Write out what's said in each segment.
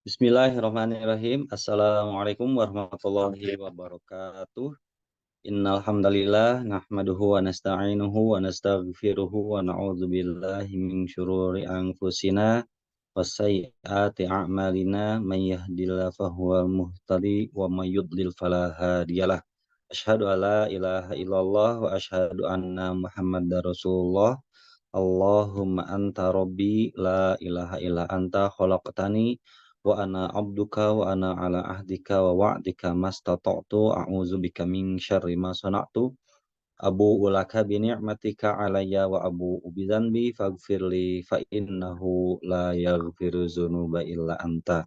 Bismillahirrahmanirrahim. Assalamualaikum warahmatullahi wabarakatuh. Innal hamdalillah nahmaduhu wa nasta'inuhu wa nastaghfiruhu wa na'udzu billahi min syururi anfusina wa sayyiati a'malina may yahdihillahu fahuwal muhtadi wa may yudlil fala hadiyalah. Asyhadu an la ilaha illallah wa asyhadu anna Muhammadar Rasulullah. Allahumma anta rabbi la ilaha illa anta khalaqtani wa ana abduka wa ana ala ahdika wa wa'dika mastata'tu a'udzubika min syarri ma sana'tu abu'u laka bi ni'matika alayya wa abu'u bi dzanbi faghfirli fa innahu la yaghfiru dzunuba illa anta.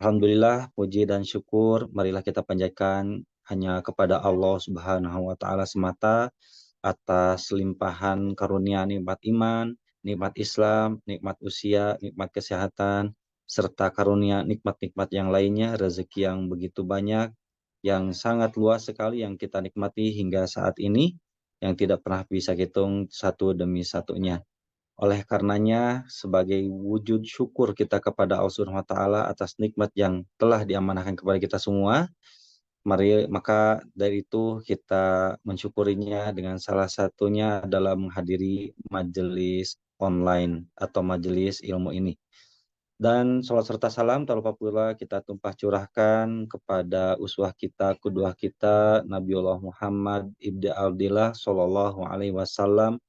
Alhamdulillah, puji dan syukur marilah kita panjatkan hanya kepada Allah Subhanahu wa taala semata atas limpahan karunia nikmat iman, nikmat Islam, nikmat usia, nikmat kesehatan, serta karunia nikmat-nikmat yang lainnya, rezeki yang begitu banyak, yang sangat luas sekali yang kita nikmati hingga saat ini, yang tidak pernah bisa hitung satu demi satunya. Oleh karenanya, sebagai wujud syukur kita kepada Allah Subhanahu wa taala atas nikmat yang telah diamanahkan kepada kita semua, maka dari itu kita mensyukurinya dengan salah satunya adalah menghadiri majelis online atau majelis ilmu ini. Dan salat serta salam tak lupa pula kita tumpah curahkan kepada uswah kita, qudwah kita, Nabiullah Muhammad ibn Abdillah sallallahu alaihi wasallam,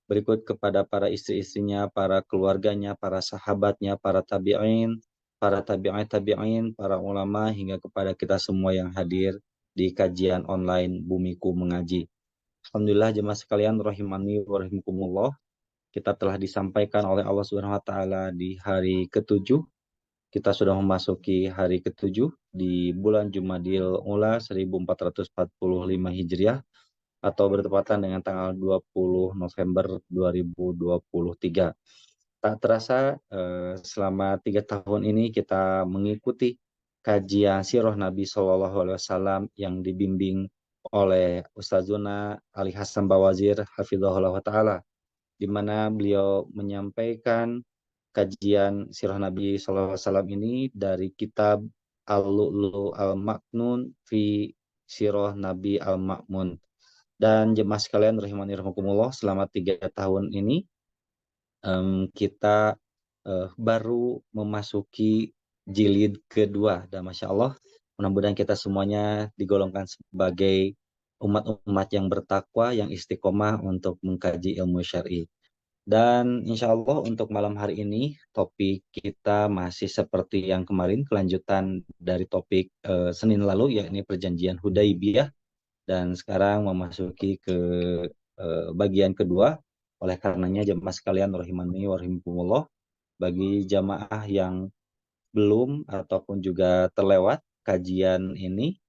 berikut kepada para istri-istrinya, para keluarganya, para sahabatnya, para tabi'in tabi'in, para ulama, hingga kepada kita semua yang hadir di kajian online Bumiku Mengaji. Alhamdulillah jemaah sekalian rahimani wa rahimakumullah, kita telah disampaikan oleh Allah Subhanahu wa taala di hari ketujuh. Kita sudah memasuki hari ketujuh di bulan Jumadil Ula 1445 Hijriah atau bertepatan dengan tanggal 20 November 2023. Tak terasa selama 3 tahun ini kita mengikuti kajian sirah Nabi SAW yang dibimbing oleh Ustazuna Ali Hasan Bawazir hafizahullah ta'ala, di mana beliau menyampaikan kajian sirah Nabi SAW ini dari kitab Al-Lu'lu' Al-Maknun fi Sirah Nabi Al-Ma'mun. Dan jemaah sekalian rahimani rahimakumullah, selama 3 tahun ini kita baru memasuki jilid kedua, dan Masya Allah, mudah-mudahan kita semuanya digolongkan sebagai umat-umat yang bertakwa, yang istiqomah untuk mengkaji ilmu syar'i. Dan insya Allah untuk malam hari ini topik kita masih seperti yang kemarin, kelanjutan dari topik Senin lalu, yakni perjanjian Hudaibiyah, dan sekarang memasuki ke bagian kedua. Oleh karenanya jemaah sekalian rahimani wa rahimakumullah, bagi jamaah yang belum ataupun juga terlewat kajian ini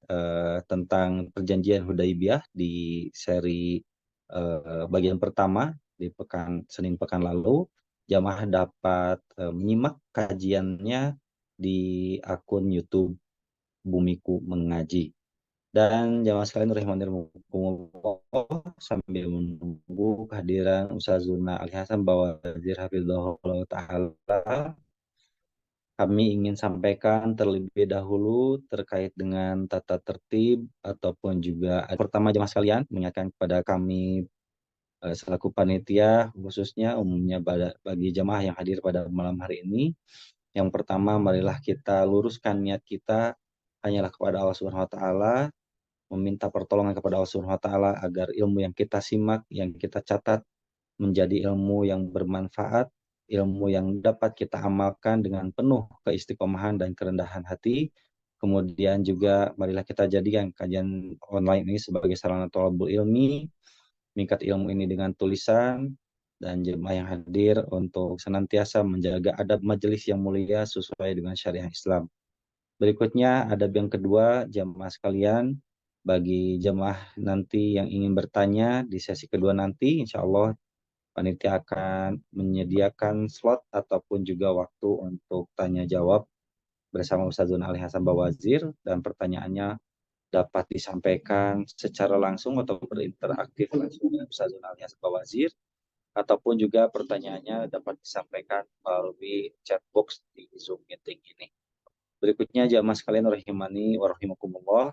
tentang perjanjian Hudaibiyah di seri bagian pertama di Senin pekan lalu, jamaah dapat menyimak kajiannya di akun YouTube Bumiku Mengaji. Dan jamaah sekalian rahimani rahimakumullah, sambil menunggu kehadiran Ustazuna Ali Hasan Bawazir hafizahullah taala, kami ingin sampaikan terlebih dahulu terkait dengan tata tertib ataupun juga pertama jamaah sekalian mengingatkan kepada kami selaku panitia, khususnya umumnya bagi jamaah yang hadir pada malam hari ini. Yang pertama, marilah kita luruskan niat kita hanyalah kepada Allah Subhanahu wa taala, meminta pertolongan kepada Allah Subhanahu wa taala agar ilmu yang kita simak, yang kita catat menjadi ilmu yang bermanfaat, ilmu yang dapat kita amalkan dengan penuh keistiqomahan dan kerendahan hati. Kemudian juga marilah kita jadikan kajian online ini sebagai sarana thalabul ilmi, meningkat ilmu ini dengan tulisan, dan jemaah yang hadir untuk senantiasa menjaga adab majelis yang mulia sesuai dengan syariah Islam. Berikutnya adab yang kedua, jemaah sekalian, bagi jemaah nanti yang ingin bertanya di sesi kedua nanti, insya Allah panitia akan menyediakan slot ataupun juga waktu untuk tanya jawab bersama Ustazun Ali Hasan Bawazir, dan pertanyaannya dapat disampaikan secara langsung atau berinteraktif langsung dengan Ustazun Ali Hasan Bawazir, ataupun juga pertanyaannya dapat disampaikan melalui chat box di Zoom meeting ini. Berikutnya jamaah sekalian rahimani wa rahimakumullah,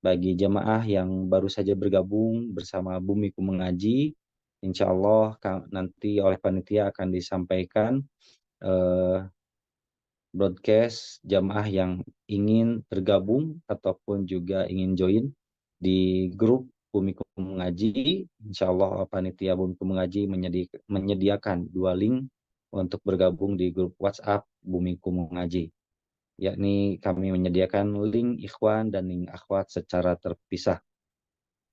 bagi jamaah yang baru saja bergabung bersama Bumiku Mengaji, insya Allah nanti oleh panitia akan disampaikan eh, broadcast jamaah yang ingin bergabung ataupun juga ingin join di grup Bumiku Mengaji. Insya Allah panitia Bumiku Mengaji menyediakan 2 link untuk bergabung di grup WhatsApp Bumiku Mengaji, yakni kami menyediakan link ikhwan dan link akhwat secara terpisah.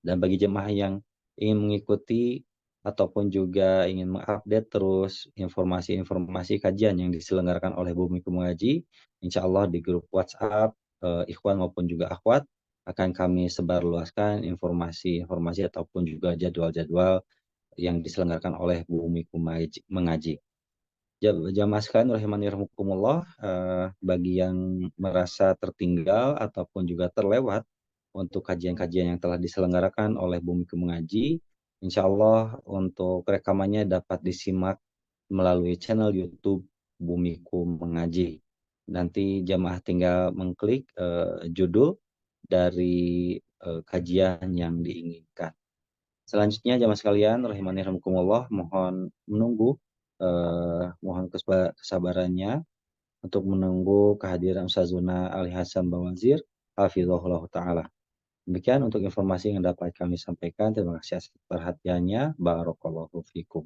Dan bagi jemaah yang ingin mengikuti ataupun juga ingin mengupdate terus informasi-informasi kajian yang diselenggarakan oleh Bumi Mengaji, insya Allah di grup WhatsApp ikhwan maupun juga akhwat akan kami sebarluaskan informasi-informasi ataupun juga jadwal-jadwal yang diselenggarakan oleh Bumi Mengaji. Jamaah sekalian rahimani rahimakumullah, bagi yang merasa tertinggal ataupun juga terlewat untuk kajian-kajian yang telah diselenggarakan oleh Bumiku Mengaji, insya Allah untuk rekamannya dapat disimak melalui channel YouTube Bumiku Mengaji. Nanti jamaah tinggal mengklik judul dari kajian yang diinginkan. Selanjutnya jamaah sekalian rahimani rahimakumullah, mohon kesabarannya untuk menunggu kehadiran Ustazuna Ali Hasan Bawazir hafizahullah taala. Demikian untuk informasi yang dapat kami sampaikan. Terima kasih atas perhatiannya. Barakallahu fikum.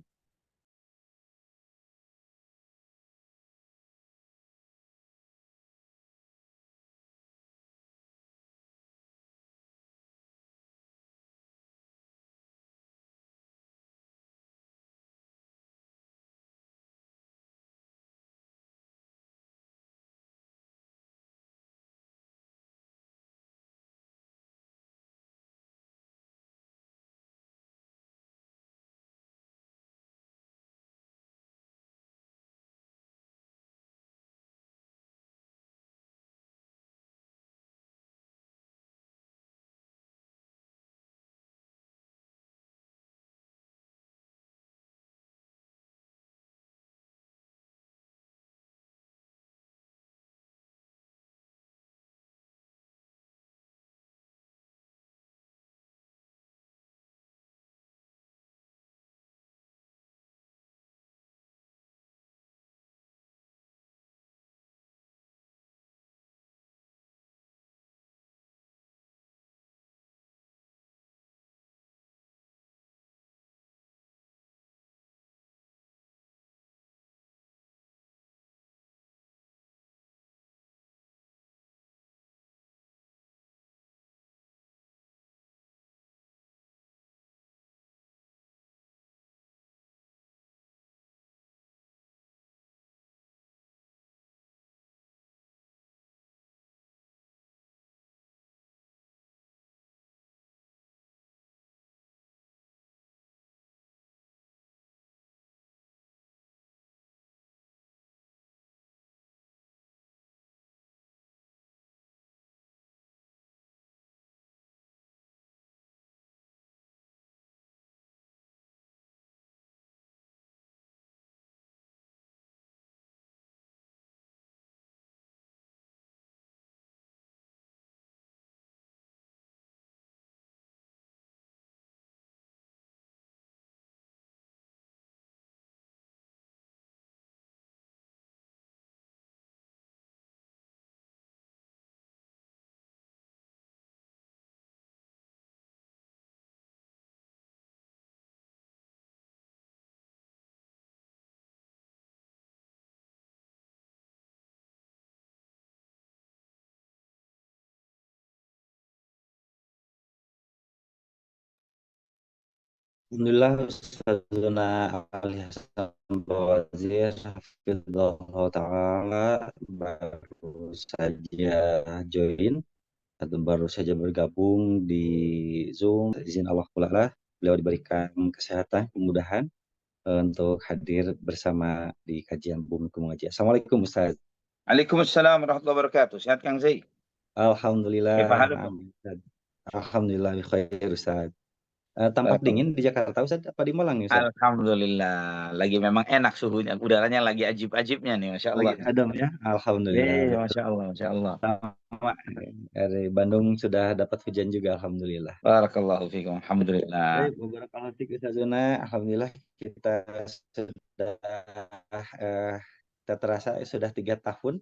Alhamdulillah Ustazuna Ali Hasan Bawazir hafizahullah taala baru saja join atau baru saja bergabung di Zoom. Izin Allah Ta'ala, beliau diberikan kesehatan, kemudahan untuk hadir bersama di kajian Bumi Mengaji. Assalamualaikum Ustaz. Waalaikumsalam warahmatullahi wabarakatuh. Sehat Kang Zai? Alhamdulillah. Kaifa halukum? Alhamdulillah bi khair Ustaz. Tampak Barakallah. dingin di Jakarta Ustaz apa di Malang nih Ustaz? Alhamdulillah. Lagi memang enak suhunya. Udaranya lagi ajib-ajibnya nih, Masya Lagi Allah. adem ya? Alhamdulillah Iya, betul. Masya Allah, Masya Allah. Sama dari Bandung sudah dapat hujan juga alhamdulillah. Barakallahu fikum. Alhamdulillah. Baik, beberapa hal Ustaz Zuna, alhamdulillah kita sudah eh, tak terasa sudah 3 tahun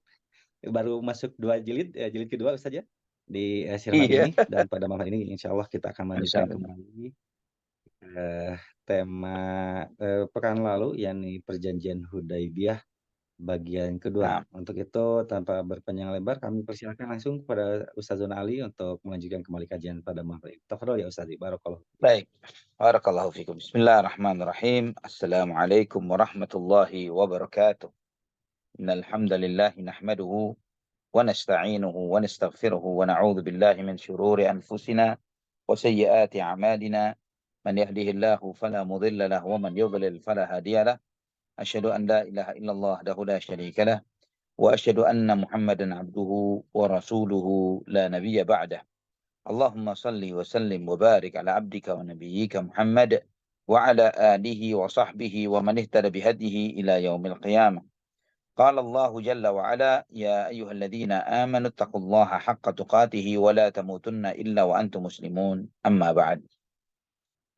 baru masuk 2 jilid, jilid kedua Ustaz ya di sirah Iya, ini, dan pada malam ini insya Allah kita akan Masya melanjutkan Allah. kembali tema pekan lalu yakni perjanjian Hudaibiyah bagian kedua. Nah, Untuk itu tanpa berpanjang lebar kami persilakan langsung kepada Ustazuna Ali untuk melanjutkan kembali kajian pada malam ini. Tafadhol ya Ustaz. Barakallahu. baik. Barakallahu fikum. Bismillahirrahmanirrahim. Assalamualaikum warahmatullahi wabarakatuh. Innal hamdalillah nahmaduhu wa nasta'inuhu wa nastaghfiruhu wa na'udzu billahi min shururi anfusina wa sayyiati a'malina. Man yahdihillahu fala mudilla lahu wa man yudlil fala hadiya lahu. Asyhadu an la ilaha illallah wahdahu la syarika lah wa asyhadu anna Muhammadan abduhu wa rasuluhu la nabiyya ba'dah. Allahumma salli wa sallim wa barik ala abdika wa nabiyyika Muhammad wa ala alihi wa sahbihi wa man ihtada bihadihi ila yaumil qiyamah. Qala Allah jalla wa ala ya ayyuhalladzina amanu taqullaha haqqa tuqatih wa la tamutunna illa wa antum muslimun. Amma ba'd.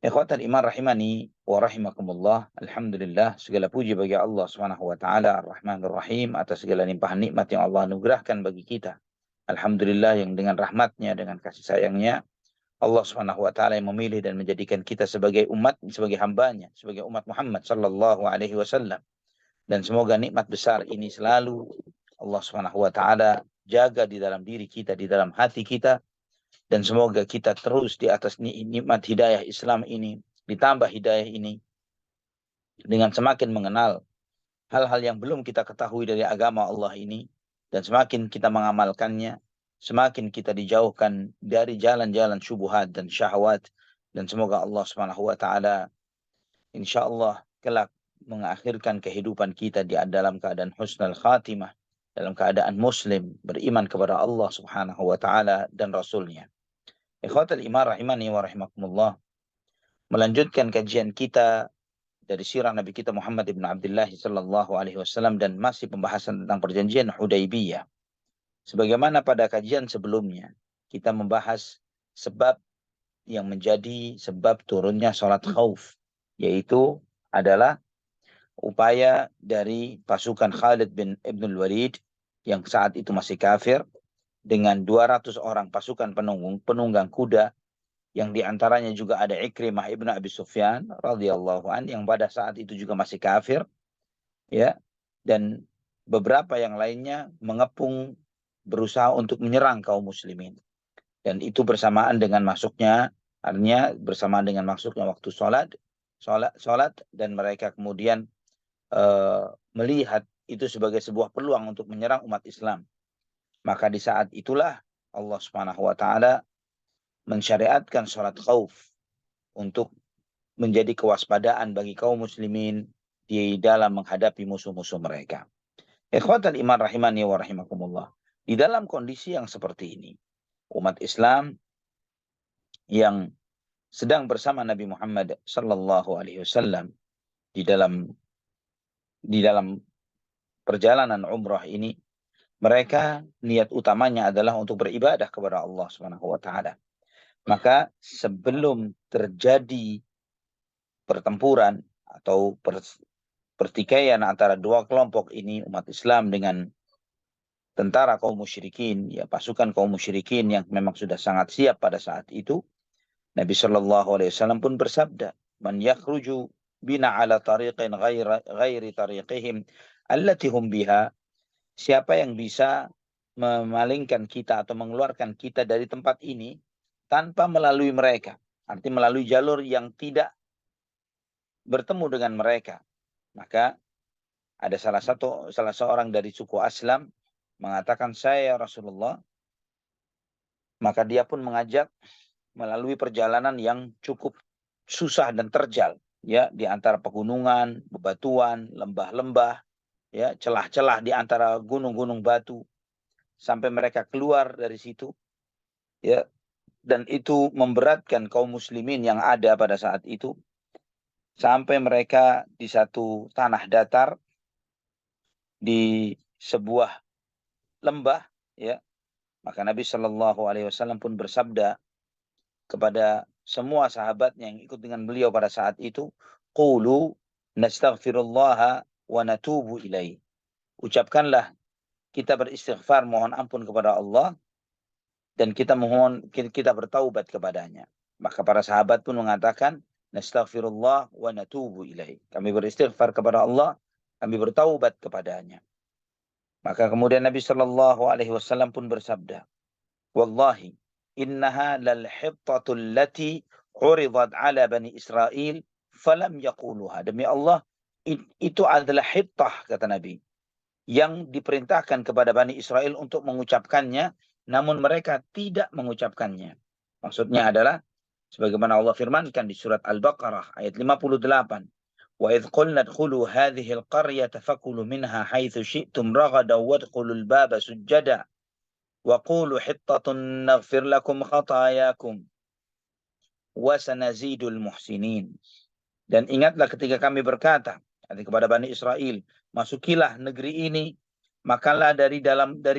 Ikhwatal iman rahimani wa rahimakumullah. Alhamdulillah, segala puji bagi Allah Subhanahu wa taala Ar-Rahmanur Rahim atas segala limpahan nikmat yang Allah anugerahkan bagi kita. Alhamdulillah yang dengan rahmatnya, dengan kasih sayangnya, Allah Subhanahu wa taala yang memilih dan menjadikan kita sebagai umat, sebagai hambanya, sebagai umat Muhammad sallallahu alaihi wasallam. Dan semoga nikmat besar ini selalu Allah Subhanahu wa taala jaga di dalam diri kita, di dalam hati kita. Dan semoga kita terus di atas nikmat hidayah Islam ini, ditambah hidayah ini, dengan semakin mengenal hal-hal yang belum kita ketahui dari agama Allah ini, dan semakin kita mengamalkannya, semakin kita dijauhkan dari jalan-jalan syubhat dan syahwat. Dan semoga Allah Subhanahu wa taala insyaallah kelak mengakhirkan kehidupan kita di dalam keadaan husnul khatimah, dalam keadaan muslim, beriman kepada Allah Subhanahu wa taala dan Rasulnya. Ikhwatal iman rahimani wa rahimakumullah. Melanjutkan kajian kita dari sirah Nabi kita Muhammad ibn Abdullah sallallahu alaihi wasallam dan masih pembahasan tentang perjanjian Hudaibiyah. Sebagaimana pada kajian sebelumnya, kita membahas sebab yang menjadi sebab turunnya salat khauf, yaitu adalah upaya dari pasukan Khalid bin Ibn Walid yang saat itu masih kafir dengan 200 orang pasukan penunggang kuda, yang diantaranya juga ada Ikrimah ibnu Abi Sufyan radhiyallahu an yang pada saat itu juga masih kafir, ya, dan beberapa yang lainnya mengepung berusaha untuk menyerang kaum muslimin. Dan itu bersamaan dengan masuknya, artinya bersamaan dengan masuknya waktu sholat, dan mereka kemudian melihat itu sebagai sebuah peluang untuk menyerang umat Islam. Maka di saat itulah Allah Subhanahu wa taala mensyariatkan sholat khauf untuk menjadi kewaspadaan bagi kaum muslimin di dalam menghadapi musuh-musuh mereka. Ikhwatal iman rahimani wa rahimakumullah. Di dalam kondisi yang seperti ini, umat Islam yang sedang bersama Nabi Muhammad sallallahu alaihi wasallam di dalam perjalanan umrah ini, mereka niat utamanya adalah untuk beribadah kepada Allah Subhanahu wa taala. Maka sebelum terjadi pertempuran atau pertikaian antara dua kelompok ini, umat Islam dengan tentara kaum musyrikin, ya pasukan kaum musyrikin yang memang sudah sangat siap pada saat itu, Nabi Shallallahu Alaihi Wasallam pun bersabda, "Man yakhruju bina ala tariqin ghairi tariqihim allati hum biha." Siapa yang bisa memalingkan kita atau mengeluarkan kita dari tempat ini tanpa melalui mereka, artinya melalui jalur yang tidak bertemu dengan mereka. Maka ada salah seorang dari suku Aslam mengatakan, "Saya Rasulullah." Maka dia pun mengajak melalui perjalanan yang cukup susah dan terjal, ya, di antara pegunungan, bebatuan, lembah-lembah, ya, celah-celah di antara gunung-gunung batu, sampai mereka keluar dari situ, ya, dan itu memberatkan kaum muslimin yang ada pada saat itu, sampai mereka di satu tanah datar, di sebuah lembah, ya. Maka Nabi Shallallahu Alaihi Wasallam pun bersabda kepada semua sahabatnya yang ikut dengan beliau pada saat itu, qulu nastaghfirullah wa natubu ilaih. Ucapkanlah, kita beristighfar, mohon ampun kepada Allah, dan kita bertaubat kepadanya. Maka para sahabat pun mengatakan, nastaghfirullah wa natubu ilaih. Kami beristighfar kepada Allah, kami bertaubat kepadanya. Maka kemudian Nabi Shallallahu Alaihi Wasallam pun bersabda, wallahi innaha lal hittatul lati uridat ala bani Israel falam yaquluha. Demi Allah, itu adalah hittah, kata Nabi, yang diperintahkan kepada Bani Israel untuk mengucapkannya, namun mereka tidak mengucapkannya. Maksudnya adalah, sebagaimana Allah firmankan di surat Al-Baqarah ayat 58, wa idh qulna dkhulu hadhihi al-qaryata fakulu minha haitsu syi'tum ragadan wadkhulul baba sujjada wa qulu hittatun naghfir lakum khatayakum wa sanazidul muhsinin. Dan ingatlah ketika kami berkata kepada Bani Israel, masukilah negeri ini, makanlah dari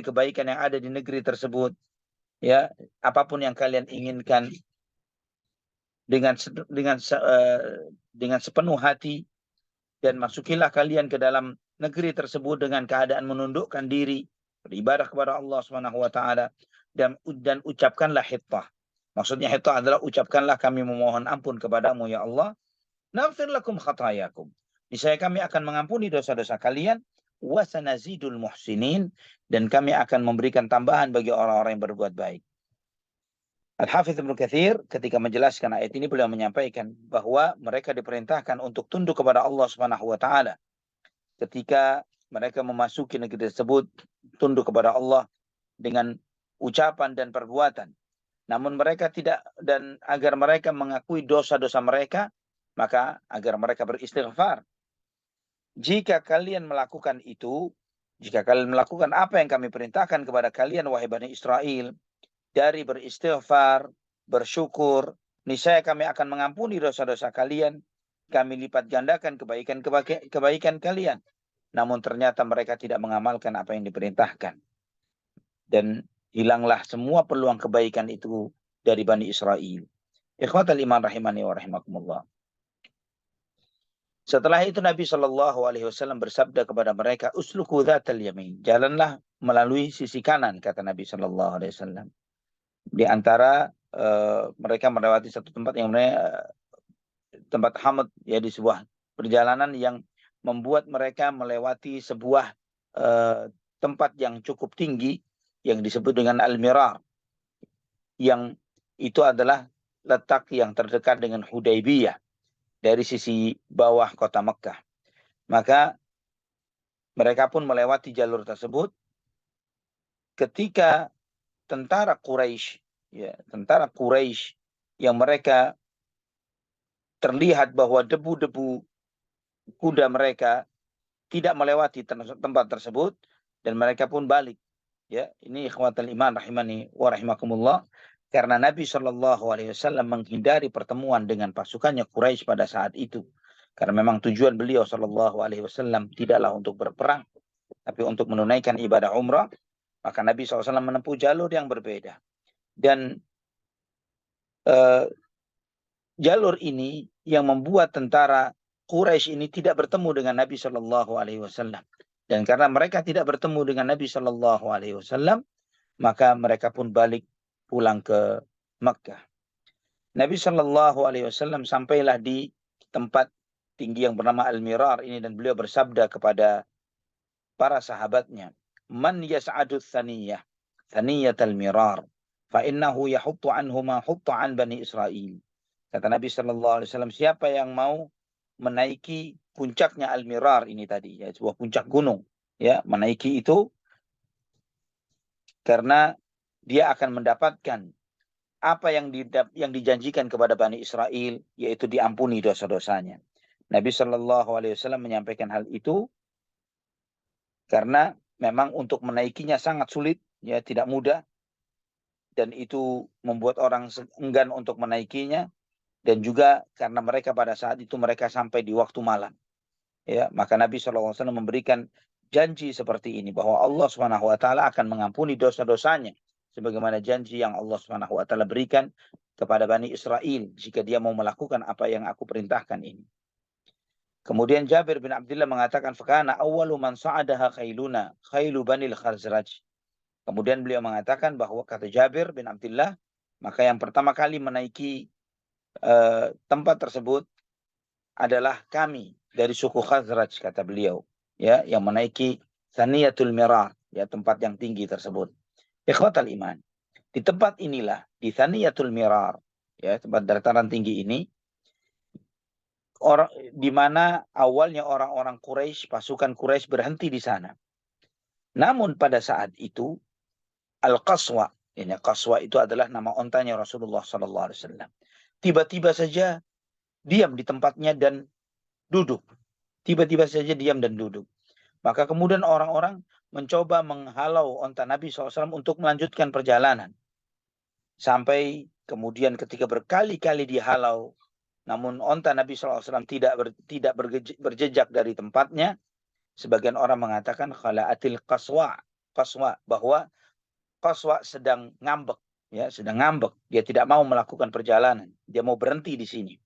kebaikan yang ada di negeri tersebut, ya, apapun yang kalian inginkan dengan sepenuh hati, dan masukilah kalian ke dalam negeri tersebut dengan keadaan menundukkan diri, beribadah kepada Allah Subhanahu wa taala, dan ucapkanlah hittah. Maksudnya hittah adalah ucapkanlah, kami memohon ampun kepadamu ya Allah, naghfir lakum khatayakum, niscaya kami akan mengampuni dosa-dosa kalian, wa sanazidul muhsinin, dan kami akan memberikan tambahan bagi orang-orang yang berbuat baik. Al-Hafidz Ibnu Katsir ketika menjelaskan ayat ini, beliau menyampaikan bahwa mereka diperintahkan untuk tunduk kepada Allah Subhanahu wa taala. Ketika mereka memasuki negeri tersebut, tunduk kepada Allah dengan ucapan dan perbuatan. Namun mereka tidak, dan agar mereka mengakui dosa-dosa mereka, maka agar mereka beristighfar. Jika kalian melakukan itu, jika kalian melakukan apa yang kami perintahkan kepada kalian, wahai Bani Israel, dari beristighfar, bersyukur, niscaya kami akan mengampuni dosa-dosa kalian, kami lipat gandakan kebaikan kalian. Namun ternyata mereka tidak mengamalkan apa yang diperintahkan. Dan hilanglah semua peluang kebaikan itu dari Bani Israel. Ikhwatal iman rahimani wa rahimakumullah. Setelah itu Nabi Shallallahu Alaihi Wasallam bersabda kepada mereka, usluku dzatal yamin, jalanlah melalui sisi kanan, kata Nabi Shallallahu Alaihi Wasallam. Di antara mereka melewati satu tempat yang namanya tempat hamad, ya, di sebuah perjalanan yang membuat mereka melewati sebuah tempat yang cukup tinggi yang disebut dengan Al-Mirar, yang itu adalah letak yang terdekat dengan Hudaybiyah dari sisi bawah kota Mekah. Maka mereka pun melewati jalur tersebut ketika tentara Quraisy, ya, tentara Quraisy yang mereka terlihat bahwa debu-debu kuda mereka tidak melewati tempat tersebut, dan mereka pun balik. Ya, ini ikhwatul iman rahimani wa rahimakumullah, karena Nabi Shallallahu Alaihi Wasallam menghindari pertemuan dengan pasukannya Quraisy pada saat itu, karena memang tujuan beliau Shallallahu Alaihi Wasallam tidaklah untuk berperang, tapi untuk menunaikan ibadah umrah. Maka Nabi SAW menempuh jalur yang berbeda, dan jalur ini yang membuat tentara Quraisy ini tidak bertemu dengan Nabi Shallallahu Alaihi Wasallam. Dan karena mereka tidak bertemu dengan Nabi Shallallahu Alaihi Wasallam, maka mereka pun balik pulang ke Makkah. Nabi Shallallahu Alaihi Wasallam sampailah di tempat tinggi yang bernama Al-Mirar ini, dan beliau bersabda kepada para sahabatnya, man yas'adu thaniyah, thaniyat al-mirar, fa innahu yahuttu anhu ma hutta an Bani Israel. Kata Nabi Shallallahu Alaihi Wasallam, siapa yang mau menaiki puncaknya Al-Mirar ini tadi, ya, sebuah puncak gunung, ya, menaiki itu, karena dia akan mendapatkan apa yang dijanjikan kepada Bani Israel, yaitu diampuni dosa-dosanya. Nabi Shallallahu Alaihi Wasallam menyampaikan hal itu karena memang untuk menaikinya sangat sulit, ya, tidak mudah, dan itu membuat orang enggan untuk menaikinya, dan juga karena mereka pada saat itu mereka sampai di waktu malam. Ya, maka Nabi SAW memberikan janji seperti ini, bahwa Allah Subhanahu wa taala akan mengampuni dosa-dosanya sebagaimana janji yang Allah Subhanahu wa taala berikan kepada Bani Israel jika dia mau melakukan apa yang aku perintahkan ini. Kemudian Jabir bin Abdullah mengatakan, "Fakana awwalu man sa'adaha khailuna, khailu Banil Khazraj." Kemudian beliau mengatakan bahwa, kata Jabir bin Abdullah, maka yang pertama kali menaiki tempat tersebut adalah kami dari suku Khazraj, kata beliau, ya, yang menaiki Thaniyatul Mirar, ya, tempat yang tinggi tersebut. Ikhwatal iman, di tempat inilah, di Thaniyatul Mirar, ya, tempat dataran tinggi ini, di mana awalnya orang-orang Quraisy, pasukan Quraisy berhenti di sana. Namun pada saat itu Al-Qaswa, ini Qaswa itu adalah nama ontanya Rasulullah SAW. Tiba-tiba saja diam di tempatnya dan duduk. Tiba-tiba saja diam dan duduk. Maka kemudian orang-orang mencoba menghalau onta Nabi SAW untuk melanjutkan perjalanan. Sampai kemudian ketika berkali-kali dihalau, namun onta Nabi SAW tidak berjejak dari tempatnya. Sebagian orang mengatakan khala'atil qaswa, bahwa Qaswa sedang ngambek, ya, sedang ngambek. Dia tidak mau melakukan perjalanan. Dia mau berhenti di sini.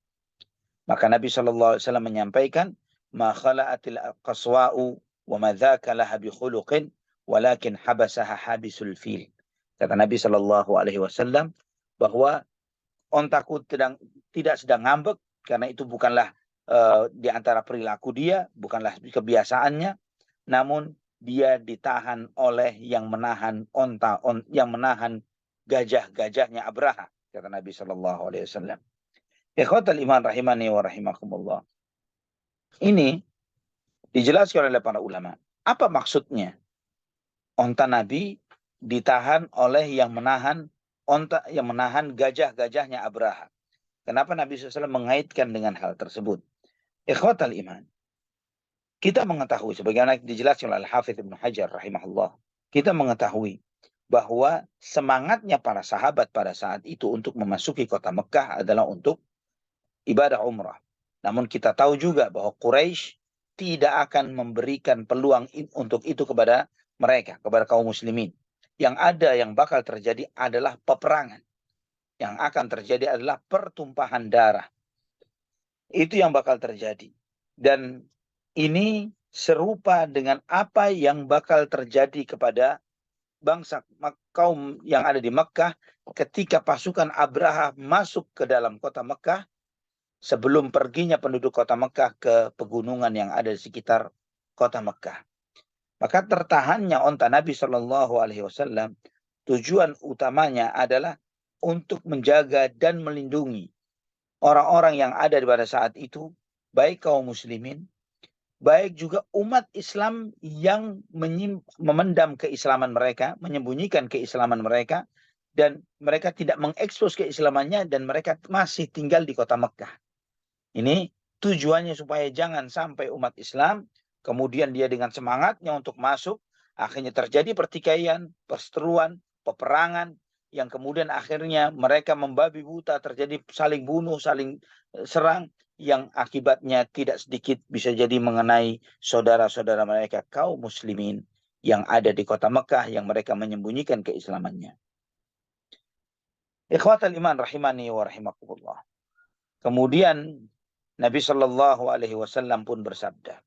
Maka Nabi SAW menyampaikan, "Ma khala'atil qaswa'u wa ma dzaka laha bi khuluqin, walakin habasaha habisul fil." Kata Nabi SAW bahwa ontaku tidak sedang ngambek, karena itu bukanlah di antara perilaku dia, bukanlah kebiasaannya, namun dia ditahan oleh yang menahan yang menahan gajah-gajahnya Abraha, kata Nabi SAW. Ikhwatal iman rahimani wa rahimakumullah. Ini dijelaskan oleh para ulama. Apa maksudnya? Onta Nabi ditahan oleh yang menahan gajah-gajahnya Abraha. Kenapa Nabi SAW mengaitkan dengan hal tersebut? Ikhwatal iman, kita mengetahui, sebagaimana dijelaskan oleh Al-Hafidz Ibnu Hajar rahimahullah, kita mengetahui bahwa semangatnya para sahabat pada saat itu untuk memasuki kota Mekah adalah untuk ibadah umrah. Namun kita tahu juga bahwa Quraisy tidak akan memberikan peluang untuk itu kepada mereka, kepada kaum muslimin. Yang ada, yang bakal terjadi adalah peperangan. Yang akan terjadi adalah pertumpahan darah. Itu yang bakal terjadi. Dan ini serupa dengan apa yang bakal terjadi kepada bangsa kaum yang ada di Mekah ketika pasukan Abraha masuk ke dalam kota Mekah sebelum perginya penduduk kota Mekah ke pegunungan yang ada di sekitar kota Mekah. Maka tertahannya onta Nabi SAW, tujuan utamanya adalah untuk menjaga dan melindungi orang-orang yang ada pada saat itu, baik kaum muslimin, baik juga umat Islam yang memendam keislaman mereka, menyembunyikan keislaman mereka, dan mereka tidak mengekspos keislamannya, dan mereka masih tinggal di kota Mekah. Ini tujuannya supaya jangan sampai umat Islam, kemudian dia dengan semangatnya untuk masuk, akhirnya terjadi pertikaian, perseteruan, peperangan, yang kemudian akhirnya mereka membabi buta, terjadi saling bunuh, saling serang, yang akibatnya tidak sedikit bisa jadi mengenai saudara-saudara mereka kaum muslimin yang ada di kota Mekah yang mereka menyembunyikan keislamannya. Ikhwatal iman rahimani wa rahimakumullah. Kemudian Nabi SAW pun bersabda,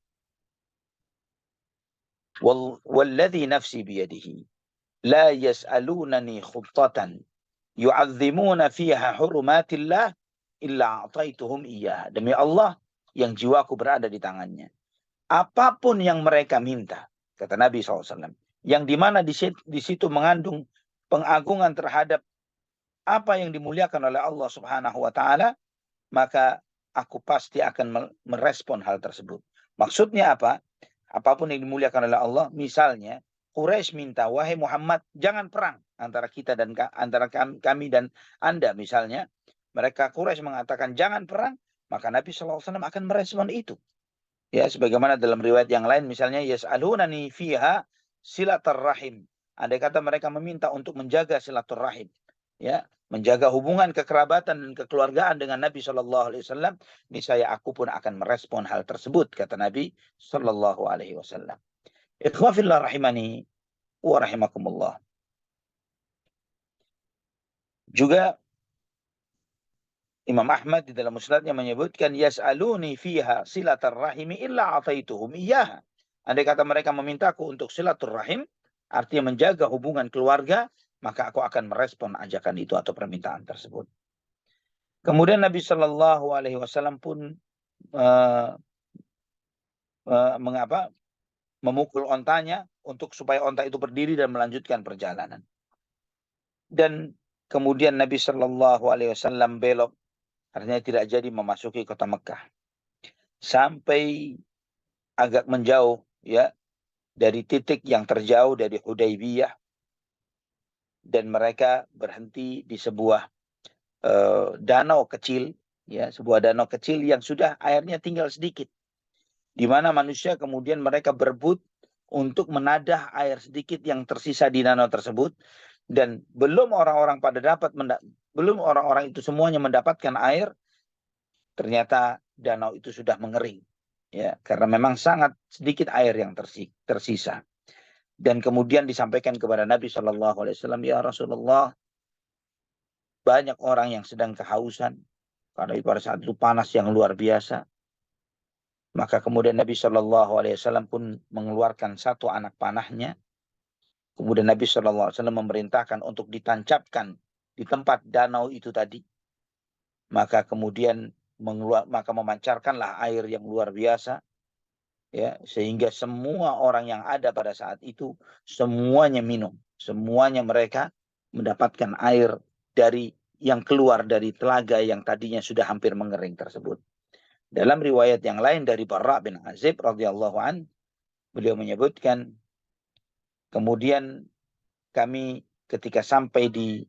"Walladzi nafsi biyadihi la yas'alunani khuttatan yu'azzimuna fiha hurumatillah illa a'taituhum iyyaha." Demi Allah yang jiwaku berada di tangannya, apapun yang mereka minta, kata Nabi SAW, yang dimana di situ mengandung pengagungan terhadap apa yang dimuliakan oleh Allah Subhanahu wa taala, maka aku pasti akan merespon hal tersebut. Maksudnya apa? Apapun yang dimuliakan oleh Allah, misalnya Quraisy minta, "Wahai Muhammad, jangan perang antara kita dan antara kami dan Anda," misalnya. Mereka Quraisy mengatakan jangan perang, maka Nabi SAW akan merespon itu. Ya, sebagaimana dalam riwayat yang lain, misalnya yas'alunani fiha silaturrahim. Andai kata mereka meminta untuk menjaga silaturrahim, ya, menjaga hubungan kekerabatan dan kekeluargaan dengan Nabi Shallallahu Alaihi Wasallam, niscaya aku pun akan merespon hal tersebut, kata Nabi Shallallahu Alaihi Wasallam. Ikhwafillah rahimani wa rahimakumullah. Juga Imam Ahmad di dalam musnadnya menyebutkan yas'aluni fiha silaturrahimi illa ataituhum iyyaha. Andai kata mereka memintaku untuk silaturrahim, artinya menjaga hubungan keluarga, maka aku akan merespon ajakan itu atau permintaan tersebut. Kemudian Nabi Shallallahu Alaihi Wasallam pun memukul ontanya untuk supaya onta itu berdiri dan melanjutkan perjalanan. Dan kemudian Nabi Shallallahu Alaihi Wasallam belok, artinya tidak jadi memasuki kota Mekah sampai agak menjauh, ya, dari titik yang terjauh dari Hudaybiyah, dan mereka berhenti di sebuah danau kecil, ya, sebuah danau kecil yang sudah airnya tinggal sedikit, di mana manusia kemudian mereka berebut untuk menadah air sedikit yang tersisa di danau tersebut, dan belum orang-orang itu semuanya mendapatkan air, ternyata danau itu sudah mengering, ya, karena memang sangat sedikit air yang tersisa. Dan kemudian disampaikan kepada Nabi Shallallahu Alaihi Wasallam, ya Rasulullah, banyak orang yang sedang kehausan karena pada saat itu panas yang luar biasa. Maka kemudian Nabi Shallallahu Alaihi Wasallam pun mengeluarkan satu anak panahnya. Kemudian Nabi Shallallahu Alaihi Wasallam memerintahkan untuk ditancapkan di tempat danau itu tadi. Maka kemudian memancarkanlah air yang luar biasa, ya, sehingga semua orang yang ada pada saat itu semuanya minum, semuanya mereka mendapatkan air dari yang keluar dari telaga yang tadinya sudah hampir mengering tersebut. Dalam riwayat yang lain dari Barra bin Azib radhiyallahu an, beliau menyebutkan, kemudian kami ketika sampai di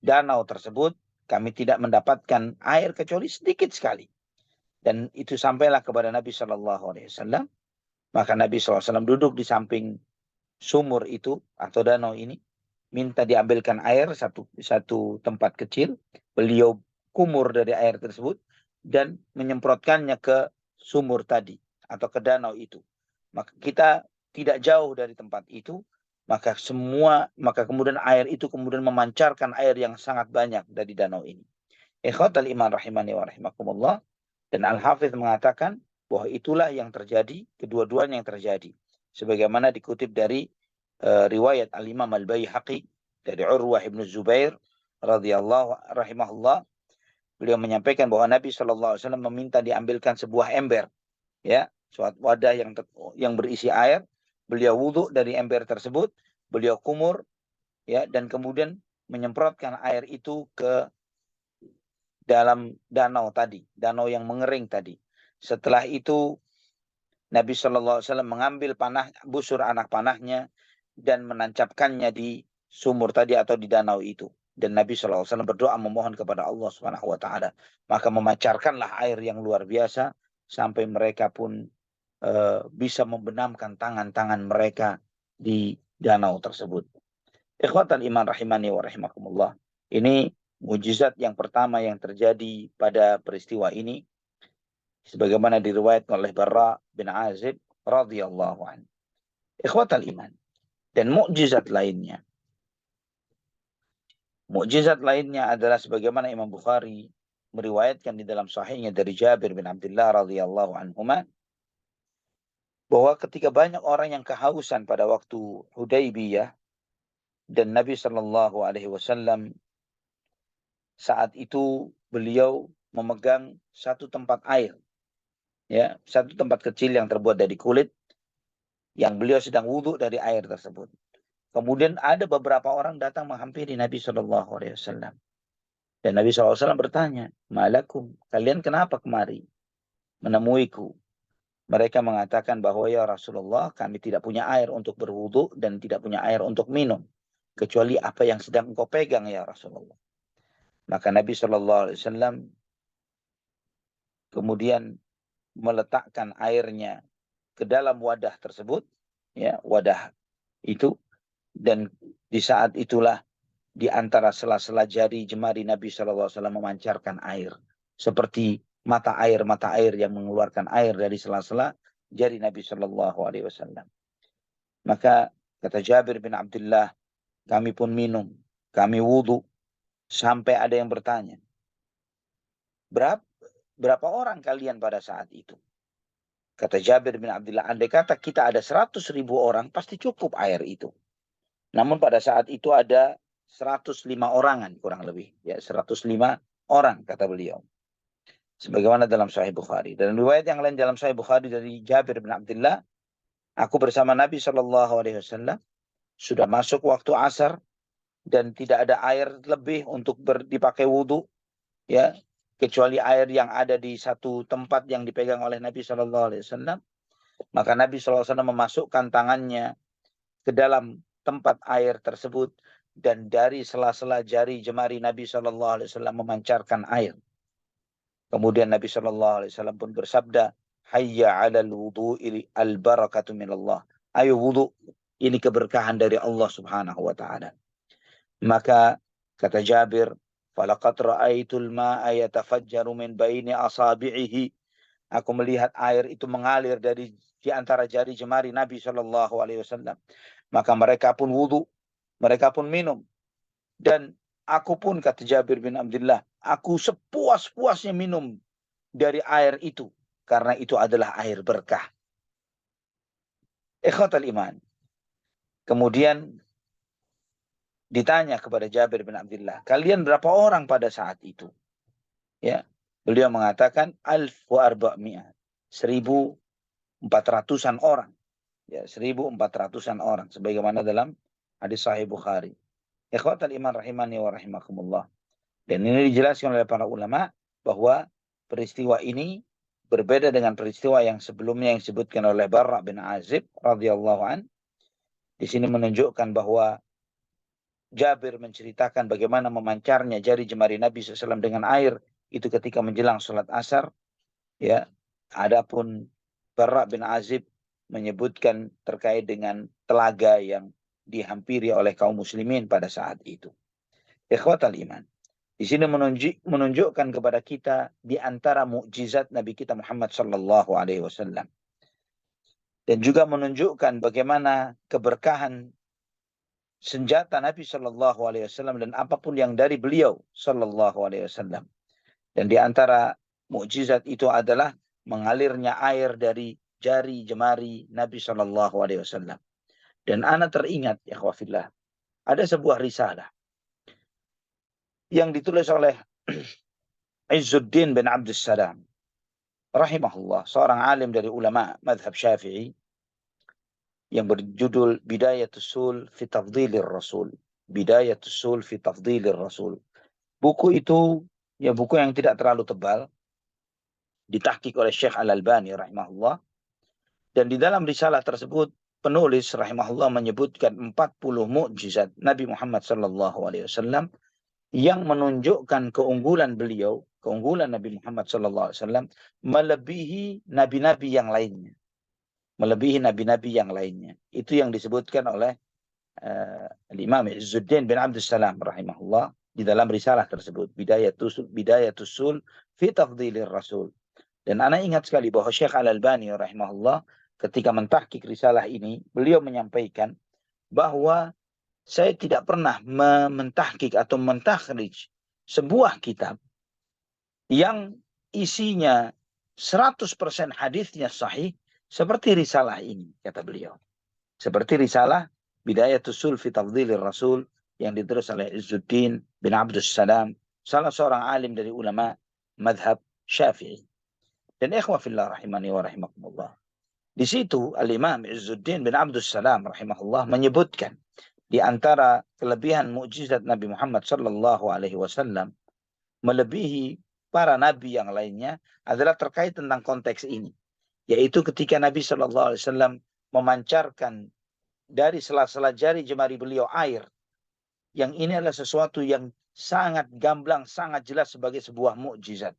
danau tersebut, kami tidak mendapatkan air kecuali sedikit sekali. Dan itu sampailah kepada Nabi Shallallahu Alaihi Wasallam. Maka Nabi SAW duduk di samping sumur itu atau danau ini, minta diambilkan air satu tempat kecil. Beliau kumur dari air tersebut dan menyemprotkannya ke sumur tadi atau ke danau itu. Maka kita tidak jauh dari tempat itu, maka kemudian air itu kemudian memancarkan air yang sangat banyak dari danau ini. Ikhwatal iman rahimani wa rahimakumullah. Dan Al-Hafidh mengatakan bahwa itulah yang terjadi, kedua-duanya yang terjadi. Sebagaimana dikutip dari riwayat Al-Imam Al-Baihaqi dari Urwah ibn Zubair radhiyallahu rahimahullah, beliau menyampaikan bahwa Nabi SAW meminta diambilkan sebuah ember, ya, suatu wadah yang berisi air. Beliau wudhu dari ember tersebut, beliau kumur, ya, dan kemudian menyemprotkan air itu ke dalam danau tadi, danau yang mengering tadi. Setelah itu Nabi Shallallahu Alaihi Wasallam mengambil busur anak panahnya dan menancapkannya di sumur tadi atau di danau itu. Dan Nabi Shallallahu Alaihi Wasallam berdoa memohon kepada Allah Subhanahu Wa Taala. Maka memancarkanlah air yang luar biasa sampai mereka pun bisa membenamkan tangan-tangan mereka di danau tersebut. Ikhwatan iman rahimani wa rahimakumullah. Ini mujizat yang pertama yang terjadi pada peristiwa ini, sebagaimana diriwayatkan oleh Barra bin Azib radhiyallahu anhu. Ikhwatal iman. Dan mukjizat lainnya adalah sebagaimana Imam Bukhari meriwayatkan di dalam sahihnya dari Jabir bin Abdullah radhiyallahu anhuma, bahwa ketika banyak orang yang kehausan pada waktu Hudaybiyah, dan Nabi Shallallahu Alaihi Wasallam saat itu beliau memegang satu tempat air, ya, satu tempat kecil yang terbuat dari kulit, yang beliau sedang wudhu dari air tersebut. Kemudian ada beberapa orang datang menghampiri Nabi Shallallahu Alaihi Wasallam, dan Nabi SAW bertanya, "Malakum, kalian kenapa kemari menemuiku?" Mereka mengatakan bahwa, ya Rasulullah, kami tidak punya air untuk berwudhu dan tidak punya air untuk minum, kecuali apa yang sedang engkau pegang, ya Rasulullah. Maka Nabi SAW kemudian meletakkan airnya ke dalam wadah tersebut, ya, wadah itu, dan di saat itulah di antara sela-sela jari jemari Nabi SAW memancarkan air. Seperti mata air yang mengeluarkan air dari sela-sela jari Nabi SAW. Maka kata Jabir bin Abdullah, kami pun minum, kami wudhu, sampai ada yang bertanya, berapa orang kalian pada saat itu? Kata Jabir bin Abdullah, andai kata kita ada 100.000 orang, pasti cukup air itu. Namun pada saat itu ada 105 orangan kurang lebih. Ya, 105 orang kata beliau. Sebagaimana dalam Sahih Bukhari. Dan riwayat yang lain dalam Sahih Bukhari dari Jabir bin Abdullah, aku bersama Nabi SAW sudah masuk waktu asar dan tidak ada air lebih untuk dipakai wudhu, ya, kecuali air yang ada di satu tempat yang dipegang oleh Nabi SAW. Maka Nabi SAW memasukkan tangannya ke dalam tempat air tersebut, dan dari sela-sela jari jemari Nabi SAW memancarkan air. Kemudian Nabi SAW pun bersabda, hayya 'alal wudu'i al barakatu minallah. Ayo wudu, ini keberkahan dari Allah Subhanahu wa taala. Maka kata Jabir, falaqad ra'aitul ma'a yatafajjaru min baini asabi'ihi. Aku melihat air itu mengalir dari di antara jari jemari Nabi SAW. Maka mereka pun wudu, mereka pun minum. Dan aku pun, kata Jabir bin Abdullah, aku sepuas-puasnya minum dari air itu, karena itu adalah air berkah. Ikhwatal iman. Kemudian ditanya kepada Jabir bin Abdullah, kalian berapa orang pada saat itu? Ya, beliau mengatakan 1,400, 1.400-an orang. Ya, 1.400-an orang, sebagaimana dalam hadis Sahih Bukhari. Ikhwatal iman rahimani wa rahimakumullah. Dan ini dijelaskan oleh para ulama bahwa peristiwa ini berbeda dengan peristiwa yang sebelumnya yang disebutkan oleh Barra bin Azib radhiyallahu an. Di sini menunjukkan bahwa Jabir menceritakan bagaimana memancarnya jari jemari Nabi SAW dengan air itu ketika menjelang sholat asar. Ya, adapun Barra bin Azib menyebutkan terkait dengan telaga yang dihampiri oleh kaum muslimin pada saat itu. Ikhwatal iman. Di sini menunjukkan kepada kita di antara mukjizat Nabi kita Muhammad sallallahu alaihi wasallam. Dan juga menunjukkan bagaimana keberkahan senjata Nabi sallallahu alaihi wasallam dan apapun yang dari beliau sallallahu alaihi wasallam. Dan di antara mukjizat itu adalah mengalirnya air dari jari jemari Nabi sallallahu alaihi wasallam. Dan ana teringat, ya khawafillah, ada sebuah risalah yang ditulis oleh Izzuddin bin Abdus Salam rahimahullah, seorang alim dari ulama madhab Syafi'i, yang berjudul Bidayatus Sul fi Tafdhilir Rasul. Bidayatus Sul fi Tafdhilir Rasul. Buku itu ya buku yang tidak terlalu tebal, ditahqiq oleh Syekh Al-Albani rahimahullah. Dan di dalam risalah tersebut penulis rahimahullah menyebutkan 40 mukjizat Nabi Muhammad sallallahu alaihi wasallam yang menunjukkan keunggulan beliau, keunggulan Nabi Muhammad SAW melebihi nabi-nabi yang lainnya. Melebihi nabi-nabi yang lainnya. Itu yang disebutkan oleh Imam Izzuddin bin Abdus Salam rahimahullah di dalam risalah tersebut. Bidayatus Sul fi Tafdhilir Rasul. Dan ana ingat sekali bahwa Syekh Al-Albani rahimahullah ketika mentahqiq risalah ini, beliau menyampaikan bahwa saya tidak pernah mentahqiq atau mentakhrij sebuah kitab yang isinya 100% hadisnya sahih seperti risalah ini, kata beliau. Seperti risalah Bidayatus Sul fi Tafdhilir Rasul yang ditulis oleh Izzuddin bin Abdus Salam, salah seorang alim dari ulama madhab Syafi'i. Dan ikhwah fillah rahimani wa rahimakumullah. Di situ Al-Imam Izzuddin bin Abdus Salam rahimahullah menyebutkan di antara kelebihan mukjizat Nabi Muhammad sallallahu alaihi wasallam melebihi para nabi yang lainnya adalah terkait tentang konteks ini, yaitu ketika Nabi sallallahu alaihi wasallam memancarkan dari sela-sela jari jemari beliau air, yang ini adalah sesuatu yang sangat gamblang, sangat jelas sebagai sebuah mukjizat.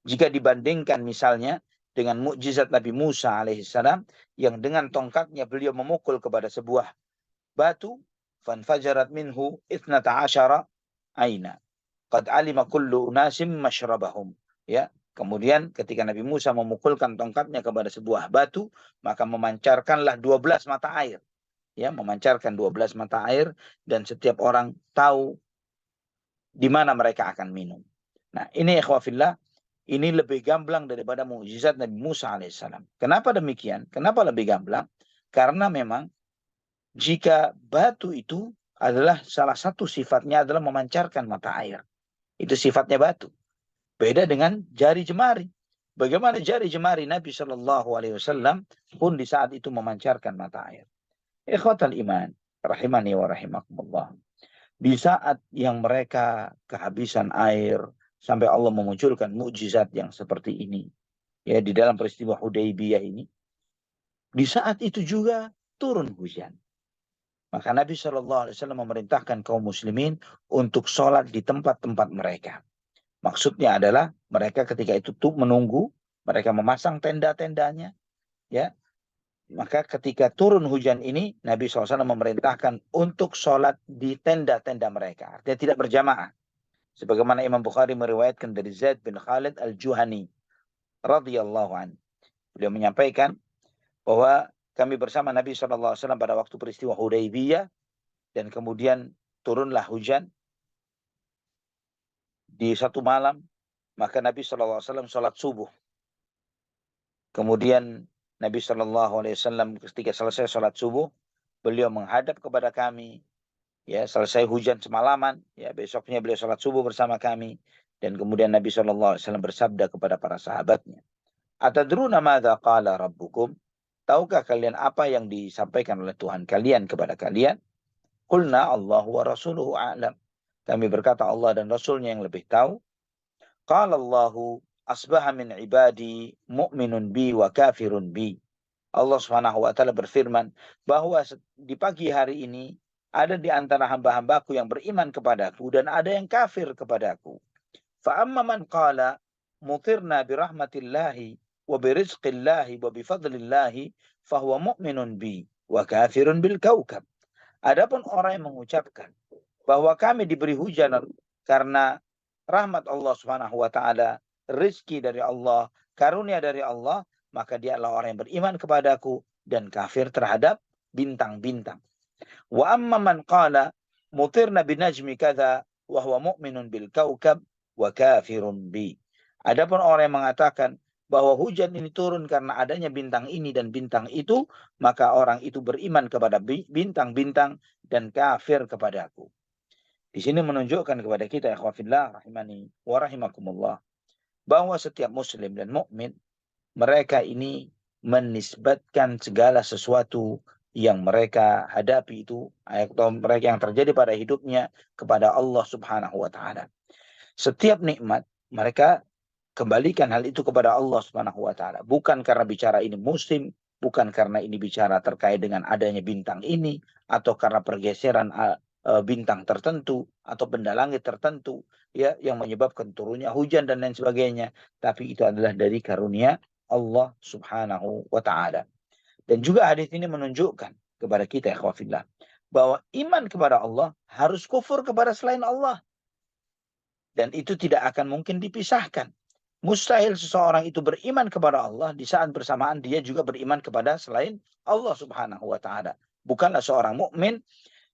Jika dibandingkan misalnya dengan mukjizat Nabi Musa alaihissalam yang dengan tongkatnya beliau memukul kepada sebuah batu, fanfajarat minhu 12 aina. Qad alima kullu unasim mashrabahum. Ya, kemudian ketika Nabi Musa memukulkan tongkatnya kepada sebuah batu, maka memancarkanlah 12 mata air. Ya, memancarkan 12 mata air dan setiap orang tahu di mana mereka akan minum. Nah, ini ikhwafillah, ini lebih gamblang daripada mukjizat Nabi Musa alaihissalam. Kenapa demikian? Kenapa lebih gamblang? Karena memang jika batu itu adalah salah satu sifatnya adalah memancarkan mata air. Itu sifatnya batu. Beda dengan jari jemari. Bagaimana jari jemari Nabi Shallallahu Alaihi Wasallam pun di saat itu memancarkan mata air. Ikhwatal iman, rahimani wa rahimakumullah. Di saat yang mereka kehabisan air, sampai Allah memunculkan mukjizat yang seperti ini, ya di dalam peristiwa Hudaybiyah ini, di saat itu juga turun hujan. Maka Nabi Shallallahu Alaihi Wasallam memerintahkan kaum muslimin untuk sholat di tempat-tempat mereka. Maksudnya adalah mereka ketika itu tuh menunggu, mereka memasang tenda-tendanya, ya. Maka ketika turun hujan ini, Nabi SAW memerintahkan untuk sholat di tenda-tenda mereka. Artinya tidak berjamaah. Sebagaimana Imam Bukhari meriwayatkan dari Zaid bin Khalid al-Juhani radhiyallahu anhu. Beliau menyampaikan bahwa kami bersama Nabi SAW pada waktu peristiwa Hudaybiyah, dan kemudian turunlah hujan di satu malam, maka Nabi SAW sholat subuh. Kemudian Nabi SAW ketika selesai sholat subuh, beliau menghadap kepada kami, ya selesai hujan semalaman, ya besoknya beliau sholat subuh bersama kami, dan kemudian Nabi SAW bersabda kepada para sahabatnya, Atadruna madza qala rabbukum? Tahukah kalian apa yang disampaikan oleh Tuhan kalian kepada kalian? Qulna Allahu wa rasuluhu a'lam. Kami berkata Allah dan Rasulnya yang lebih tahu. Qala Allahu asbaha min ibadi mu'minun bi wa kafirun bi. Allah Subhanahu wa taala berfirman bahwa di pagi hari ini ada di antara hamba-hambaku yang beriman kepadaku dan ada yang kafir kepadaku. Fa amma man qala mutirna bi rahmatillahi wa bi rizqillahi wa bi fadlillahi fahuwa mu'minun bi wa kafirun bil kaukab. Adapun orang yang mengucapkan bahwa kami diberi hujan karena rahmat Allah Subhanahu wa taala, rezeki dari Allah, karunia dari Allah, maka dia adalah orang yang beriman kepadaku dan kafir terhadap bintang-bintang. Wa amma man qala mutirna binajmi kadza wa huwa mu'minun bil kaukab wa kafirun bi. Adapun orang yang mengatakan bahwa hujan ini turun karena adanya bintang ini dan bintang itu, maka orang itu beriman kepada bintang-bintang dan kafir kepadaku. Di sini menunjukkan kepada kita, ikhwafillah rahimani wa rahimakumullah, bahwa setiap muslim dan mukmin, mereka ini menisbatkan segala sesuatu yang mereka hadapi itu, atau mereka yang terjadi pada hidupnya, kepada Allah Subhanahu wa taala. Setiap nikmat mereka kembalikan hal itu kepada Allah Subhanahu wa taala, bukan karena bicara ini musim, bukan karena ini bicara terkait dengan adanya bintang ini, atau karena pergeseran bintang tertentu atau benda langit tertentu, ya, yang menyebabkan turunnya hujan dan lain sebagainya, tapi itu adalah dari karunia Allah Subhanahu wa taala. Dan juga hadis ini menunjukkan kepada kita, ikhwafillah, bahwa iman kepada Allah harus kufur kepada selain Allah, dan itu tidak akan mungkin dipisahkan. Mustahil seseorang itu beriman kepada Allah di saat bersamaan dia juga beriman kepada selain Allah Subhanahu wa taala. Bukanlah seorang mukmin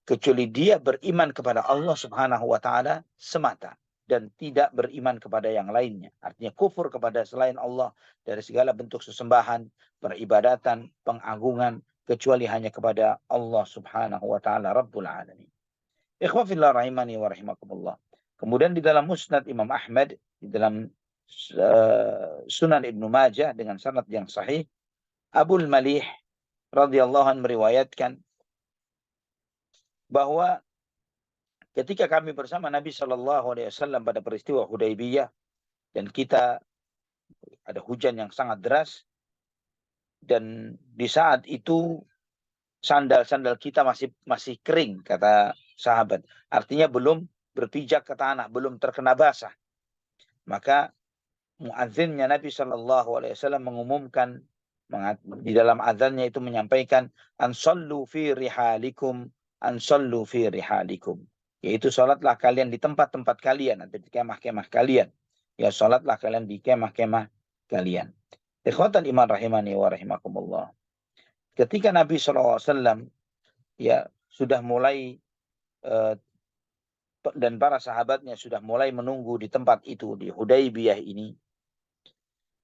kecuali dia beriman kepada Allah Subhanahu wa taala semata dan tidak beriman kepada yang lainnya. Artinya kufur kepada selain Allah dari segala bentuk sesembahan, peribadatan, pengagungan, kecuali hanya kepada Allah Subhanahu wa taala Rabbul Alamin. Ikhwafillah rahimani wa rahimakumullah. Kemudian di dalam Musnad Imam Ahmad, di dalam Sunan Ibnu Majah dengan sanad yang sahih, Abul Malih radhiyallahu anhu meriwayatkan bahwa ketika kami bersama Nabi Shallallahu Alaihi Wasallam pada peristiwa Hudaybiyah, dan kita ada hujan yang sangat deras, dan di saat itu sandal-sandal kita masih kering, kata sahabat, artinya belum berpijak ke tanah, belum terkena basah. Maka muadzinnya Nabi Shallallahu Alaihi Wasallam mengumumkan di dalam azannya itu menyampaikan, ansallu fi rihalikum an sallu fi rihalikum, yaitu salatlah kalian di tempat-tempat kalian atau di kemah-kemah kalian. Ya, salatlah kalian di kemah-kemah kalian. Ikhwatan iman rahimani wa rahimakumullah. Ketika Nabi SAW ya sudah mulai dan para sahabatnya sudah mulai menunggu di tempat itu, di Hudaybiyah ini,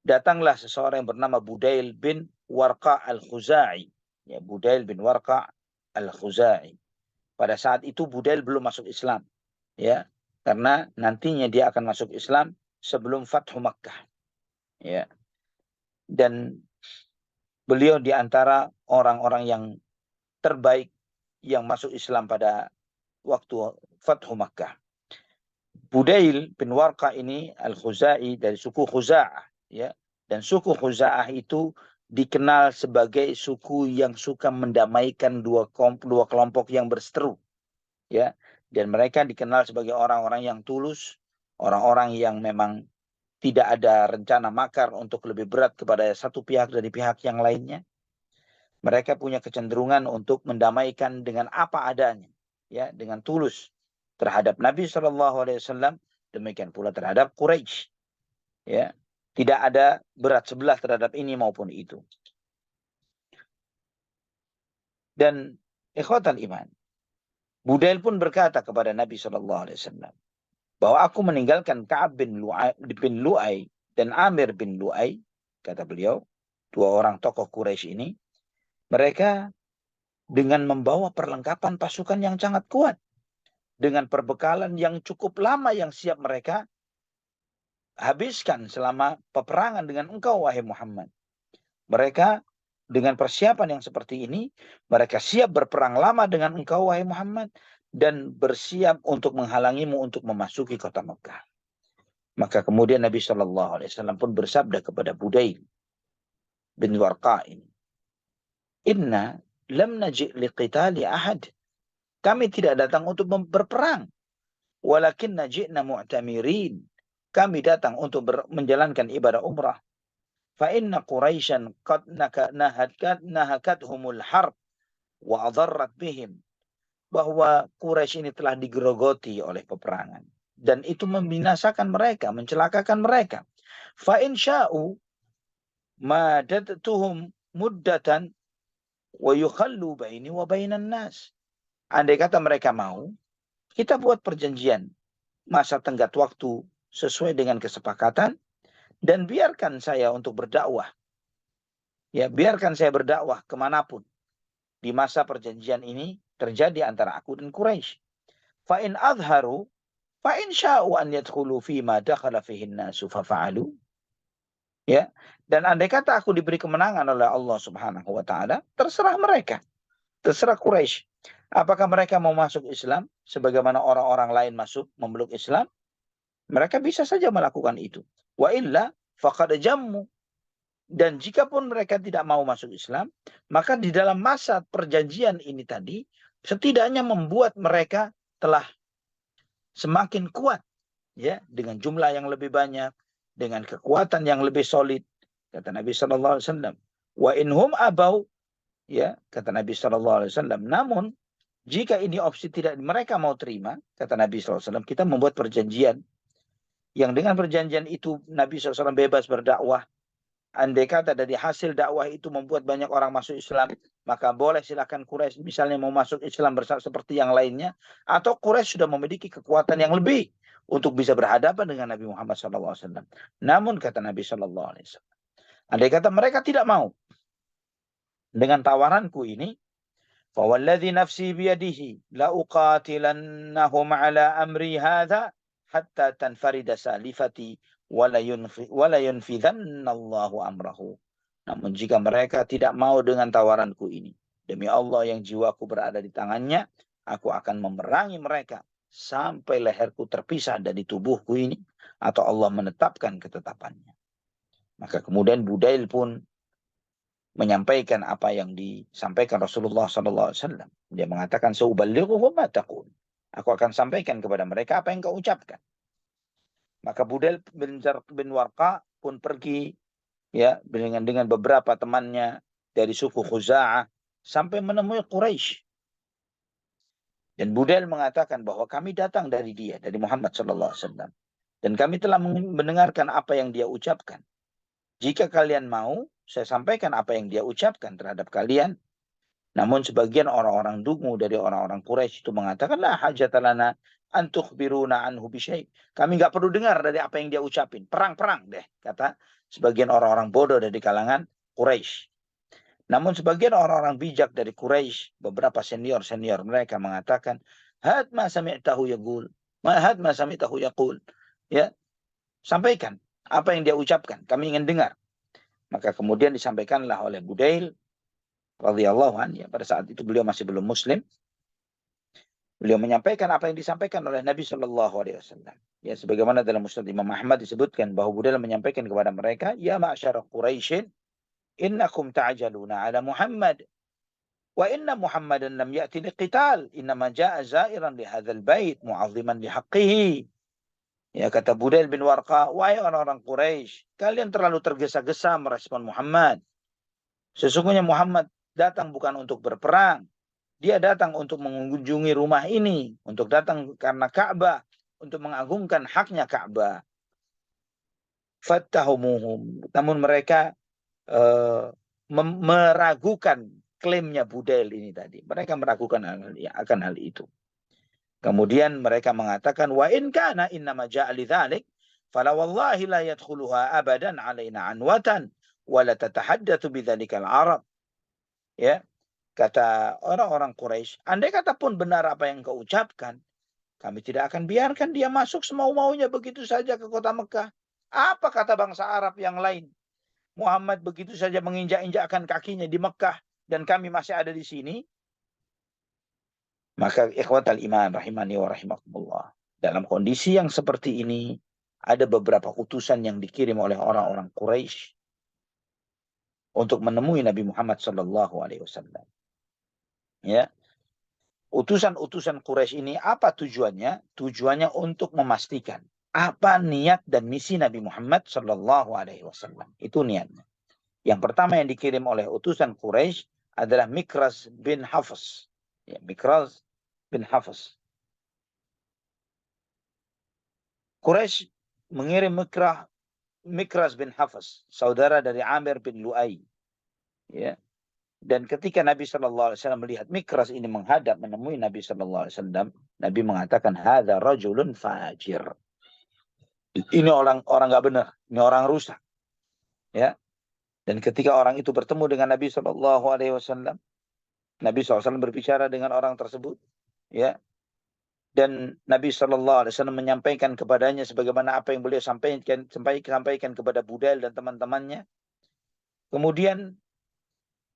datanglah seseorang yang bernama Budail bin Warqa al-Khuzai. Ya, Budail bin Warqa al-Khuzai. Pada saat itu Budail belum masuk Islam, ya, karena nantinya dia akan masuk Islam sebelum Fathu Makkah. Ya. Dan beliau di antara orang-orang yang terbaik yang masuk Islam pada waktu Fathu Makkah. Budail bin Warqa ini al-Khuzai dari suku Khuza'ah, ya. Dan suku Khuza'ah itu dikenal sebagai suku yang suka mendamaikan dua kelompok yang berseteru, ya. Dan mereka dikenal sebagai orang-orang yang tulus, orang-orang yang memang tidak ada rencana makar untuk lebih berat kepada satu pihak dari pihak yang lainnya. Mereka punya kecenderungan untuk mendamaikan dengan apa adanya, ya, dengan tulus terhadap Nabi SAW, demikian pula terhadap Quraisy. Ya, tidak ada berat sebelah terhadap ini maupun itu. Dan ikhwatal iman, Budail pun berkata kepada Nabi SAW bahwa aku meninggalkan Ka'ab bin Lu'ay dan Amir bin Lu'ay, kata beliau, dua orang tokoh Quraisy ini, mereka dengan membawa perlengkapan pasukan yang sangat kuat, dengan perbekalan yang cukup lama yang siap mereka habiskan selama peperangan dengan engkau, wahai Muhammad. Mereka dengan persiapan yang seperti ini, mereka siap berperang lama dengan engkau, wahai Muhammad, dan bersiap untuk menghalangimu untuk memasuki kota Mekah. Maka kemudian Nabi SAW pun bersabda kepada Budail bin Warqa ini, Inna lam naji' liqitali ahad. Kami tidak datang untuk berperang. Walakin naji'na mu'tamirin. Kami datang untuk menjalankan ibadah umrah. Fa inna Quraisyan qad nahakathumul harb wa adarrat bihim. Bahwa Quraisy ini telah digerogoti oleh peperangan. Dan itu membinasakan mereka, mencelakakan mereka. Fa in sya'u madadtuhum muddatan wa yukhallu baini wa bainan nas. Andai kata mereka mau, kita buat perjanjian masa tenggat waktu sesuai dengan kesepakatan, dan biarkan saya untuk berdakwah. Ya, biarkan saya berdakwah kemanapun di masa perjanjian ini terjadi antara aku dan Quraisy. Fa in adharu, fa in sya'u an yadkhulu fi ma dakhala fihi an-nasu fa fa'alu. Ya, dan andai kata aku diberi kemenangan oleh Allah Subhanahu wa taala, terserah mereka. Terserah Quraisy. Apakah mereka mau masuk Islam sebagaimana orang-orang lain masuk memeluk Islam? Mereka bisa saja melakukan itu. Wa illa faqad jammu. Dan jika pun mereka tidak mau masuk Islam, maka di dalam masa perjanjian ini tadi, setidaknya membuat mereka telah semakin kuat, ya, dengan jumlah yang lebih banyak, dengan kekuatan yang lebih solid. Kata Nabi SAW, wa inhum abau, ya, kata Nabi SAW. Namun jika ini opsi tidak mereka mau terima, kata Nabi SAW, kita membuat perjanjian. Yang dengan perjanjian itu Nabi SAW bebas berdakwah. Andai kata dari hasil dakwah itu membuat banyak orang masuk Islam, maka boleh silakan Quraisy misalnya mau masuk Islam seperti yang lainnya. Atau Quraisy sudah memiliki kekuatan yang lebih untuk bisa berhadapan dengan Nabi Muhammad SAW. Namun kata Nabi SAW, andai kata mereka tidak mau dengan tawaranku ini, فوالذي نفسي بيده لأقاتلنهم على أمري هذا حتى تنفرد سالفتي ولا ينفذن الله أمره. Namun jika mereka tidak mau dengan tawaranku ini, demi Allah yang jiwaku berada di tangannya, aku akan memerangi mereka sampai leherku terpisah dari tubuhku ini, atau Allah menetapkan ketetapannya. Maka kemudian Budail pun menyampaikan apa yang disampaikan Rasulullah SAW. Dia mengatakan, "Sa'uballighuhum ma taqul." Aku akan sampaikan kepada mereka apa yang kau ucapkan. Maka Budail bin Warqa pun pergi, ya, dengan beberapa temannya dari suku Khuza'ah sampai menemui Quraisy. Dan Budail mengatakan bahwa kami datang dari dia, dari Muhammad sallallahu alaihi wasallam. Dan kami telah mendengarkan apa yang dia ucapkan. Jika kalian mau, saya sampaikan apa yang dia ucapkan terhadap kalian. Namun sebagian orang-orang dungu dari orang-orang Quraisy itu mengatakan, la hajatalana antukhbiruna anhu bisyai. Kami nggak perlu dengar dari apa yang dia ucapin. Perang-perang deh, kata sebagian orang-orang bodoh dari kalangan Quraisy. Namun sebagian orang-orang bijak dari Quraisy, beberapa senior-senior mereka mengatakan, had ma sami'tahu yaqul. Had ma sami'tahu yaqul. Ya, sampaikan apa yang dia ucapkan, kami ingin dengar. Maka kemudian disampaikanlah oleh Budail radhiyallahu anhu, ya, pada saat itu beliau masih belum muslim. Beliau menyampaikan apa yang disampaikan oleh Nabi Shallallahu Alaihi Wasallam. Ya, sebagaimana dalam Musnad Imam Ahmad disebutkan bahwa Budail menyampaikan kepada mereka, ya ma'syara Quraisyin, innakum ta'jaluna ala Muhammad, wa inna Muhammadan lam ya'ti liqital, innama ja'a zairan li hadzal bait mu'azziman li haqqihi. Ya, kata Budail bin Warqa, wahai orang-orang Quraisy, kalian terlalu tergesa-gesa merespon Muhammad. Sesungguhnya Muhammad datang bukan untuk berperang. Dia datang untuk mengunjungi rumah ini, untuk datang karena Ka'bah, untuk mengagungkan haknya Ka'bah. Fattahumuhum. Namun mereka meragukan klaimnya Budail ini tadi. Mereka meragukan akan hal itu. Kemudian mereka mengatakan, wa in kana innama ja'a lidzalik, fala wallahi la yadkhuluha abadan alaina anwatan wa la tatahaddatsu bidzalikal arab. Ya, kata orang-orang Quraisy, andai kata pun benar apa yang kau ucapkan, kami tidak akan biarkan dia masuk semau-maunya begitu saja ke kota Mekah. Apa kata bangsa Arab yang lain? Muhammad begitu saja menginjak-injakkan kakinya di Mekah dan kami masih ada di sini. Maka ikhwatal iman rahimani wa rahimakumullah. Dalam kondisi yang seperti ini, ada beberapa utusan yang dikirim oleh orang-orang Quraisy untuk menemui Nabi Muhammad sallallahu alaihi wasallam. Ya. Utusan-utusan Quraisy ini apa tujuannya? Tujuannya untuk memastikan apa niat dan misi Nabi Muhammad sallallahu alaihi wasallam. Itu niatnya. Yang pertama yang dikirim oleh utusan Quraisy adalah Mikraz bin Hafs. Ya, Mikraz bin Hafs. Quraisy mengirim Mikraz bin Hafs, saudara dari Amir bin Lu'ay. Ya. Dan ketika Nabi Shallallahu Alaihi Wasallam melihat Mikraz ini menghadap menemui Nabi Shallallahu Alaihi Wasallam, Nabi mengatakan, "Hadza rajulun fajir." Ini orang nggak benar, ini orang rusak. Ya. Dan ketika orang itu bertemu dengan Nabi Shallallahu Alaihi Wasallam, Nabi SAW berbicara dengan orang tersebut, ya. Dan Nabi Shallallahu Alaihi Wasallam menyampaikan kepadanya sebagaimana apa yang beliau sampaikan kepada Budail dan teman-temannya. Kemudian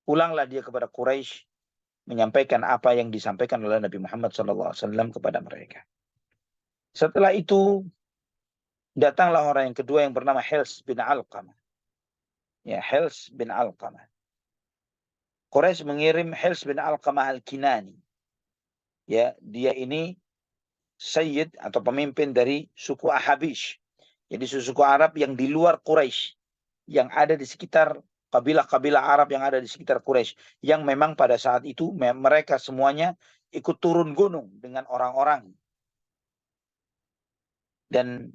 pulanglah dia kepada Quraisy menyampaikan apa yang disampaikan oleh Nabi Muhammad SAW kepada mereka. Setelah itu datanglah orang yang kedua yang bernama Hils bin Alqamah. Ya, Hils bin Alqamah. Quraisy mengirim Hils bin Alqamah al-Kinani. Ya, dia ini sayyid atau pemimpin dari suku Ahabish. Jadi suku Arab yang di luar Quraisy, yang ada di sekitar kabilah-kabilah Arab yang ada di sekitar Quraisy, yang memang pada saat itu mereka semuanya ikut turun gunung dengan orang-orang. Dan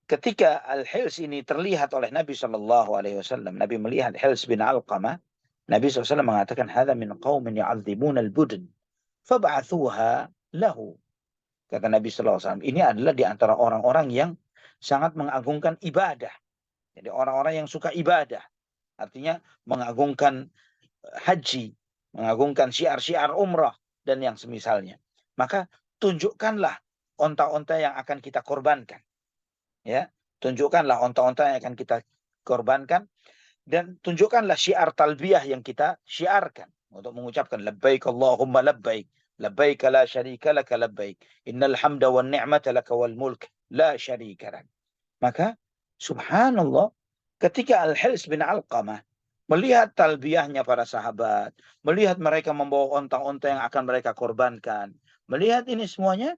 ketika Al-Hils ini terlihat oleh Nabi Shallallahu Alaihi Wasallam, Nabi melihat Hils bin Alqamah, Nabi SAW mengatakan, "Hadza min qaumin ya'adzimuna al-budn, fab'athuha lahu." Kata Nabi SAW, ini adalah di antara orang-orang yang sangat mengagungkan ibadah. Jadi orang-orang yang suka ibadah. Artinya mengagungkan haji, mengagungkan syiar-syiar umrah, dan yang semisalnya. Maka tunjukkanlah onta-onta yang akan kita korbankan. Ya, tunjukkanlah onta-onta yang akan kita korbankan. Dan tunjukkanlah syiar talbiyah yang kita syiarkan. Untuk mengucapkan, labbaik Allahumma labbaik. Labbaik la syarika laka labbaik. Innal hamda wan ni'mata laka wal mulk la syarika lak. Maka subhanallah, ketika Al-Hils bin Alqamah melihat talbiyahnya para sahabat, melihat mereka membawa onta-onta yang akan mereka korbankan, melihat ini semuanya,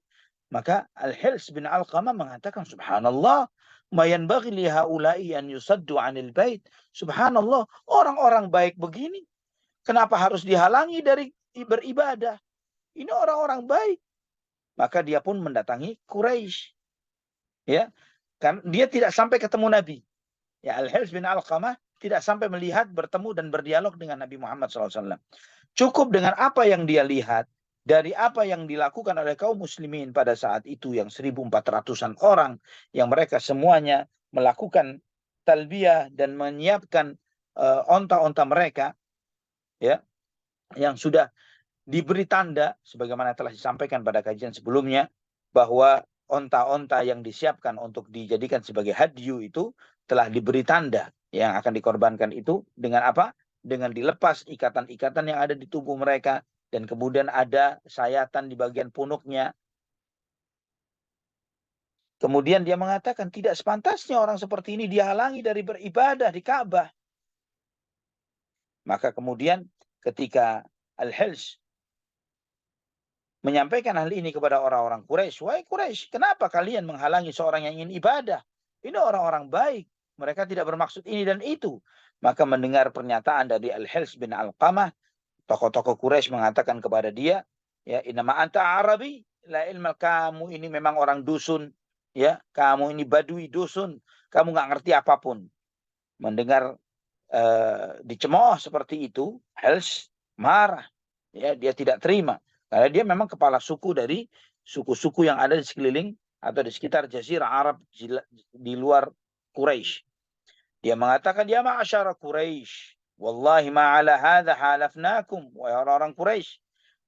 maka Al-Hils bin Alqamah mengatakan, subhanallah, ma yanbaghi li haula'i an yusaddu 'anil bait. Subhanallah, orang-orang baik begini kenapa harus dihalangi dari beribadah? Ini orang-orang baik. maka dia pun mendatangi Quraisy. Ya, kan dia tidak sampai ketemu Nabi. Ya, Al-Harits bin Alqamah tidak sampai melihat, bertemu dan berdialog dengan Nabi Muhammad SAW. Cukup dengan apa yang dia lihat dari apa yang dilakukan oleh kaum muslimin pada saat itu yang 1.400-an orang yang mereka semuanya melakukan talbiyah dan menyiapkan onta-onta mereka, ya, yang sudah diberi tanda sebagaimana telah disampaikan pada kajian sebelumnya bahwa onta-onta yang disiapkan untuk dijadikan sebagai hadyu itu telah diberi tanda yang akan dikorbankan itu dengan apa? Dengan dilepas ikatan-ikatan yang ada di tubuh mereka dan kemudian ada sayatan di bagian punuknya. Kemudian dia mengatakan tidak sepantasnya orang seperti ini dihalangi dari beribadah di Ka'bah. Maka kemudian ketika Al-Hils menyampaikan hal ini kepada orang-orang Quraisy, wahai Quraisy, kenapa kalian menghalangi seorang yang ingin ibadah? Ini orang-orang baik, mereka tidak bermaksud ini dan itu. Maka mendengar pernyataan dari Al-Hils bin Alqamah, tokoh-tokoh Quraisy mengatakan kepada dia, ya, innama anta Arabi, la ilma, kamu ini memang orang dusun, ya, kamu ini badui dusun, kamu nggak ngerti apapun. Mendengar dicemooh seperti itu, Hils marah, ya, dia tidak terima. Karena dia memang kepala suku dari suku-suku yang ada di sekeliling atau di sekitar Jazirah Arab di luar Quraisy. Dia mengatakan, ya ma'asyara Quraisy, wallahi ma'ala hadha halafnakum, wahai orang-orang Quraisy,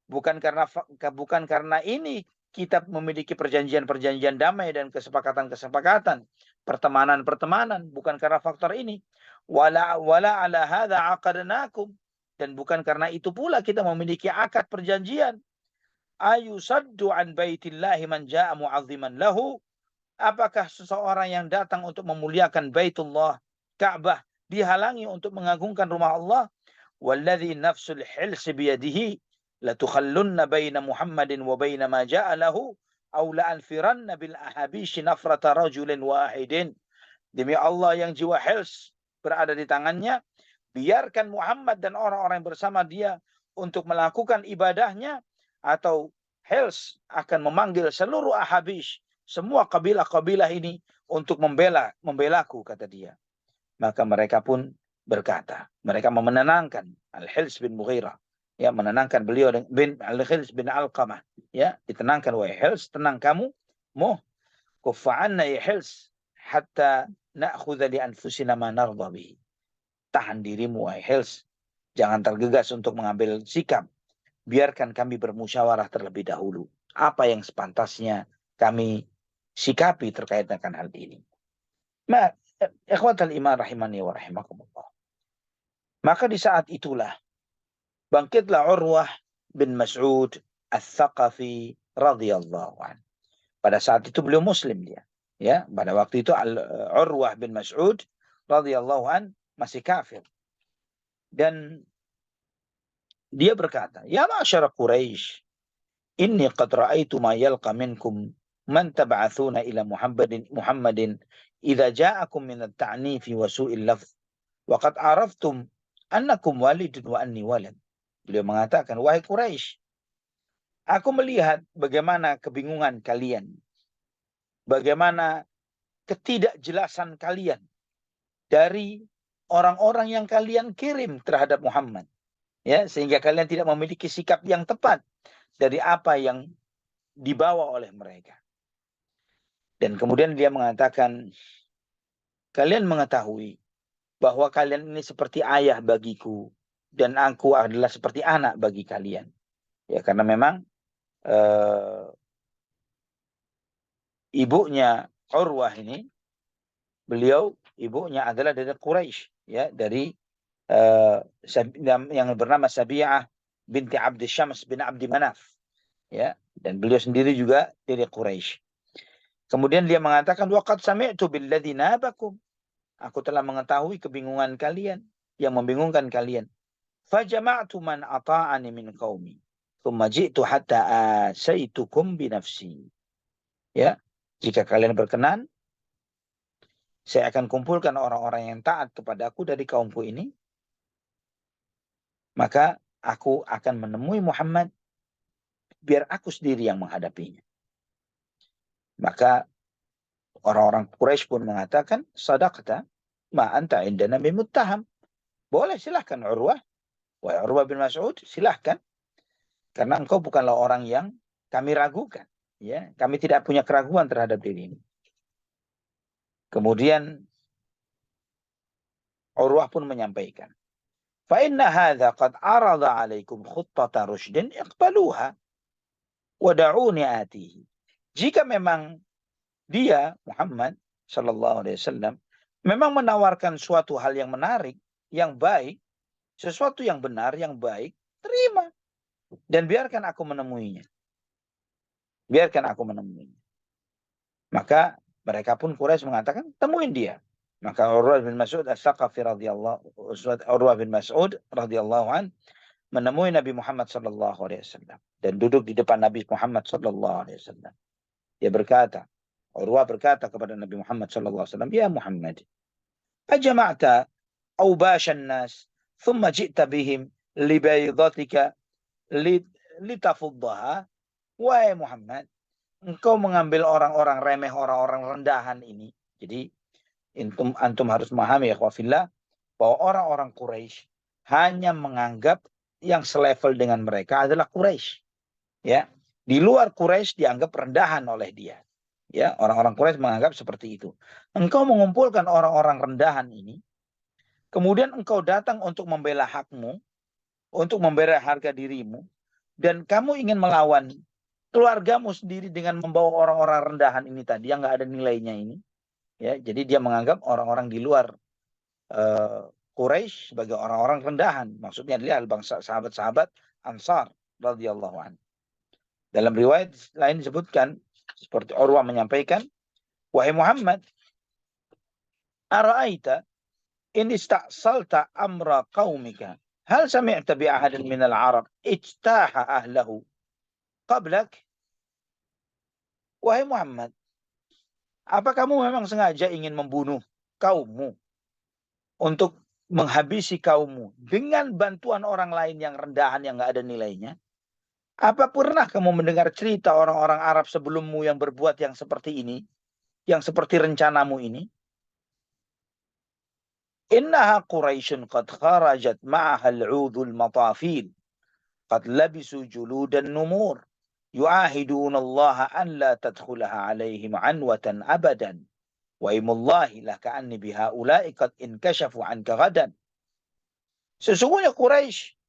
bukan karena ini kita memiliki perjanjian-perjanjian damai dan kesepakatan-kesepakatan, pertemanan-pertemanan, bukan karena faktor ini. Wala ala hadha aqadnakum, dan bukan karena itu pula kita memiliki akad perjanjian. Ayusaddu an baitillahi man jaa mu'azziman lahu, apakah seseorang yang datang untuk memuliakan Baitullah Ka'bah dihalangi untuk mengagungkan rumah Allah? Walladzi nafsul hils biyadihi latukhallunna baina Muhammadin wa baina ma jaa lahu aw la'anfiranna bil ahabish nafrata rajulin wahidin. Demi Allah yang jiwa hils berada di tangannya, biarkan Muhammad dan orang-orang yang bersama dia untuk melakukan ibadahnya, atau Hils akan memanggil seluruh Ahabish, semua kabilah-kabilah ini untuk membelaku, kata dia. Maka mereka pun berkata, mereka menenangkan Al-Hils bin Mughirah, ya, menenangkan beliau bin Al-Hils bin Alqamah, ya, ditenangkan, wahai Hils, tenang kamu, kuffa'anna ya Hils hatta na'khudha li anfusina ma narda bihi. Tahan dirimu, wahai Hils, jangan tergegas untuk mengambil sikap. Biarkan kami bermusyawarah terlebih dahulu. Apa yang sepantasnya kami sikapi terkait dengan hal ini. Ikhwatal iman rahimani wa rahimakumullah. Maka di saat itulah bangkitlah Urwah bin Mas'ud Al-Thaqafi radhiyallahu anhu. Pada saat itu beliau muslim dia. Ya, pada waktu itu Urwah bin Mas'ud radhiyallahu anhu masih kafir. Dan dia berkata, ya ma'asyara Quraisy, inni qad ra'aitu ma yalqa minkum man tab'athuna ila Muhammadin idza ja'akum min at-ta'nif wa su'il lafz wa qad araftum annakum walidun wa anni walad. Beliau mengatakan, wahai Quraisy, aku melihat bagaimana kebingungan kalian, bagaimana ketidakjelasan kalian dari orang-orang yang kalian kirim terhadap Muhammad. Ya, sehingga kalian tidak memiliki sikap yang tepat dari apa yang dibawa oleh mereka. Dan kemudian dia mengatakan, kalian mengetahui bahwa kalian ini seperti ayah bagiku dan aku adalah seperti anak bagi kalian. Ya, karena memang ibunya Urwah ini, beliau ibunya adalah dari Quraisy, ya, dari yang bernama Sabi'ah binti Abdi Syams bin Abdi Manaf, ya, dan beliau sendiri juga dari Quraisy. Kemudian dia mengatakan, waqad sami'tu billadzi nabakum, aku telah mengetahui kebingungan kalian, yang membingungkan kalian. Fajama'tu man ata'ani min qaumi, thumma ji'tu hatta asaitukum binafsi. Ya, jika kalian berkenan, saya akan kumpulkan orang-orang yang taat kepadaku dari kaumku ini, maka aku akan menemui Muhammad, biar aku sendiri yang menghadapinya. Maka orang-orang Quraisy pun mengatakan, sadaqta ma anta indana bimuttaham. Boleh, silahkan Urwah. Wahai Urwah bin Mas'ud, silahkan. Karena engkau bukanlah orang yang kami ragukan. Ya, kami tidak punya keraguan terhadap dirimu. Kemudian Urwah pun menyampaikan, fa inna hadza qad arada 'alaikum khuttata rusydin iqbaluha wa da'uni atihi. Jika memang dia Muhammad sallallahu alaihi wasallam memang menawarkan suatu hal yang menarik, yang baik, sesuatu yang benar, yang baik, terima dan biarkan aku menemuinya. Biarkan aku menemuinya. Maka mereka pun Quraisy mengatakan, temuin dia. Maka Urwah bin Mas'ud As-Saqafi radhiyallahu an menemui Nabi Muhammad sallallahu alaihi wasallam dan duduk di depan Nabi Muhammad sallallahu alaihi wasallam. Dia berkata, Urwah berkata kepada Nabi Muhammad sallallahu alaihi wasallam, "Ya Muhammad, ajma'ta awbashan nas, thumma ji'ta bihim li baydatika litafuddaha." Wahai Muhammad, engkau mengambil orang-orang remeh, orang-orang rendahan ini. Jadi antum harus memahami ya khawafillah, bahwa orang-orang Quraisy hanya menganggap yang selevel dengan mereka adalah Quraisy. Ya, di luar Quraisy dianggap rendahan oleh dia. Ya, orang-orang Quraisy menganggap seperti itu. Engkau mengumpulkan orang-orang rendahan ini, kemudian engkau datang untuk membela hakmu, untuk membela harga dirimu, dan kamu ingin melawan keluargamu sendiri dengan membawa orang-orang rendahan ini tadi yang nggak ada nilainya ini. Ya, jadi dia menganggap orang-orang di luar Quraisy sebagai orang-orang rendahan. Maksudnya adalah bangsa sahabat-sahabat Ansar radhiyallahu anhu. Dalam riwayat lain disebutkan seperti Urwah menyampaikan, wahai Muhammad, ara'aita in ista'salta amra qaumika hal sami'ta bi ahadin minal Arab ijtaha ahlahu qablak. Wahai Muhammad, apa kamu memang sengaja ingin membunuh kaummu, untuk menghabisi kaummu dengan bantuan orang lain yang rendahan yang nggak ada nilainya? Apa pernah kamu mendengar cerita orang-orang Arab sebelummu yang berbuat yang seperti ini, yang seperti rencanamu ini? Innaha Quraisyun qad kharajat ma'aha al-'udhul matafil qad labisu juludan numur yu'ahiduna Allah an la tadkhulaha 'alaihim 'anwatan abadan wa imullahi la ka'anni bihaula'i qad inkashafu 'anka ghadan. Sesungguhnya Quraisy,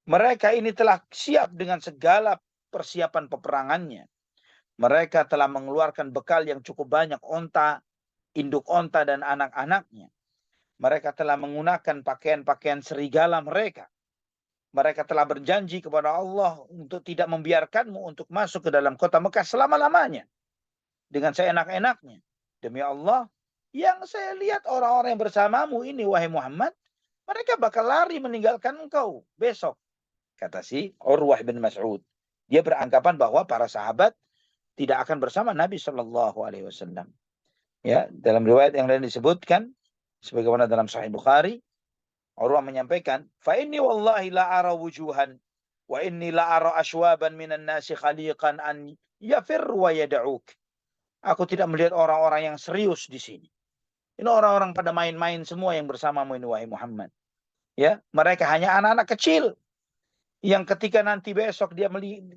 mereka ini telah siap dengan segala persiapan peperangannya. Mereka telah mengeluarkan bekal yang cukup banyak, onta, induk onta dan anak-anaknya. Mereka telah menggunakan pakaian-pakaian serigala mereka. Mereka telah berjanji kepada Allah untuk tidak membiarkanmu untuk masuk ke dalam kota Mekah selama-lamanya dengan seenak-enaknya. Demi Allah, yang saya lihat orang-orang yang bersamamu ini, wahai Muhammad, mereka bakal lari meninggalkan engkau besok. Kata si Urwah bin Mas'ud. Dia beranggapan bahwa para sahabat tidak akan bersama Nabi Shallallahu Alaihi Wasallam. Ya, dalam riwayat yang lain disebutkan, sebagaimana dalam Sahih Bukhari, Urwah menyampaikan, fa inni wallahi la ara wujuhan wa inni la ara ashwaban minan nasi khaliqan an yafirru wa yad'uk. Aku tidak melihat orang-orang yang serius di sini. Ini orang-orang pada main-main semua yang bersamamu ini, wahai Muhammad. Ya, mereka hanya anak-anak kecil yang ketika nanti besok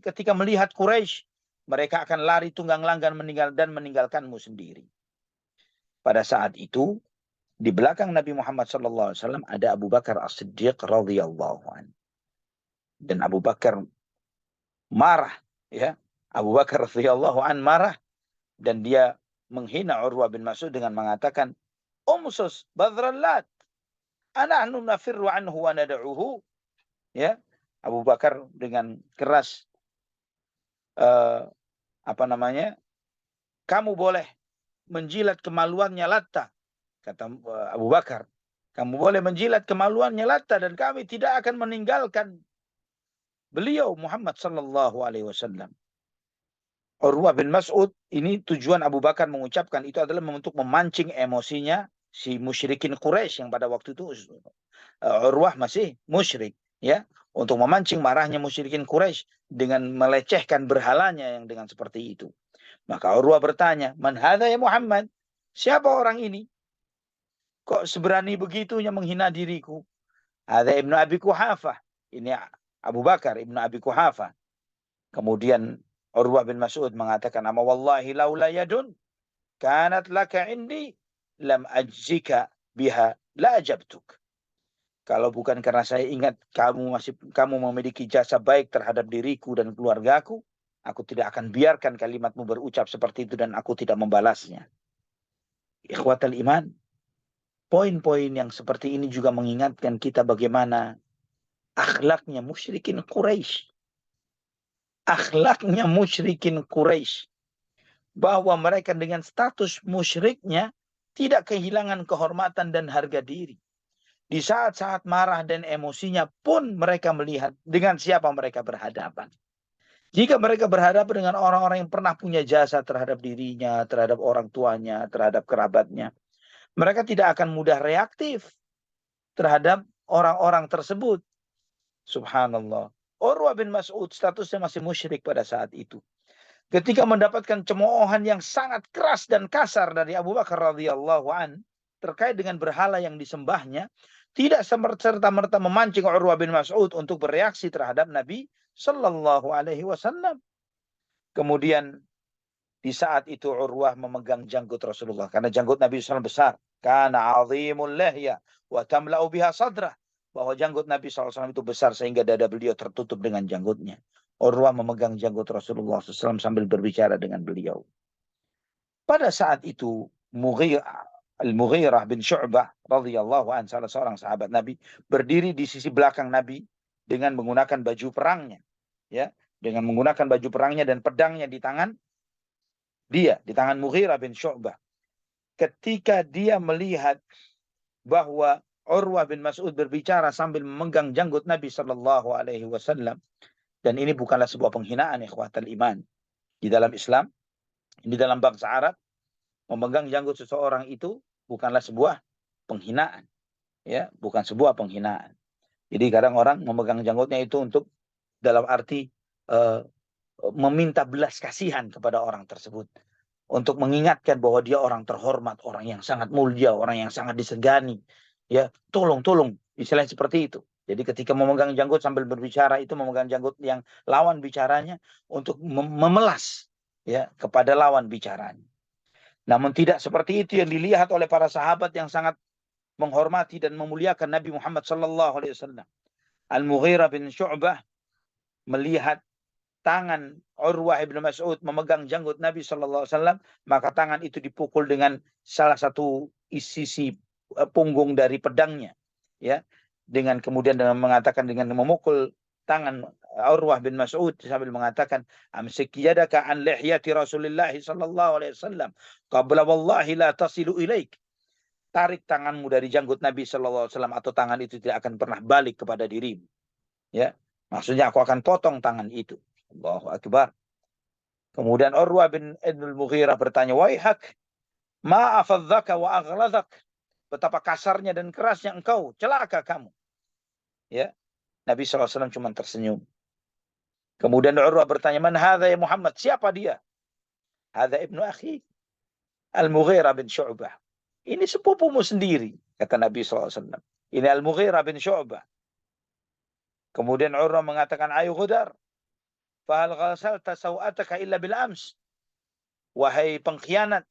ketika melihat Quraisy, mereka akan lari tunggang langgang meninggalkanmu sendiri. Pada saat itu, di belakang Nabi Muhammad SAW ada Abu Bakar As-Siddiq radhiyallahu anhu. Dan Abu Bakar marah, ya. Abu Bakar radhiyallahu anhu marah dan dia menghina Urwah bin Mas'ud dengan mengatakan, "Umsus badrallat, anahnu nafirru anhu wa nad'uhu." Ya, Abu Bakar dengan keras kamu boleh menjilat kemaluannya Latta. Kata Abu Bakar, kamu boleh menjilat kemaluannya Latta dan kami tidak akan meninggalkan beliau Muhammad sallallahu alaihi wasallam. Urwah bin Mas'ud, ini tujuan Abu Bakar mengucapkan itu adalah untuk memancing emosinya si musyrikin Quraisy yang pada waktu itu Urwah masih musyrik, ya, untuk memancing marahnya musyrikin Quraisy dengan melecehkan berhalanya yang dengan seperti itu. Maka Urwah bertanya, "Man hadza ya Muhammad?" Siapa orang ini? Kok seberani begitunya menghina diriku? Ada Ibnu Abi Quhafah. Ini Abu Bakar Ibnu Abi Quhafah. Kemudian Urwah bin Mas'ud mengatakan, "Ama wallahi laula yadun kanat laka indi lam ajzika biha la ajabtuk." Kalau bukan karena saya ingat kamu memiliki jasa baik terhadap diriku dan keluargaku, aku tidak akan biarkan kalimatmu berucap seperti itu dan aku tidak membalasnya. Ikhwatal iman, poin-poin yang seperti ini juga mengingatkan kita bagaimana akhlaknya musyrikin Quraisy. Akhlaknya musyrikin Quraisy. Bahwa mereka dengan status musyriknya tidak kehilangan kehormatan dan harga diri. Di saat-saat marah dan emosinya pun mereka melihat dengan siapa mereka berhadapan. Jika mereka berhadapan dengan orang-orang yang pernah punya jasa terhadap dirinya, terhadap orang tuanya, terhadap kerabatnya, mereka tidak akan mudah reaktif terhadap orang-orang tersebut. Subhanallah. Urwah bin Mas'ud statusnya masih musyrik pada saat itu. Ketika mendapatkan cemoohan yang sangat keras dan kasar dari Abu Bakar radhiyallahu an terkait dengan berhala yang disembahnya, tidak serta-merta memancing Urwah bin Mas'ud untuk bereaksi terhadap Nabi sallallahu alaihi wasallam. Kemudian di saat itu Urwah memegang janggut Rasulullah karena janggut Nabi SAW besar. Kana azimul lahya wa tamla'u biha sadrah. Bahwa janggut Nabi SAW itu besar sehingga dada beliau tertutup dengan janggutnya. Urwah memegang janggut Rasulullah SAW sambil berbicara dengan beliau. Pada saat itu Al-Mughirah bin Syu'bah radhiyallahu an, salah seorang sahabat Nabi, berdiri di sisi belakang Nabi dengan menggunakan baju perangnya, ya, dengan menggunakan baju perangnya dan pedangnya di tangan dia, di tangan Mughirah bin Syu'bah. Ketika dia melihat bahwa Urwah bin Mas'ud berbicara sambil memegang janggut Nabi sallallahu alaihi wasallam, dan ini bukanlah sebuah penghinaan ikhwatal iman. Di dalam Islam, di dalam bangsa Arab, memegang janggut seseorang itu bukanlah sebuah penghinaan, ya, bukan sebuah penghinaan. Jadi kadang orang memegang janggutnya itu untuk dalam arti meminta belas kasihan kepada orang tersebut, untuk mengingatkan bahwa dia orang terhormat, orang yang sangat mulia, orang yang sangat disegani, ya, tolong istilahnya seperti itu. Jadi ketika memegang janggut sambil berbicara itu memegang janggut yang lawan bicaranya untuk memelas, ya, kepada lawan bicaranya. Namun tidak seperti itu yang dilihat oleh para sahabat yang sangat menghormati dan memuliakan Nabi Muhammad sallallahu alaihi wasallam. Al-Mughirah bin Syu'bah melihat tangan Urwah bin Mas'ud memegang janggut Nabi sallallahu alaihi wasallam, maka tangan itu dipukul dengan salah satu sisi punggung dari pedangnya, ya. Dengan kemudian dengan mengatakan, dengan memukul tangan Urwah bin Mas'ud sambil mengatakan, "Amsik yadaka an lihyati Rasulillah sallallahu alaihi wasallam qabla wallahi la tasilu ilaik." Tarik tanganmu dari janggut Nabi sallallahu alaihi wasallam atau tangan itu tidak akan pernah balik kepada dirimu. Ya, maksudnya aku akan potong tangan itu. Allahu Akbar. Kemudian Urwah bin Al-Mughirah bertanya, "Waihak, ma afadzaka wa aghladzak?" Betapa kasarnya dan kerasnya engkau, celaka kamu. Ya, Nabi SAW cuma tersenyum. Kemudian Urwah bertanya, "Man hadza ya Muhammad?" Siapa dia? "Hadza ibnu akhi Al-Mughirah bin Syu'bah." Ini sepupumu sendiri, kata Nabi SAW. Ini Al-Mughirah bin Syu'bah. Kemudian Urwah mengatakan, "Ayu Ghudar, fahal ghasalta sawataka illa bil ams?" Wahai pengkhianat,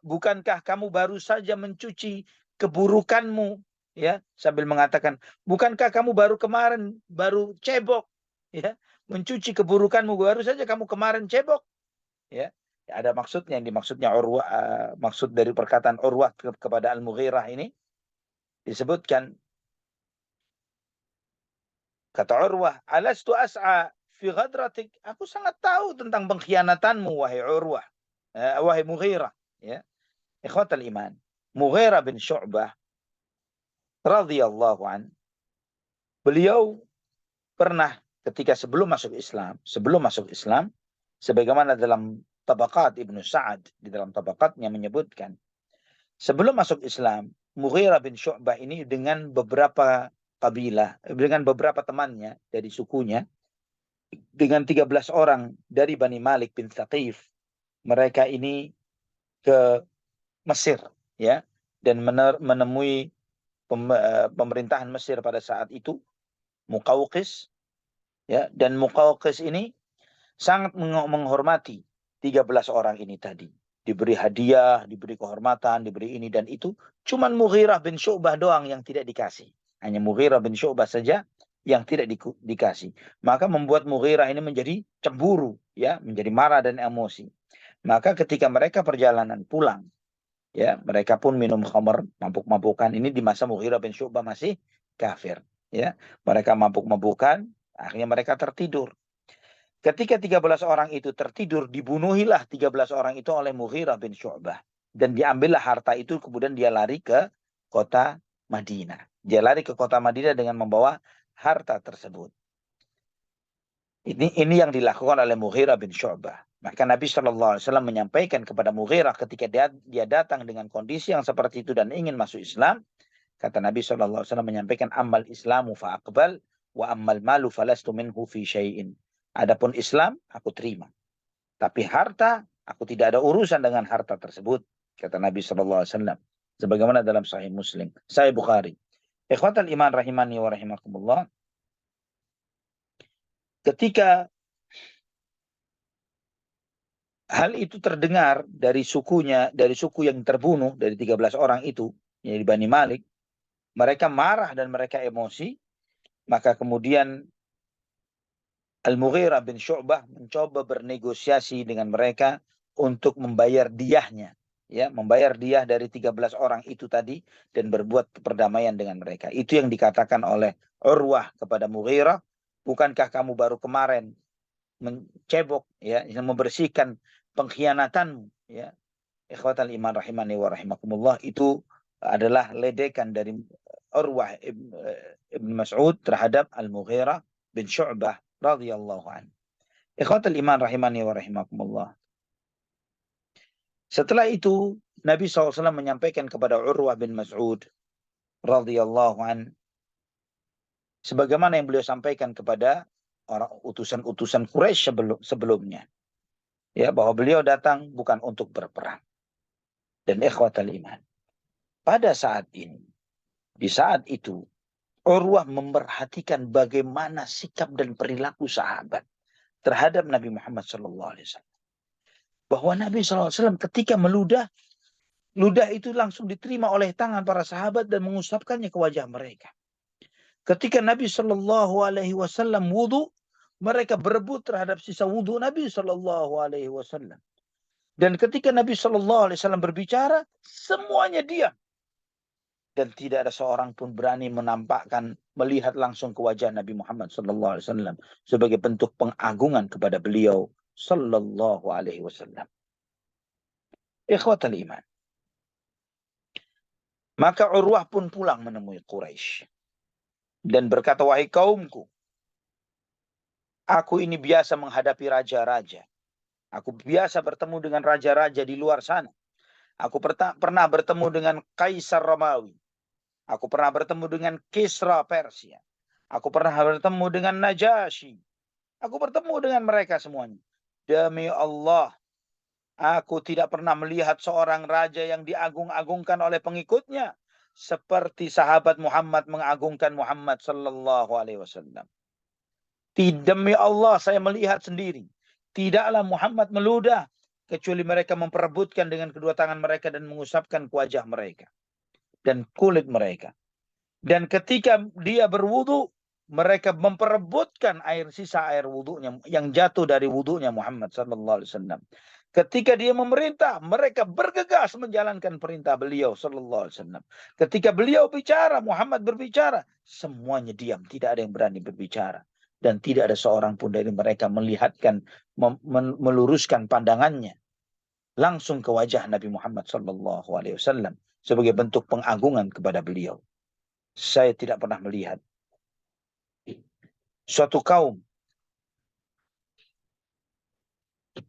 bukankah kamu baru saja mencuci keburukanmu, ya, sambil mengatakan, bukankah kamu baru kemarin baru cebok, ya, mencuci keburukanmu, baru saja kamu kemarin cebok, ya. Ada maksudnya, yang dimaksudnya Urwah, maksud dari perkataan Urwah kepada Al-Mughirah ini disebutkan, kata Urwah, "Alastu as'a fi ghadratik?" Aku sangat tahu tentang pengkhianatanmu wahai Urwah, wahai Mughirah, ya. Ikhwatal iman, Mughirah bin Syu'bah radhiyallahu an, beliau pernah ketika sebelum masuk Islam, sebagaimana dalam Tabaqat Ibnu Sa'ad, di dalam Tabaqatnya menyebutkan, sebelum masuk Islam, Mughirah bin Syu'bah ini dengan beberapa kabilah, dengan beberapa temannya dari sukunya, dengan 13 orang dari Bani Malik bin Thaqif. Mereka ini ke Mesir, ya, dan menemui pemerintahan Mesir pada saat itu, Muqawqis, ya, dan Muqawqis ini sangat menghormati 13 orang ini tadi. Diberi hadiah, diberi kehormatan, diberi ini dan itu. Cuman Mughirah bin Syu'bah doang yang tidak dikasih. Hanya Mughirah bin Syu'bah saja yang tidak dikasih. Maka membuat Mughirah ini menjadi cemburu, ya, menjadi marah dan emosi. Maka ketika mereka perjalanan pulang, ya, mereka pun minum khamr, mabuk-mabukan. Ini di masa Mughirah bin Syu'bah masih kafir, ya. Mereka mabuk-mabukan, akhirnya mereka tertidur. Ketika 13 orang itu tertidur, dibunuhilah 13 orang itu oleh Mughirah bin Syu'bah. Dan diambillah harta itu, kemudian dia lari ke kota Madinah. Dia lari ke kota Madinah dengan membawa harta tersebut. Ini yang dilakukan oleh Mughirah bin Syu'bah. Maka Nabi SAW menyampaikan kepada Mughirah ketika dia datang dengan kondisi yang seperti itu dan ingin masuk Islam. Kata Nabi SAW menyampaikan, Ammal Islamu fa'aqbal, wa ammal malu falastu minhu fi syai'in. Adapun Islam, aku terima. Tapi harta, aku tidak ada urusan dengan harta tersebut. Kata Nabi SAW. Sebagaimana dalam Sahih Muslim, Sahih Bukhari. Ikhwatal iman rahimani wa rahimakumullah. Ketika hal itu terdengar dari sukunya, dari suku yang terbunuh, dari 13 orang itu, yaitu Bani Malik, mereka marah dan mereka emosi. Maka kemudian Al-Mughirah bin Syu'bah mencoba bernegosiasi dengan mereka untuk membayar diyahnya, ya, membayar diyah dari 13 orang itu tadi dan berbuat perdamaian dengan mereka. Itu yang dikatakan oleh Urwah kepada Mughirah, bukankah kamu baru kemarin mencebok, ya, membersihkan pengkhianatanmu, ya. Ikhwatal iman rahimani wa rahimakumullah, itu adalah ledekan dari Urwah ibn Mas'ud terhadap Al-Mughirah bin Syu'bah radhiyallahu anhu. Ikhwatul iman rahimani wa rahimakumullah. Setelah itu Nabi SAW menyampaikan kepada Urwah bin Mas'ud radhiyallahu anhu sebagaimana yang beliau sampaikan kepada orang utusan-utusan Quraisy sebelumnya, ya, bahwa beliau datang bukan untuk berperang. Dan ikhwatul iman, pada saat ini, di saat itu, Urwah memperhatikan bagaimana sikap dan perilaku sahabat terhadap Nabi Muhammad SAW. Bahwa Nabi SAW ketika meludah, ludah itu langsung diterima oleh tangan para sahabat dan mengusapkannya ke wajah mereka. Ketika Nabi SAW wudhu, mereka berebut terhadap sisa wudhu Nabi SAW. Dan ketika Nabi SAW berbicara, semuanya diam. Dan tidak ada seorang pun berani menampakkan, melihat langsung ke wajah Nabi Muhammad SAW sebagai bentuk pengagungan kepada beliau Sallallahu Alaihi Wasallam. Ikhwatal iman. Maka Urwah pun pulang menemui Quraisy dan berkata, wahai kaumku, aku ini biasa menghadapi raja-raja. Aku biasa bertemu dengan raja-raja di luar sana. Aku pernah bertemu dengan Kaisar Romawi. Aku pernah bertemu dengan Kisra Persia. Aku pernah bertemu dengan Najasyi. Aku bertemu dengan mereka semuanya. Demi Allah, aku tidak pernah melihat seorang raja yang diagung-agungkan oleh pengikutnya seperti sahabat Muhammad mengagungkan Muhammad sallallahu alaihi wasallam. Demi Allah, saya melihat sendiri. Tidaklah Muhammad meludah kecuali mereka memperebutkan dengan kedua tangan mereka dan mengusapkan ke wajah mereka dan kulit mereka. Dan ketika dia berwudu, mereka memperebutkan sisa air wudunya yang jatuh dari wudunya Muhammad sallallahu alaihi wasallam. Ketika dia memerintah, mereka bergegas menjalankan perintah beliau sallallahu alaihi wasallam. Ketika beliau bicara, Muhammad berbicara, semuanya diam, tidak ada yang berani berbicara. Dan tidak ada seorang pun dari mereka melihatkan, meluruskan pandangannya langsung ke wajah Nabi Muhammad sallallahu alaihi wasallam sebagai bentuk pengagungan kepada beliau. Saya tidak pernah melihat suatu kaum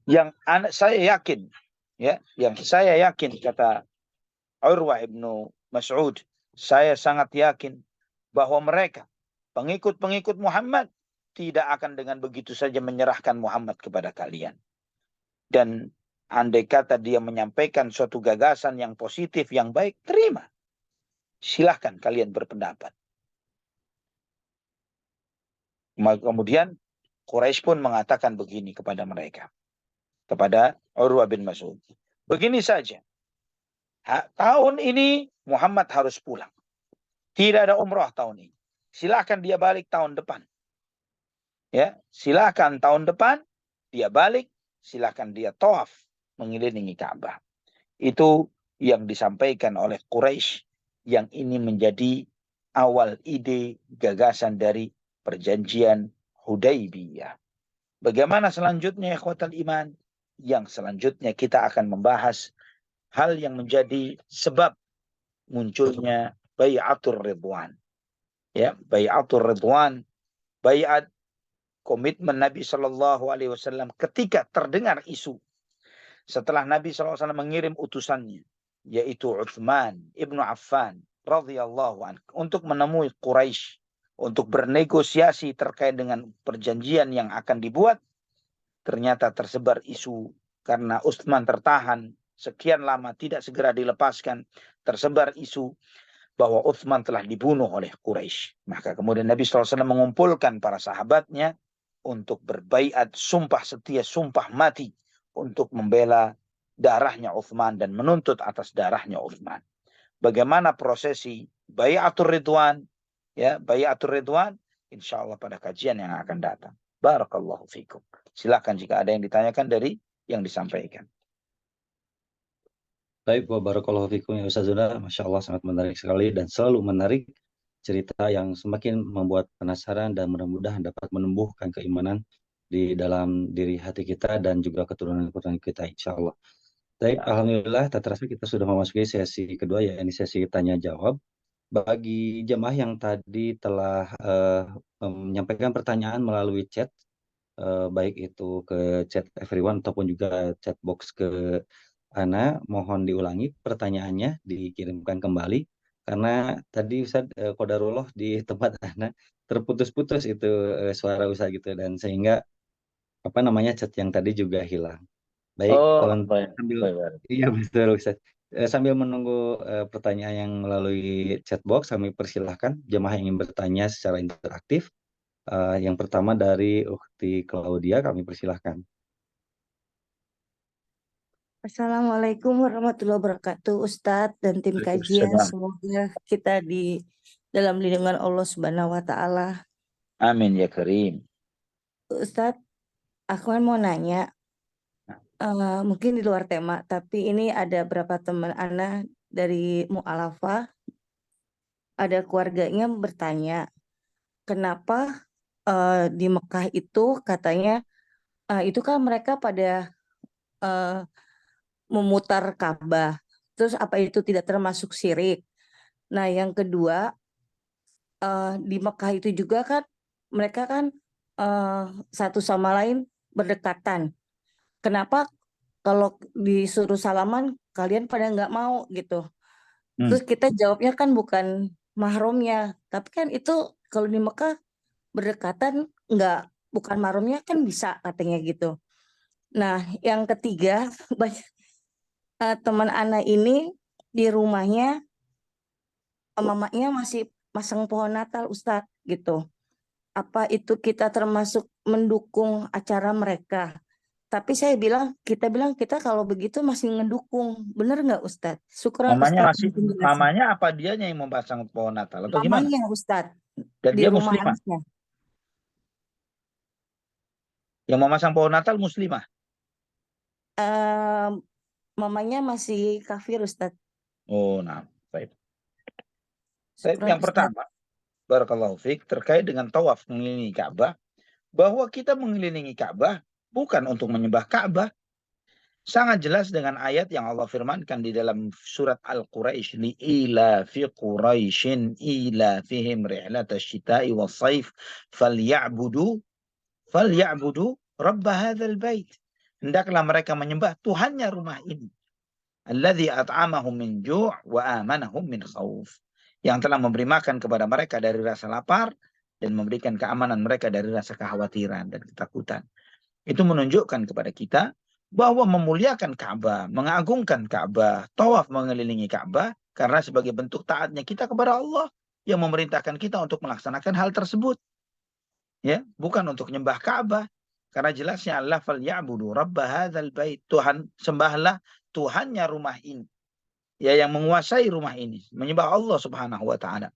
yang saya yakin, ya, yang saya yakin, kata Urwah ibnu Mas'ud, saya sangat yakin bahwa mereka pengikut-pengikut Muhammad tidak akan dengan begitu saja menyerahkan Muhammad kepada kalian. Dan andai kata dia menyampaikan suatu gagasan yang positif, yang baik, terima. Silahkan kalian berpendapat. Kemudian Quraisy pun mengatakan begini kepada mereka. Kepada Urwah bin Mas'ud. Begini saja. Tahun ini Muhammad harus pulang. Tidak ada umrah tahun ini. Silahkan dia balik tahun depan. Ya, silahkan tahun depan dia balik. Silahkan dia tawaf mengelilingi Ka'bah. Itu yang disampaikan oleh Quraisy, yang ini menjadi awal ide gagasan dari perjanjian Hudaybiyah. Bagaimana selanjutnya, ikhwatal iman? Yang selanjutnya kita akan membahas hal yang menjadi sebab munculnya Bai'atur Ridwan. Ya, Bai'atur Ridwan, bai'at komitmen Nabi Shallallahu Alaihi Wasallam ketika terdengar isu setelah Nabi SAW mengirim utusannya, yaitu Utsman ibnu Affan radhiyallahu anhu, untuk menemui Quraisy untuk bernegosiasi terkait dengan perjanjian yang akan dibuat. Ternyata tersebar isu karena Utsman tertahan sekian lama tidak segera dilepaskan. Tersebar isu bahwa Utsman telah dibunuh oleh Quraisy. Maka kemudian Nabi SAW mengumpulkan para sahabatnya untuk berbaiat sumpah setia, sumpah mati untuk membela darahnya Utsman dan menuntut atas darahnya Utsman. Bagaimana prosesi Bai'atur Ridwan? Ya, Bai'atur Ridwan insyaallah pada kajian yang akan datang. Barakallahu fikum. Silakan jika ada yang ditanyakan dari yang disampaikan. Baik, wa barakallahu fikum ya Ustazuna. Masya Allah, sangat menarik sekali dan selalu menarik, cerita yang semakin membuat penasaran dan mudah-mudahan dapat menumbuhkan keimanan di dalam diri hati kita dan juga keturunan-keturunan kita, insya Allah. Baik, alhamdulillah, tak terasa kita sudah memasuki sesi kedua, ya, ini sesi tanya jawab. Bagi jemaah yang tadi telah menyampaikan pertanyaan melalui chat, baik itu ke chat everyone ataupun juga chat box ke Ana, mohon diulangi pertanyaannya, dikirimkan kembali karena tadi Ustaz, qadarullah di tempat Ana terputus-putus itu suara Ustaz gitu, dan sehingga apa namanya, chat yang tadi juga hilang. Baik, Oh, baik. iya betul Ustaz. Sambil menunggu pertanyaan yang melalui chatbox, kami persilahkan jemaah yang ingin bertanya secara interaktif. Yang pertama dari Ukhti Claudia, kami persilahkan. Assalamualaikum warahmatullahi wabarakatuh, Ustadz dan tim kajian. Semoga kita di dalam lindungan Allah Subhanahu wa Ta'ala. Amin ya Karim. Ustadz, aku kan mau nanya, mungkin di luar tema, tapi ini ada beberapa teman Ana dari Mu'alafah, ada keluarganya bertanya, kenapa di Mekah itu katanya, itu kan mereka pada memutar Ka'bah. Terus apa itu tidak termasuk syirik? Nah, yang kedua, di Mekah itu juga kan mereka kan satu sama lain berdekatan. Kenapa kalau disuruh salaman kalian pada nggak mau gitu? Terus kita jawabnya kan bukan mahramnya, tapi kan itu kalau di Mekah berdekatan nggak, bukan mahramnya kan bisa katanya gitu. Nah, yang ketiga, banyak teman anak ini di rumahnya mamanya masih pasang pohon Natal, Ustadz, gitu. Apa itu kita termasuk mendukung acara mereka? Tapi kita bilang kita kalau begitu masih ngedukung. Bener nggak Ustadz? Syukuran Ustadz. Mamanya apa dianya yang memasang pohon Natal atau gimana? Mamanya Ustadz. Dan di dia rumah muslimah? anaknya. Yang memasang pohon Natal muslimah? Mamanya masih kafir Ustadz. Oh, nah, baik. Syukuran Yang pertama, barakallahu fiik, terkait dengan tawaf mengelilingi Ka'bah, bahwa kita mengelilingi Ka'bah bukan untuk menyembah Ka'bah. Sangat jelas dengan ayat yang Allah firmankan di dalam surat Al-Quraisy, li ila fi Quraisyin ila fihim ri'latasy syita'i was-saif falyabudu rabb hadzal bait. Hendaklah mereka menyembah Tuhannya rumah ini. Alladzi at'amahum min ju' wa amanahum min khauf. Yang telah memberi makan kepada mereka dari rasa lapar dan memberikan keamanan mereka dari rasa kekhawatiran dan ketakutan. Itu menunjukkan kepada kita bahwa memuliakan Ka'bah, mengagungkan Ka'bah, tawaf mengelilingi Ka'bah karena sebagai bentuk taatnya kita kepada Allah yang memerintahkan kita untuk melaksanakan hal tersebut. Ya, bukan untuk nyembah Ka'bah. Karena jelasnya Allah falyabudu rabb hadzal bait. Tuhan, sembahlah Tuhannya rumah ini. Ya, yang menguasai rumah ini, menyembah Allah Subhanahu wa taala.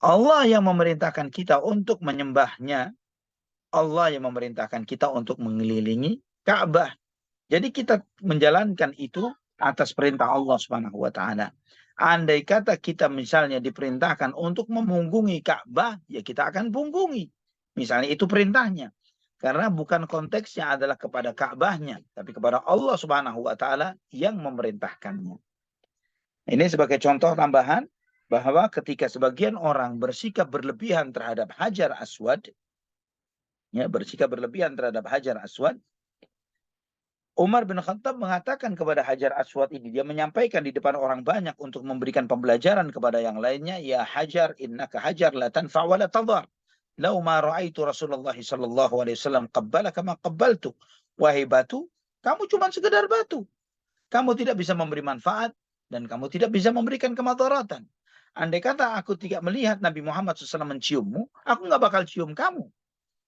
Allah yang memerintahkan kita untuk menyembahnya. Allah yang memerintahkan kita untuk mengelilingi Ka'bah. Jadi kita menjalankan itu atas perintah Allah Subhanahu wa taala. Andai kata kita misalnya diperintahkan untuk memunggungi Ka'bah, ya kita akan punggungi. Misalnya itu perintahnya. Karena bukan konteksnya adalah kepada Ka'bahnya, tapi kepada Allah Subhanahu wa taala yang memerintahkannya. Ini sebagai contoh tambahan bahwa ketika sebagian orang bersikap berlebihan terhadap Hajar Aswad, ya, bersikap berlebihan terhadap Hajar Aswad, Umar bin Khattab mengatakan kepada Hajar Aswad ini, dia menyampaikan di depan orang banyak untuk memberikan pembelajaran kepada yang lainnya, ya Hajar, innaka Hajar la tanfa wa la tadhar. Lau ma ra'aitu Rasulullah sallallahu alaihi wasallam qabbalaka ma qabbaltu. Wahai batu, kamu cuma sekedar batu. Kamu tidak bisa memberi manfaat dan kamu tidak bisa memberikan kemadaratan. Andai kata aku tidak melihat Nabi Muhammad SAW menciummu, aku nggak bakal cium kamu.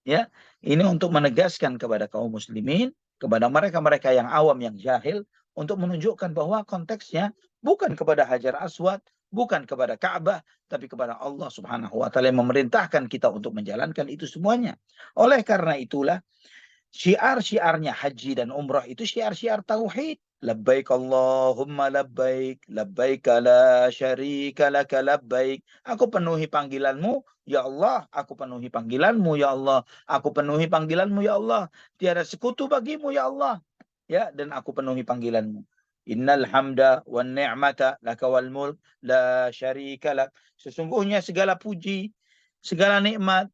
Ya, ini untuk menegaskan kepada kaum muslimin, kepada mereka-mereka yang awam, yang jahil, untuk menunjukkan bahwa konteksnya bukan kepada Hajar Aswad, bukan kepada Ka'bah, tapi kepada Allah Subhanahu wa taala yang memerintahkan kita untuk menjalankan itu semuanya. Oleh karena itulah syiar-syiarnya haji dan umrah itu syiar-syiar tauhid. Labbaik Allahumma labbaik, labbaik la syarika laka labbaik. Aku penuhi panggilanmu, ya Allah. Aku penuhi panggilanmu, ya Allah. Aku penuhi panggilanmu, ya Allah. Tiada sekutu bagimu, ya Allah. Ya, dan aku penuhi panggilanmu. Innal hamda wan ni'mata laka wal mulk la syarika lak. Sesungguhnya segala puji, segala nikmat,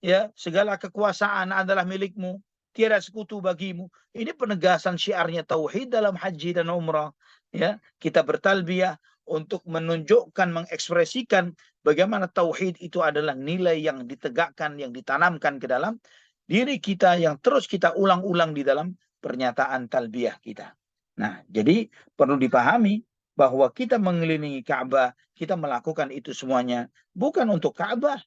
ya, segala kekuasaan adalah milikmu. Tiada sekutu bagimu. Ini penegasan syiarnya tauhid dalam haji dan umrah. Ya, kita bertalbiyah untuk menunjukkan, mengekspresikan bagaimana tauhid itu adalah nilai yang ditegakkan, yang ditanamkan ke dalam diri kita, yang terus kita ulang-ulang di dalam pernyataan talbiyah kita. Nah, jadi perlu dipahami bahwa kita mengelilingi Ka'bah, kita melakukan itu semuanya bukan untuk Ka'bah,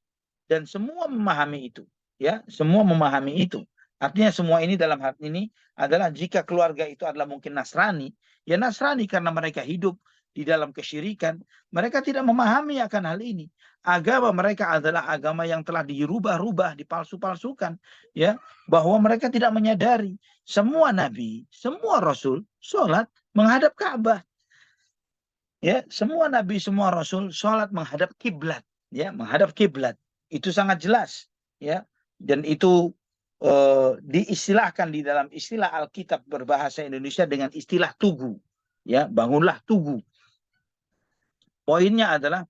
dan semua memahami itu. Ya, semua memahami itu. Artinya semua ini dalam hal ini adalah jika keluarga itu adalah mungkin Nasrani, ya Nasrani karena mereka hidup di dalam kesyirikan, mereka tidak memahami akan hal ini. Agama mereka adalah agama yang telah dirubah-rubah, dipalsu-palsukan, ya, bahwa mereka tidak menyadari semua nabi, semua rasul sholat menghadap Ka'bah. Ya, semua nabi, semua rasul sholat menghadap kiblat, ya, menghadap kiblat. Itu sangat jelas, ya, dan itu diistilahkan di dalam istilah Alkitab berbahasa Indonesia dengan istilah tugu, ya, bangunlah tugu. Poinnya adalah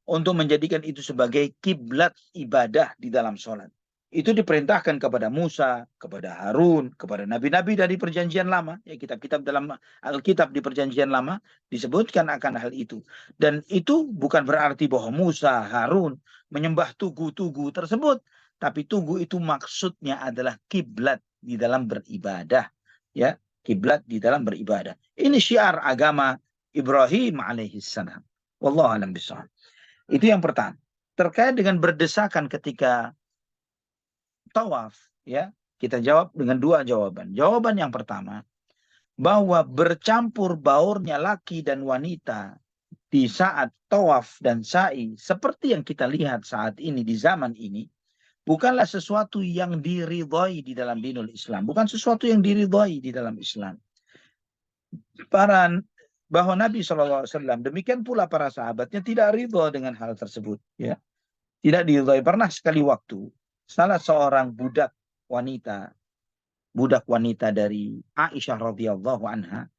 untuk menjadikan itu sebagai kiblat ibadah di dalam sholat. Itu diperintahkan kepada Musa, kepada Harun, kepada nabi-nabi dari perjanjian lama, ya, kitab-kitab dalam Alkitab di perjanjian lama disebutkan akan hal itu. Dan itu bukan berarti bahwa Musa, Harun menyembah tugu-tugu tersebut, tapi tugu itu maksudnya adalah kiblat di dalam beribadah, ya, kiblat di dalam beribadah. Ini syiar agama Ibrahim alaihissalam. Wallahu a'lam bishawab. Itu yang pertama. Terkait dengan berdesakan ketika tawaf, ya, kita jawab dengan dua jawaban. Jawaban yang pertama, bahwa bercampur baurnya laki dan wanita di saat tawaf dan sa'i seperti yang kita lihat saat ini di zaman ini, bukanlah sesuatu yang diridhai di dalam dinul Islam. Bukan sesuatu yang diridhai di dalam Islam. Bahwa Nabi SAW, demikian pula para sahabatnya tidak ridha dengan hal tersebut. Ya. Tidak diridhai. Pernah sekali waktu, salah seorang budak wanita dari Aisyah radhiyallahu anha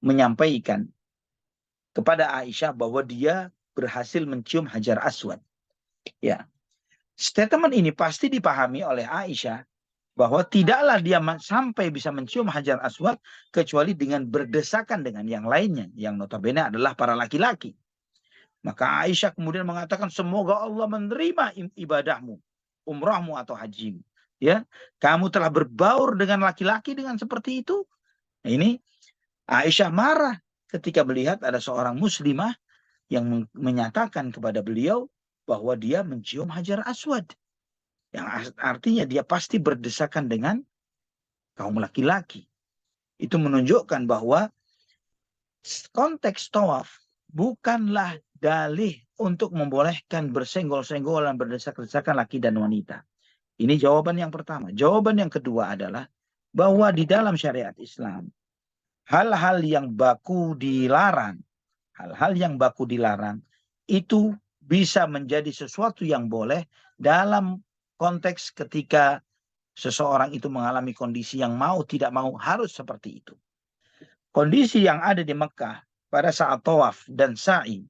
menyampaikan kepada Aisyah bahwa dia berhasil mencium Hajar Aswad. Ya. Statement ini pasti dipahami oleh Aisyah bahwa tidaklah dia sampai bisa mencium Hajar Aswad kecuali dengan berdesakan dengan yang lainnya, yang notabene adalah para laki-laki. Maka Aisyah kemudian mengatakan, semoga Allah menerima ibadahmu. umrahmu atau hajimu. Ya, kamu telah berbaur dengan laki-laki dengan seperti itu. Nah, ini Aisyah marah ketika melihat ada seorang muslimah yang menyatakan kepada beliau bahwa dia mencium Hajar Aswad. Yang artinya dia pasti berdesakan dengan kaum laki-laki. Itu menunjukkan bahwa konteks tawaf bukanlah dalih untuk membolehkan bersenggol-senggolan, berdesak-desakan laki dan wanita. Ini jawaban yang pertama. Jawaban yang kedua adalah bahwa di dalam syariat Islam, hal-hal yang baku dilarang, itu bisa menjadi sesuatu yang boleh dalam konteks ketika seseorang itu mengalami kondisi yang mau tidak mau harus seperti itu. Kondisi yang ada di Mekah pada saat tawaf dan sa'i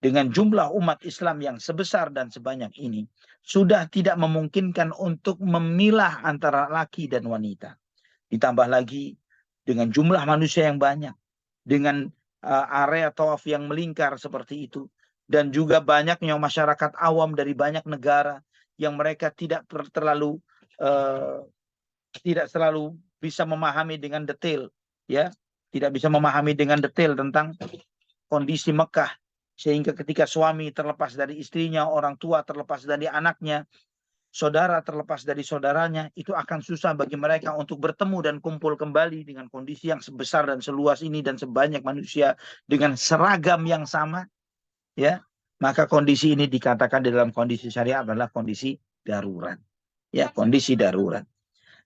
dengan jumlah umat Islam yang sebesar dan sebanyak ini sudah tidak memungkinkan untuk memilah antara laki dan wanita. Ditambah lagi dengan jumlah manusia yang banyak, dengan area tawaf yang melingkar seperti itu, dan juga banyaknya masyarakat awam dari banyak negara yang mereka tidak selalu bisa memahami dengan detail, ya, tidak bisa memahami dengan detail tentang kondisi Mekah, sehingga ketika suami terlepas dari istrinya, orang tua terlepas dari anaknya, saudara terlepas dari saudaranya, itu akan susah bagi mereka untuk bertemu dan kumpul kembali dengan kondisi yang sebesar dan seluas ini dan sebanyak manusia dengan seragam yang sama, ya. Maka kondisi ini dikatakan di dalam kondisi syariat adalah kondisi darurat, ya, kondisi darurat.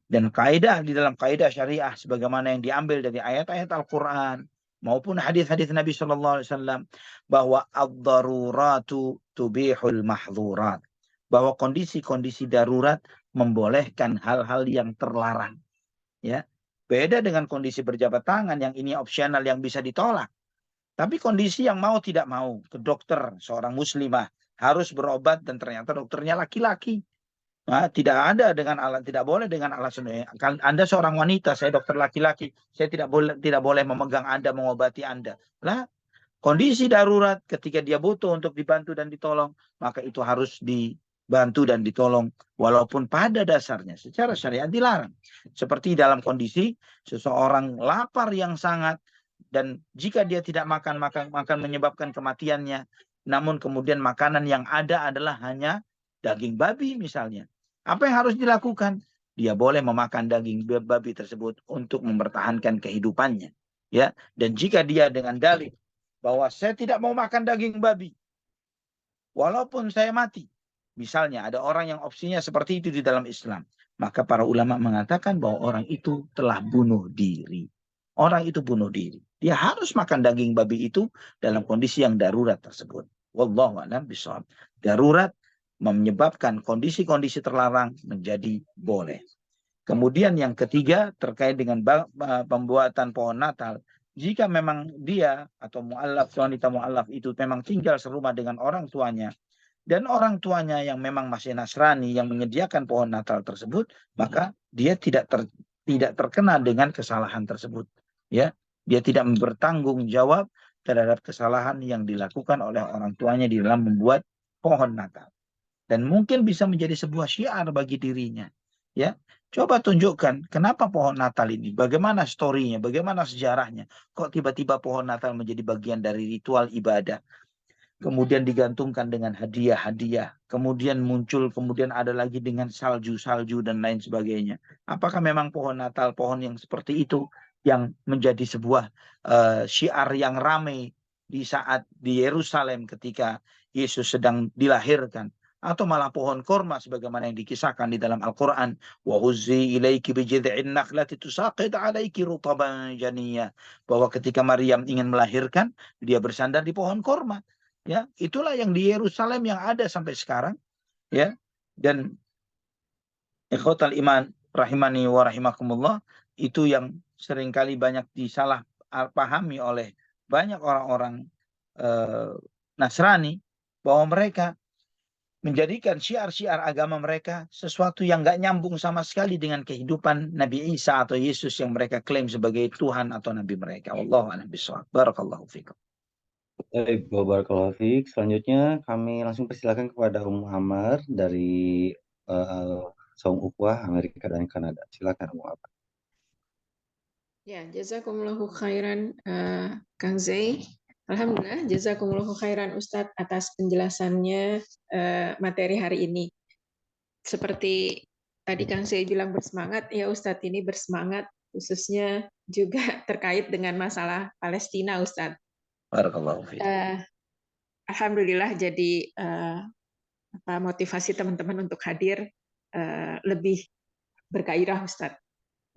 Dan kaidah di dalam kaidah syariah sebagaimana yang diambil dari ayat-ayat Al-Qur'an maupun hadis-hadis Nabi sallallahu alaihi wasallam bahwa ad-daruratu tubihul mahdzurat, bahwa kondisi-kondisi darurat membolehkan hal-hal yang terlarang, ya. Beda dengan kondisi berjabat tangan yang ini opsional yang bisa ditolak. Tapi kondisi yang mau tidak mau, ke dokter seorang muslimah harus berobat dan ternyata dokternya laki-laki. Nah, tidak boleh dengan alasan Anda seorang wanita, saya dokter laki-laki, saya tidak boleh memegang Anda, mengobati Anda. Lah, kondisi darurat ketika dia butuh untuk dibantu dan ditolong, maka itu harus dibantu dan ditolong walaupun pada dasarnya secara syariat dilarang. Seperti dalam kondisi seseorang lapar yang sangat dan jika dia tidak makan menyebabkan kematiannya, namun kemudian makanan yang ada adalah hanya daging babi misalnya. Apa yang harus dilakukan? Dia boleh memakan daging babi tersebut untuk mempertahankan kehidupannya, ya. Dan jika dia dengan dalih bahwa saya tidak mau makan daging babi walaupun saya mati, misalnya ada orang yang opsinya seperti itu di dalam Islam, maka para ulama mengatakan bahwa orang itu telah bunuh diri. Orang itu bunuh diri. Dia harus makan daging babi itu dalam kondisi yang darurat tersebut. Wallahu a'lam bishawab. Darurat menyebabkan kondisi-kondisi terlarang menjadi boleh. Kemudian yang ketiga terkait dengan pembuatan pohon Natal. Jika memang dia atau wanita mu'allaf itu memang tinggal serumah dengan orang tuanya, dan orang tuanya yang memang masih Nasrani yang menyediakan pohon Natal tersebut, maka dia tidak terkena dengan kesalahan tersebut. Ya, dia tidak bertanggung jawab terhadap kesalahan yang dilakukan oleh orang tuanya di dalam membuat pohon Natal. Dan mungkin bisa menjadi sebuah syiar bagi dirinya. Ya, coba tunjukkan kenapa pohon Natal ini, bagaimana story-nya, bagaimana sejarahnya. Kok tiba-tiba pohon Natal menjadi bagian dari ritual ibadah. Kemudian digantungkan dengan hadiah-hadiah. Kemudian ada lagi dengan salju-salju dan lain sebagainya. Apakah memang pohon Natal, pohon yang seperti itu yang menjadi sebuah syiar yang ramai di saat di Yerusalem ketika Yesus sedang dilahirkan? Atau malah pohon korma sebagaimana yang dikisahkan di dalam Al-Quran, wa huzzi ilaiki bijid'in nakhlati tusaqit alaiki rutaban janiyah, bahwa ketika Maryam ingin melahirkan, dia bersandar di pohon korma. Ya, itulah yang di Yerusalem yang ada sampai sekarang, ya. Dan ikhwatal iman rahimani wa rahimakumullah, itu yang seringkali banyak disalah pahami oleh banyak orang-orang Nasrani, bahwa mereka menjadikan syiar-syiar agama mereka sesuatu yang nggak nyambung sama sekali dengan kehidupan Nabi Isa atau Yesus yang mereka klaim sebagai Tuhan atau Nabi mereka. Wallahu a'lam bishawab. Barakallahu fikum. Baik, Barakallahu fiik. Selanjutnya kami langsung persilakan kepada Muhammad dari Saung Ukhuwah Amerika dan Kanada. Silakan mau apa? Ya, jazakumullahu khairan Kang Zai. Alhamdulillah, jazakumullahu khairan Ustadz atas penjelasannya materi hari ini. Seperti tadi Kang Zai bilang bersemangat, ya Ustadz ini bersemangat khususnya juga terkait dengan masalah Palestina Ustadz. Barakallahu fiik. Alhamdulillah jadi motivasi teman-teman untuk hadir lebih bergairah Ustadz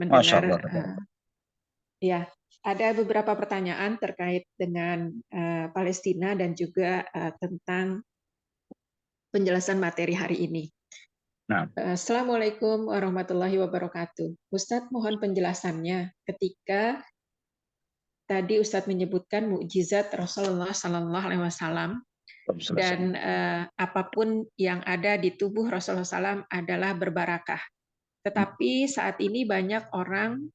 Masya mendengar Allah. ya, ada beberapa pertanyaan terkait dengan Palestina dan juga tentang penjelasan materi hari ini. Nah. Assalamualaikum warahmatullahi wabarakatuh. Ustadz mohon penjelasannya ketika tadi Ustadz menyebutkan mukjizat Rasulullah Sallallahu Alaihi Wasallam dan apapun yang ada di tubuh Rasulullah SAW adalah berbarakah. Tetapi saat ini banyak orang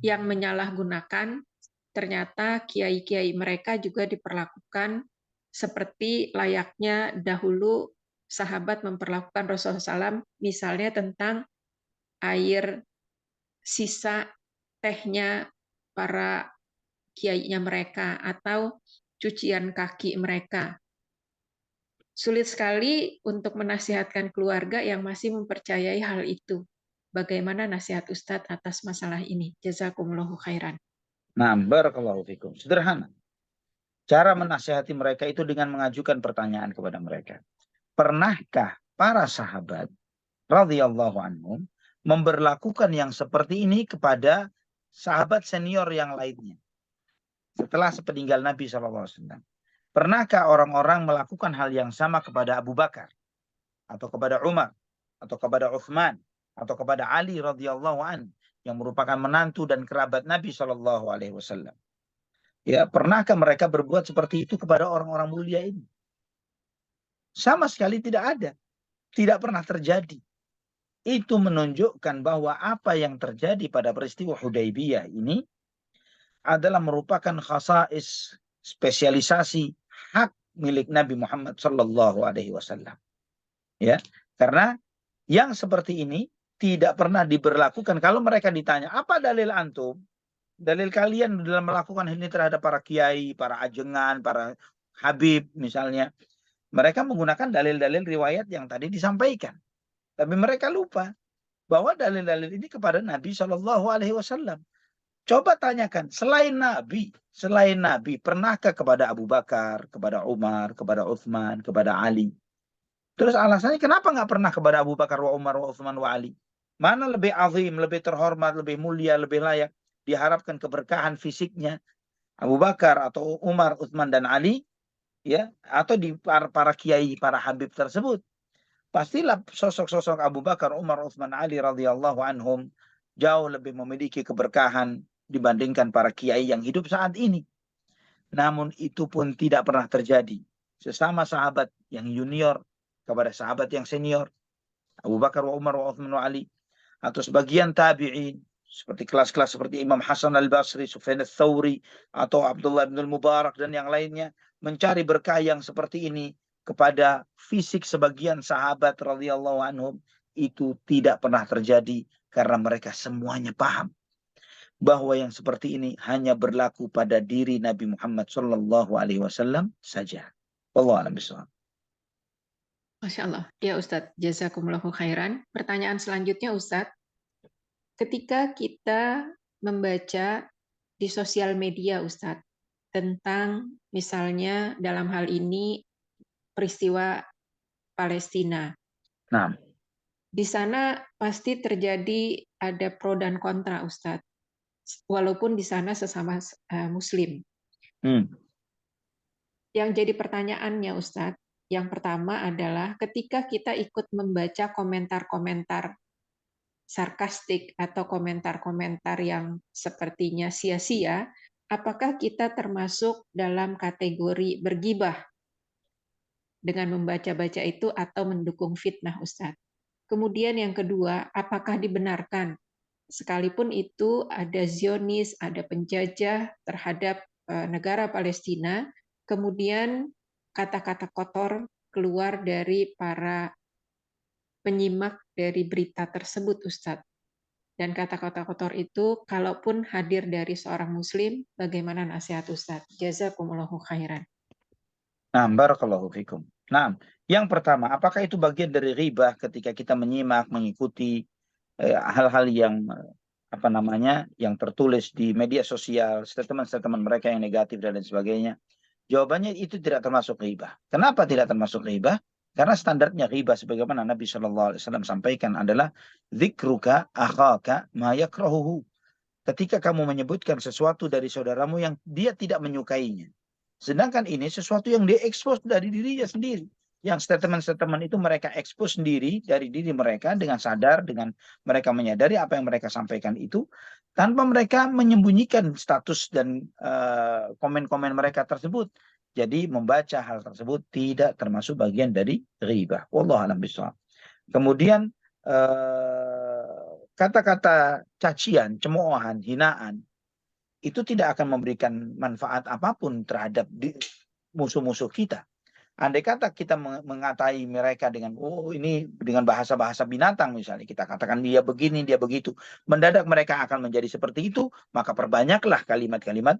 yang menyalahgunakan, ternyata kiai-kiai mereka juga diperlakukan seperti layaknya dahulu sahabat memperlakukan Rasulullah SAW, misalnya tentang air sisa tehnya para kiainya mereka atau cucian kaki mereka. Sulit sekali untuk menasihatkan keluarga yang masih mempercayai hal itu. Bagaimana nasihat Ustadz atas masalah ini? Jazakumullahu khairan. Nah, barakallahu fikum. Sederhana. Cara menasihati mereka itu dengan mengajukan pertanyaan kepada mereka. Pernahkah para sahabat radhiyallahu anhum memberlakukan yang seperti ini kepada sahabat senior yang lainnya setelah sepeninggal Nabi SAW? Pernahkah orang-orang melakukan hal yang sama kepada Abu Bakar atau kepada Umar atau kepada Uthman atau kepada Ali radhiyallahu an yang merupakan menantu dan kerabat Nabi SAW? Ya, pernahkah mereka berbuat seperti itu kepada orang-orang mulia ini? Sama sekali tidak ada. Tidak pernah terjadi. Itu menunjukkan bahwa apa yang terjadi pada peristiwa Hudaybiyah ini adalah merupakan khasais, spesialisasi hak milik Nabi Muhammad sallallahu alaihi wasallam. Ya, karena yang seperti ini tidak pernah diberlakukan. Kalau mereka ditanya, apa dalil antum? Dalil kalian dalam melakukan ini terhadap para kiai, para ajengan, para habib misalnya. Mereka menggunakan dalil-dalil riwayat yang tadi disampaikan. Tapi mereka lupa bahwa dalil-dalil ini kepada Nabi Shallallahu Alaihi Wasallam. Coba tanyakan, selain Nabi, pernahkah kepada Abu Bakar, kepada Umar, kepada Uthman, kepada Ali? Terus alasannya kenapa nggak pernah kepada Abu Bakar, wa Umar, wa Uthman, wa Ali? Mana lebih azim, lebih terhormat, lebih mulia, lebih layak? Diharapkan keberkahan fisiknya Abu Bakar atau Umar, Uthman, dan Ali, ya, atau di para kiai, para habib tersebut. Pastilah sosok-sosok Abu Bakar, Umar, Uthman, Ali radhiyallahu anhum jauh lebih memiliki keberkahan dibandingkan para kiai yang hidup saat ini. Namun itu pun tidak pernah terjadi. Sesama sahabat yang junior kepada sahabat yang senior, Abu Bakar, Umar, Uthman, Ali, atau sebagian tabi'in seperti kelas-kelas seperti Imam Hasan al-Basri, Sufyan al-Thawri, atau Abdullah bin al-Mubarak dan yang lainnya, mencari berkah yang seperti ini kepada fisik sebagian sahabat radhiyallahu anhum, itu tidak pernah terjadi karena mereka semuanya paham bahwa yang seperti ini hanya berlaku pada diri Nabi Muhammad sallallahu alaihi wasallam saja. Wallahu a'lam bishawab. Masya Allah. Ya Ustadz, jazakumullahu khairan. Pertanyaan selanjutnya Ustadz, ketika kita membaca di sosial media Ustadz, tentang misalnya dalam hal ini peristiwa Palestina. Nah, di sana pasti terjadi ada pro dan kontra Ustadz, walaupun di sana sesama Muslim. Yang jadi pertanyaannya Ustadz, yang pertama adalah ketika kita ikut membaca komentar-komentar sarkastik atau komentar-komentar yang sepertinya sia-sia, apakah kita termasuk dalam kategori bergibah dengan membaca-baca itu atau mendukung fitnah Ustadz? Kemudian yang kedua, apakah dibenarkan sekalipun itu ada Zionis, ada penjajah terhadap negara Palestina, kemudian kata-kata kotor keluar dari para penyimak dari berita tersebut, Ustadz. Dan kata-kata kotor itu, kalaupun hadir dari seorang Muslim, bagaimana nasihat Ustadz? Jazakumullahu khairan. Nah, barakallahu fikum. Nah, yang pertama, apakah itu bagian dari ghibah ketika kita menyimak, mengikuti hal-hal yang apa namanya, yang tertulis di media sosial, statement-statement mereka yang negatif dan lain sebagainya? Jawabannya itu tidak termasuk ghibah. Kenapa tidak termasuk ghibah? Karena standarnya ghibah sebagaimana Nabi SAW sampaikan adalah dzikruka akhaka ma yakrahuhu. Ketika kamu menyebutkan sesuatu dari saudaramu yang dia tidak menyukainya. Sedangkan ini sesuatu yang diekspos dari dirinya sendiri. Yang statement-statement itu mereka ekspos sendiri dari diri mereka dengan sadar, dengan mereka menyadari apa yang mereka sampaikan itu, tanpa mereka menyembunyikan status dan komen-komen mereka tersebut. Jadi membaca hal tersebut tidak termasuk bagian dari ghibah. Wallahu a'lam bishawab. Kemudian kata-kata cacian, cemoohan, hinaan, itu tidak akan memberikan manfaat apapun terhadap musuh-musuh kita. Andai kata kita mengatai mereka dengan, oh ini dengan bahasa-bahasa binatang misalnya, kita katakan dia begini, dia begitu, mendadak mereka akan menjadi seperti itu, maka perbanyaklah kalimat-kalimat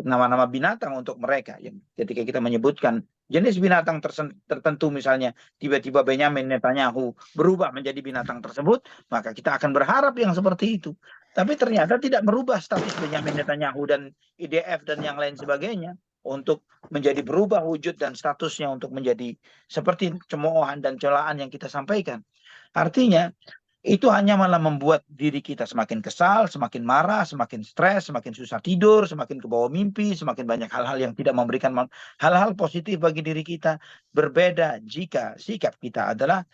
nama-nama binatang untuk mereka. Yang ketika kita menyebutkan jenis binatang tertentu misalnya, tiba-tiba Benyamin Netanyahu berubah menjadi binatang tersebut, maka kita akan berharap yang seperti itu. Tapi ternyata tidak merubah status Benyamin Netanyahu dan IDF dan yang lain sebagainya untuk menjadi berubah wujud dan statusnya untuk menjadi seperti cemoohan dan celaan yang kita sampaikan. Artinya itu hanya malah membuat diri kita semakin kesal, semakin marah, semakin stres, semakin susah tidur, semakin kebawa mimpi, semakin banyak hal-hal yang tidak memberikan hal-hal positif bagi diri kita. Berbeda jika sikap kita adalah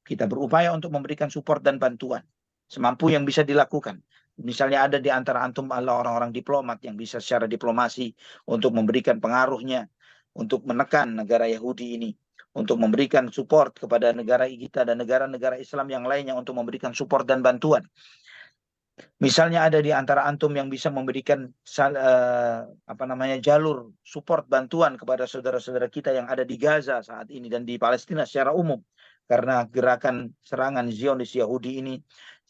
kita berupaya untuk memberikan support dan bantuan semampu yang bisa dilakukan. Misalnya ada di antara antum orang-orang diplomat yang bisa secara diplomasi untuk memberikan pengaruhnya, untuk menekan negara Yahudi ini, untuk memberikan support kepada negara kita dan negara-negara Islam yang lainnya untuk memberikan support dan bantuan. Misalnya ada di antara antum yang bisa memberikan jalur support bantuan kepada saudara-saudara kita yang ada di Gaza saat ini dan di Palestina secara umum. Karena gerakan serangan Zionis Yahudi ini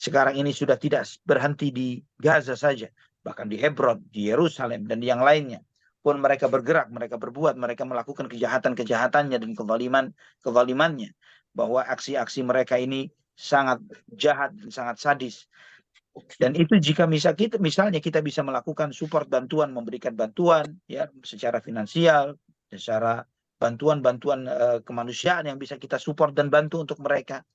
sekarang ini sudah tidak berhenti di Gaza saja, bahkan di Hebron, di Yerusalem dan yang lainnya. Pun mereka bergerak, mereka berbuat, mereka melakukan kejahatan-kejahatannya dan kezalimannya. Bahwa aksi-aksi mereka ini sangat jahat dan sangat sadis. Dan itu jika misalnya kita bisa melakukan support bantuan, memberikan bantuan ya secara finansial, secara bantuan-bantuan kemanusiaan yang bisa kita support dan bantu untuk mereka.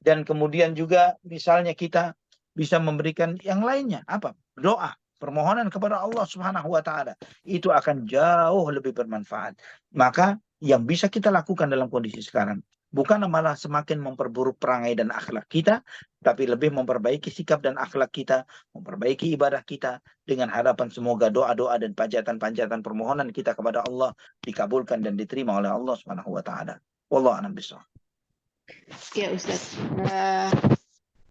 Dan kemudian juga misalnya kita bisa memberikan yang lainnya, apa? Doa, permohonan kepada Allah Subhanahu wa taala. Itu akan jauh lebih bermanfaat. Maka yang bisa kita lakukan dalam kondisi sekarang bukan malah semakin memperburuk perangai dan akhlak kita, tapi lebih memperbaiki sikap dan akhlak kita, memperbaiki ibadah kita dengan harapan semoga doa-doa dan panjatan-panjatan permohonan kita kepada Allah dikabulkan dan diterima oleh Allah Subhanahu wa taala. Wallahu a'lam bishawab. Ya Ustadz,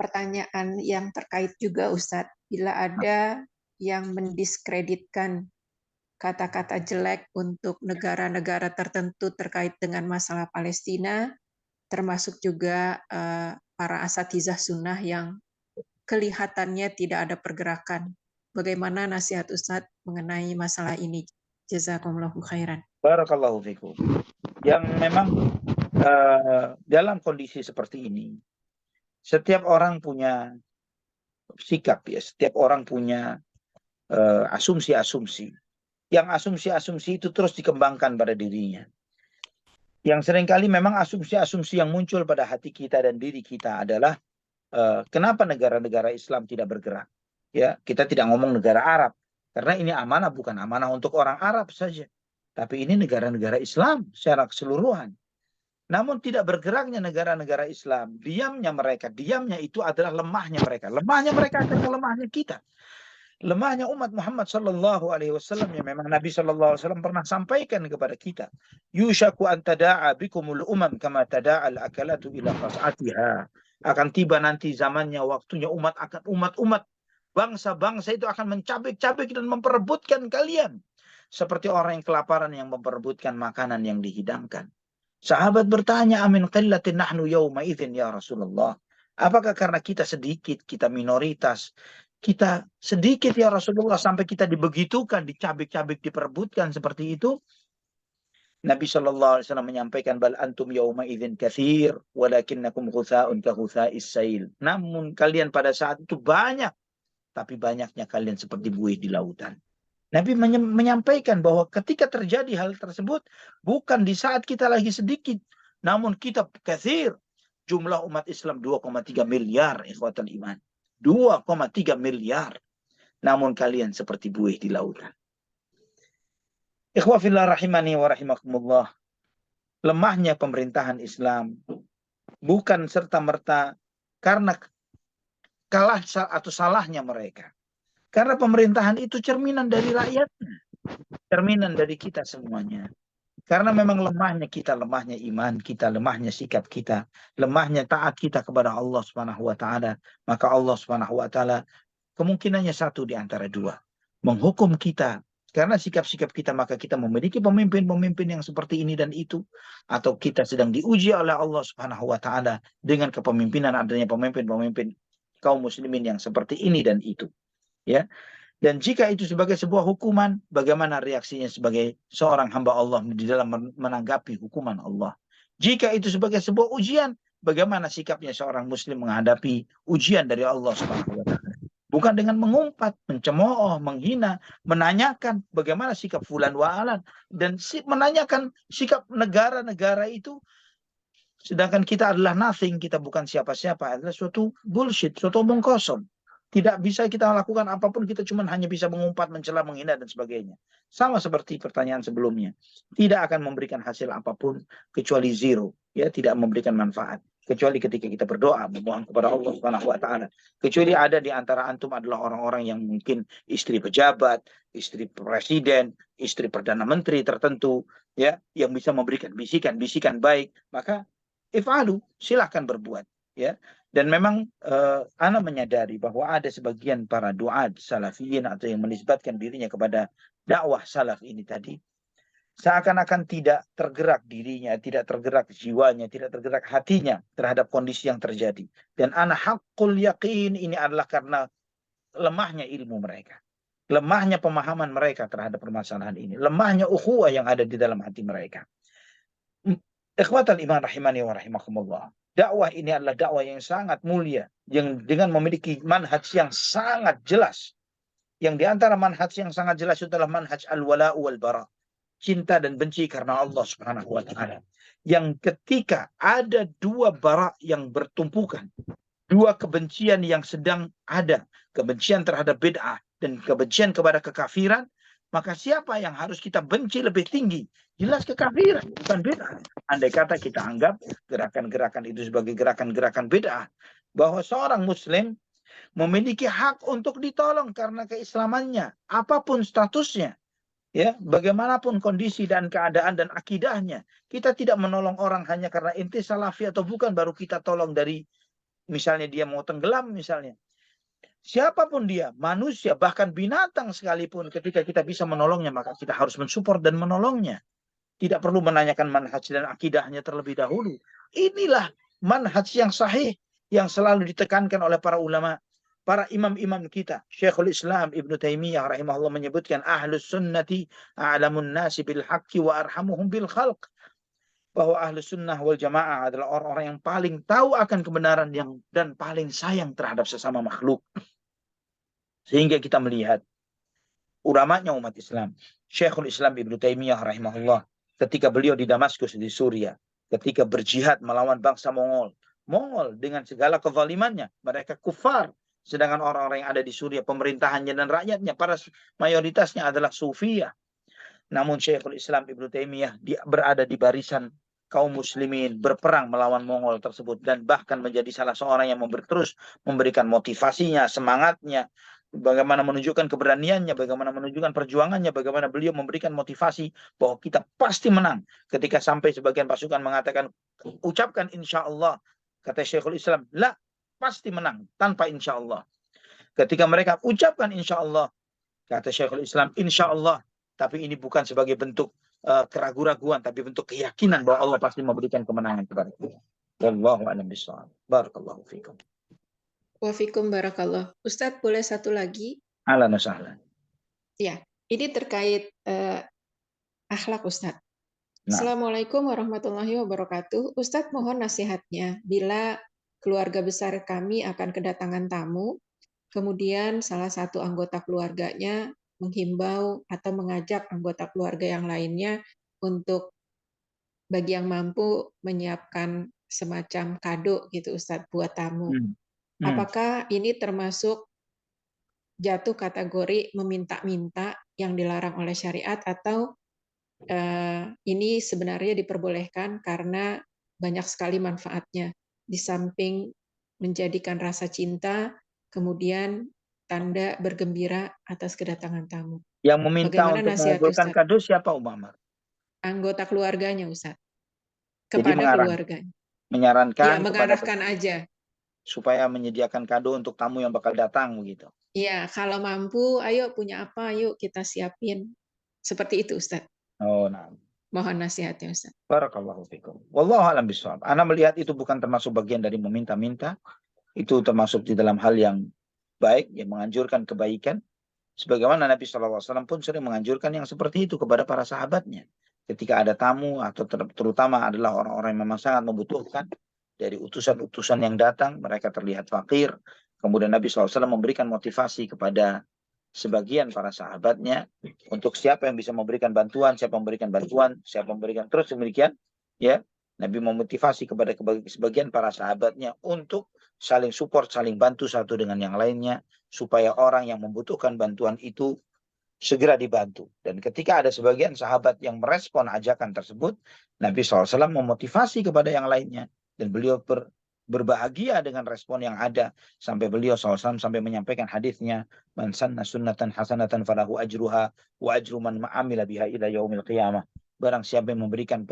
pertanyaan yang terkait juga Ustadz, bila ada yang mendiskreditkan kata-kata jelek untuk negara-negara tertentu terkait dengan masalah Palestina, termasuk juga para asatizah sunnah yang kelihatannya tidak ada pergerakan. Bagaimana nasihat Ustadz mengenai masalah ini? Jazakumullahu khairan. Barakallahu fikum. Yang memang dalam kondisi seperti ini, setiap orang punya sikap ya, setiap orang punya asumsi-asumsi. Yang asumsi-asumsi itu terus dikembangkan pada dirinya. Yang seringkali memang asumsi-asumsi yang muncul pada hati kita dan diri kita adalah kenapa negara-negara Islam tidak bergerak? Ya, kita tidak ngomong negara Arab karena ini amanah bukan amanah untuk orang Arab saja, tapi ini negara-negara Islam secara keseluruhan. Namun tidak bergeraknya negara-negara Islam, diamnya itu adalah lemahnya mereka. Lemahnya mereka adalah lemahnya kita. Lemahnya umat Muhammad sallallahu alaihi wasallam yang memang Nabi sallallahu alaihi wasallam pernah sampaikan kepada kita. Yushaku an tada'a bikumul umam kama tada'al akalatu ila qas'atiha. Akan tiba nanti zamannya, waktunya umat-umat bangsa-bangsa itu akan mencabik-cabik dan memperebutkan kalian seperti orang yang kelaparan yang memperebutkan makanan yang dihidangkan. Sahabat bertanya, amin qillatin nahnu yawma idzin ya Rasulullah. Apakah karena kita sedikit, kita minoritas, kita sedikit ya Rasulullah sampai kita dibegitukan, dicabik-cabik, diperebutkan seperti itu? Nabi Shallallahu Alaihi Wasallam menyampaikan, bal antum yawma idzin katsir, walakinnakum ghutsa'un ka ghutsa'is sail. Namun kalian pada saat itu banyak, tapi banyaknya kalian seperti buih di lautan. Nabi menyampaikan bahwa ketika terjadi hal tersebut, bukan di saat kita lagi sedikit, namun kita katsir. Jumlah umat Islam 2,3 miliar, ikhwatal iman. 2,3 miliar. Namun kalian seperti buih di lautan. Ikhwa fillah rahimani wa rahimakumullah. Lemahnya pemerintahan Islam bukan serta-merta karena kalah atau salahnya mereka. Karena pemerintahan itu cerminan dari rakyatnya. Cerminan dari kita semuanya. Karena memang lemahnya kita, lemahnya iman kita, lemahnya sikap kita, lemahnya taat kita kepada Allah Subhanahu wa taala, maka Allah Subhanahu wa taala kemungkinannya satu di antara dua. Menghukum kita karena sikap-sikap kita, maka kita memiliki pemimpin-pemimpin yang seperti ini dan itu, atau kita sedang diuji oleh Allah Subhanahu wa taala dengan kepemimpinan, adanya pemimpin-pemimpin kaum muslimin yang seperti ini dan itu. Ya. Dan jika itu sebagai sebuah hukuman, bagaimana reaksinya sebagai seorang hamba Allah di dalam menanggapi hukuman Allah? Jika itu sebagai sebuah ujian, bagaimana sikapnya seorang muslim menghadapi ujian dari Allah Subhanahu wa taala? Bukan dengan mengumpat, mencemooh, menghina, menanyakan bagaimana sikap fulan wa alan, dan menanyakan sikap negara-negara itu, sedangkan kita adalah nothing, kita bukan siapa-siapa, adalah suatu bullshit, suatu omong kosong. Tidak bisa kita lakukan apapun, kita cuma hanya bisa mengumpat, mencela, menghina, dan sebagainya. Sama seperti pertanyaan sebelumnya. Tidak akan memberikan hasil apapun, kecuali zero. Ya, tidak memberikan manfaat. Kecuali ketika kita berdoa, memohon kepada Allah Subhanahu wa taala. Kecuali ada di antara antum adalah orang-orang yang mungkin istri pejabat, istri presiden, istri perdana menteri tertentu, ya, yang bisa memberikan bisikan-bisikan baik, maka if'alu, silahkan berbuat. Ya. Dan memang ana menyadari bahwa ada sebagian para duat salafiyin atau yang menisbatkan dirinya kepada dakwah salaf ini tadi, seakan-akan tidak tergerak dirinya, tidak tergerak jiwanya, tidak tergerak hatinya terhadap kondisi yang terjadi. Dan ana haqqul yakin ini adalah karena lemahnya ilmu mereka, lemahnya pemahaman mereka terhadap permasalahan ini, lemahnya ukhuwah yang ada di dalam hati mereka. Ikhwatal iman rahimani wa rahimakumullah. Dakwah ini adalah dakwah yang sangat mulia, yang dengan memiliki manhaj yang sangat jelas. Yang di antara manhaj yang sangat jelas itu adalah manhaj al-wala' wal bara. Cinta dan benci karena Allah Subhanahu wa taala. Yang ketika ada dua bara yang bertumpukan, dua kebencian yang sedang ada, kebencian terhadap bid'ah dan kebencian kepada kekafiran, maka siapa yang harus kita benci lebih tinggi? Jelas kekafiran, bukan bid'ah. Andai kata kita anggap gerakan-gerakan itu sebagai gerakan-gerakan bid'ah, bahwa seorang muslim memiliki hak untuk ditolong karena keislamannya, apapun statusnya, ya, bagaimanapun kondisi dan keadaan dan akidahnya. Kita tidak menolong orang hanya karena inti salafi atau bukan baru kita tolong dari misalnya dia mau tenggelam misalnya. Siapapun dia, manusia, bahkan binatang sekalipun, ketika kita bisa menolongnya, maka kita harus mensupport dan menolongnya. Tidak perlu menanyakan manhaj dan akidahnya terlebih dahulu. Inilah manhaj yang sahih, yang selalu ditekankan oleh para ulama, para imam-imam kita. Syekhul Islam Ibnu Taimiyah rahimahullah menyebutkan, ahlus sunnati a'lamun nasi bil haqqi wa arhamuhum bil khalq. Bahwa ahlus sunnah wal jamaah adalah orang-orang yang paling tahu akan kebenaran dan paling sayang terhadap sesama makhluk. Sehingga kita melihat ulamanya umat Islam, Syekhul Islam Ibnu Taimiyah rahimahullah, ketika beliau di Damaskus di Suriah, ketika berjihad melawan bangsa Mongol dengan segala kezalimannya, mereka kufar, sedangkan orang-orang yang ada di Suriah, pemerintahannya dan rakyatnya pada mayoritasnya adalah Sufiyah. Namun Syekhul Islam Ibnu Taimiyah berada di barisan kaum muslimin berperang melawan Mongol tersebut, dan bahkan menjadi salah seorang yang terus memberikan motivasinya, semangatnya, bagaimana menunjukkan keberaniannya, bagaimana menunjukkan perjuangannya, bagaimana beliau memberikan motivasi bahwa kita pasti menang. Ketika sampai sebagian pasukan mengatakan, ucapkan insya Allah, kata Syekhul Islam, la, pasti menang tanpa insya Allah. Ketika mereka ucapkan insya Allah, kata Syekhul Islam, insya Allah, tapi ini bukan sebagai bentuk keraguan-raguan, tapi bentuk keyakinan bahwa Allah pasti memberikan kemenangan kepada kita. Wallahu a'lam bishawab. Barakallahu fikum. Wa fikum barakallah. Ustadz, boleh satu lagi? Ahlan wa sahlan. Ya, ini terkait akhlak Ustadz. Nah, Assalamualaikum warahmatullahi wabarakatuh. Ustadz, mohon nasihatnya bila keluarga besar kami akan kedatangan tamu, kemudian salah satu anggota keluarganya menghimbau atau mengajak anggota keluarga yang lainnya untuk bagi yang mampu menyiapkan semacam kado gitu Ustadz buat tamu. Apakah ini termasuk jatuh kategori meminta-minta yang dilarang oleh syariat, atau ini sebenarnya diperbolehkan karena banyak sekali manfaatnya, di samping menjadikan rasa cinta, kemudian tanda bergembira atas kedatangan tamu. Yang meminta Bagaimana untuk nasihat mengumpulkan Ustadz? kado siapa Umar? Anggota keluarganya Ustadz. Jadi Kepada keluarganya. menyarankan Ya, kepada mengarahkan aja. supaya menyediakan kado untuk tamu yang bakal datang begitu. Iya, kalau mampu, ayo punya apa, yuk kita siapin. Seperti itu Ustadz. Oh, nah. Mohon nasihatnya Ustadz. Barakallahu fikum. Wallahu a'lam bishawab. Ana melihat itu bukan termasuk bagian dari meminta-minta. Itu termasuk di dalam hal yang baik, yang menganjurkan kebaikan. Sebagaimana Nabi SAW pun sering menganjurkan yang seperti itu kepada para sahabatnya. Ketika ada tamu atau terutama adalah orang-orang yang memang sangat membutuhkan, dari utusan-utusan yang datang, mereka terlihat fakir. Kemudian Nabi SAW memberikan motivasi kepada sebagian para sahabatnya untuk siapa yang bisa memberikan bantuan, siapa memberikan bantuan, siapa memberikan, terus demikian. Ya, Nabi memotivasi kepada sebagian para sahabatnya untuk saling support, saling bantu satu dengan yang lainnya, supaya orang yang membutuhkan bantuan itu segera dibantu. Dan ketika ada sebagian sahabat yang merespon ajakan tersebut, Nabi SAW memotivasi kepada yang lainnya. Dan beliau berbahagia dengan respon yang ada. Sampai beliau SAW sampai menyampaikan hadisnya, man sanna sunnatan hasanatan falahu ajruha wa ajru man ma'amila biha ila yaumil qiyamah. Barang siapa yang memberikan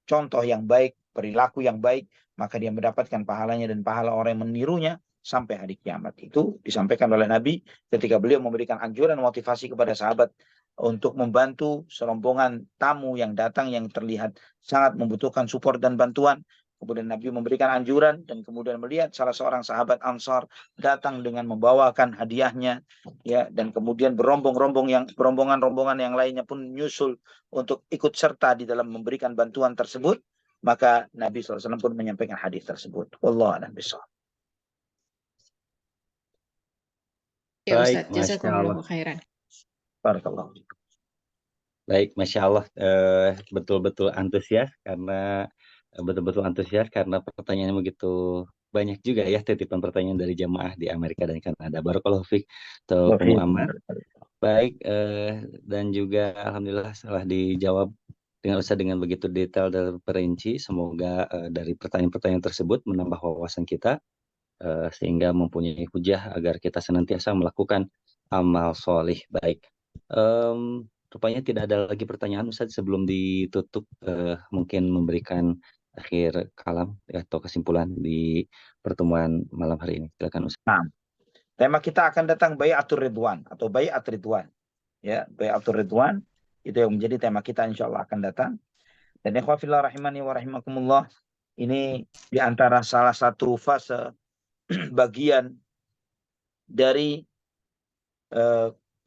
contoh yang baik, perilaku yang baik, maka dia mendapatkan pahalanya dan pahala orang yang menirunya sampai hari kiamat. Itu disampaikan oleh Nabi ketika beliau memberikan anjuran motivasi kepada sahabat untuk membantu serombongan tamu yang datang yang terlihat sangat membutuhkan support dan bantuan. Kemudian Nabi memberikan anjuran dan kemudian melihat salah seorang sahabat Ansar datang dengan membawakan hadiahnya, ya, dan kemudian rombongan-rombongan yang lainnya pun nyusul untuk ikut serta di dalam memberikan bantuan tersebut. Maka Nabi SAW pun menyampaikan hadis tersebut. Wallahu a'lam bishawab. Ya Baik, Ustadz, Masya Allah. jazakumullahu khairan. Barakallahu. Baik, Masya Allah. Betul-betul antusias karena pertanyaannya begitu banyak juga ya, titipan pertanyaan dari jamaah di Amerika dan Kanada. Barakallahu fiik, Muhammad. Baik, dan juga alhamdulillah setelah dijawab dengan Ustaz dengan begitu detail dan perinci. Semoga dari pertanyaan-pertanyaan tersebut menambah wawasan kita sehingga mempunyai hujah agar kita senantiasa melakukan amal solih. Baik, rupanya tidak ada lagi pertanyaan Ustaz. Sebelum ditutup, mungkin memberikan akhir kalam atau kesimpulan di pertemuan malam hari ini. Silakan Ustaz. Nah, tema kita akan datang Bai'atur Ridwan atau Bai'at Ridwan. Ya, Bai'atur Ridwan itu yang menjadi tema kita insyaallah akan datang. Dan ikhwah fillah rahimani wa rahimakumullah, ini di antara salah satu fase bagian dari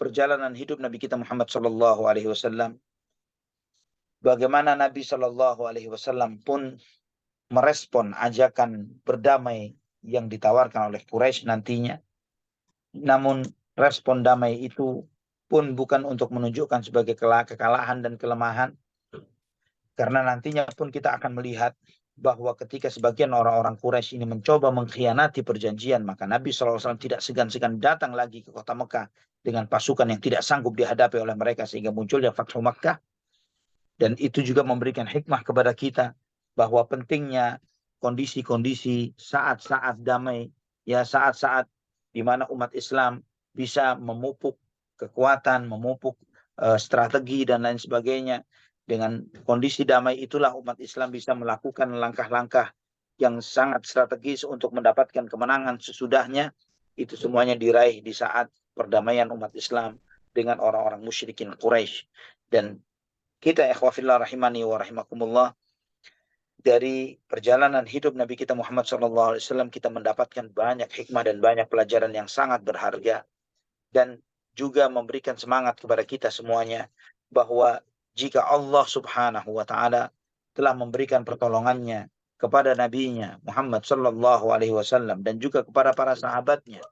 perjalanan hidup Nabi kita Muhammad sallallahu alaihi wasallam. Bagaimana Nabi sallallahu alaihi wasallam pun merespon ajakan berdamai yang ditawarkan oleh Quraisy nantinya. Namun respon damai itu pun bukan untuk menunjukkan sebagai kekalahan dan kelemahan. Karena nantinya pun kita akan melihat bahwa ketika sebagian orang-orang Quraisy ini mencoba mengkhianati perjanjian, maka Nabi SAW tidak segan-segan datang lagi ke kota Mekah dengan pasukan yang tidak sanggup dihadapi oleh mereka sehingga munculnya Fathu Makkah. Dan itu juga memberikan hikmah kepada kita bahwa pentingnya kondisi-kondisi saat-saat damai, ya, saat-saat di mana umat Islam bisa memupuk kekuatan, memupuk strategi dan lain sebagainya. Dengan kondisi damai itulah umat Islam bisa melakukan langkah-langkah yang sangat strategis untuk mendapatkan kemenangan sesudahnya. Itu semuanya diraih di saat perdamaian umat Islam dengan orang-orang musyrikin Quraisy. Dan kita ikhwafillah rahimani wa rahimakumullah, dari perjalanan hidup Nabi kita Muhammad SAW kita mendapatkan banyak hikmah dan banyak pelajaran yang sangat berharga, dan juga memberikan semangat kepada kita semuanya bahwa jika Allah Subhanahu wa taala telah memberikan pertolongannya kepada nabinya Muhammad sallallahu alaihi wasallam dan juga kepada para sahabatnya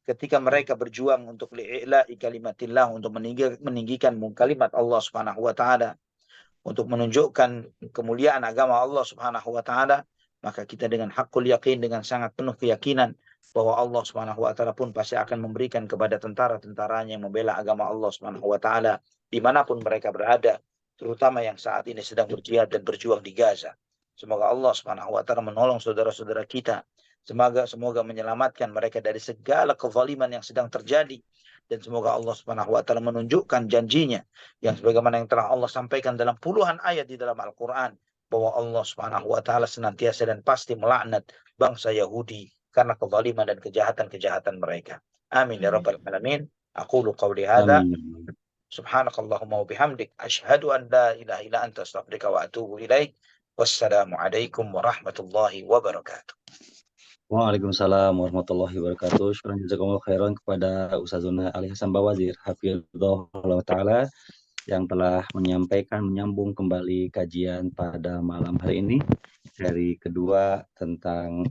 ketika mereka berjuang untuk li'ila'i kalimatillah, untuk meninggikan kalimat Allah Subhanahu wa taala, untuk menunjukkan kemuliaan agama Allah Subhanahu wa taala, maka kita dengan hakul yakin, dengan sangat penuh keyakinan bahwa Allah Subhanahu wa taala pun pasti akan memberikan kepada tentara-tentaranya yang membela agama Allah Subhanahu wa taala dimanapun mereka berada, terutama yang saat ini sedang berjihad dan berjuang di Gaza. Semoga Allah Subhanahu wa taala menolong saudara-saudara kita. Semoga menyelamatkan mereka dari segala kezaliman yang sedang terjadi, dan semoga Allah Subhanahu wa taala menunjukkan janjinya yang sebagaimana yang telah Allah sampaikan dalam puluhan ayat di dalam Al-Quran, bahwa Allah Subhanahu wa taala senantiasa dan pasti melaknat bangsa Yahudi karena kezaliman dan kejahatan-kejahatan mereka. Amin ya rabbal alamin. Aqulu qawli hadza, Amin. subhanakallahumma wa bihamdik, asyhadu an la ilaha illa anta, astaghfiruka wa atubu ilaik. Wassalamualaikum warahmatullahi wabarakatuh. Waalaikumsalam warahmatullahi wabarakatuh. Syukran jazakumullah khairan kepada Ustazuna Ali Hasan Bawazir hafizahullah taala yang telah menyambung kembali kajian pada malam hari ini, seri kedua tentang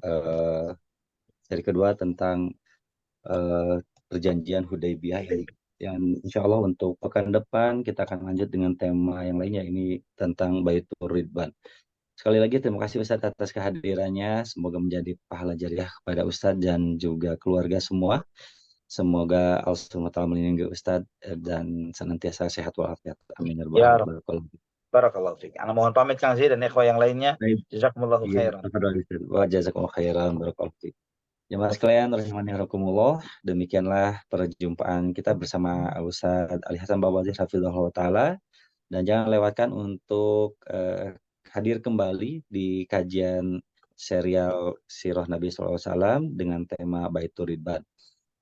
perjanjian Hudaybiyah ini. Yang insya Allah untuk pekan depan kita akan lanjut dengan tema yang lainnya, ini tentang Baitur Ridwan. Sekali lagi terima kasih Ustadz atas kehadirannya. Semoga menjadi pahala jariah kepada Ustadz dan juga keluarga semua. Semoga Allah SWT melindungi Ustadz dan senantiasa sehat walafiat. Amin ya Ya rabbal alamin. Barakallahu fiik. Ana mohon pamit Kang Zee dan ikhwah yang lainnya. Baik. Jazakumullahu Iya, khairan. wa jazakumullah khairan barakallahu fiik. Jemaah sekalian rahimani rahimakumullah, demikianlah perjumpaan kita bersama Ustadz Ali Hasan Bawazir hafizahullah taala, dan jangan lewatkan untuk hadir kembali di kajian serial Sirah Nabi SAW dengan tema Baitur Ridwan.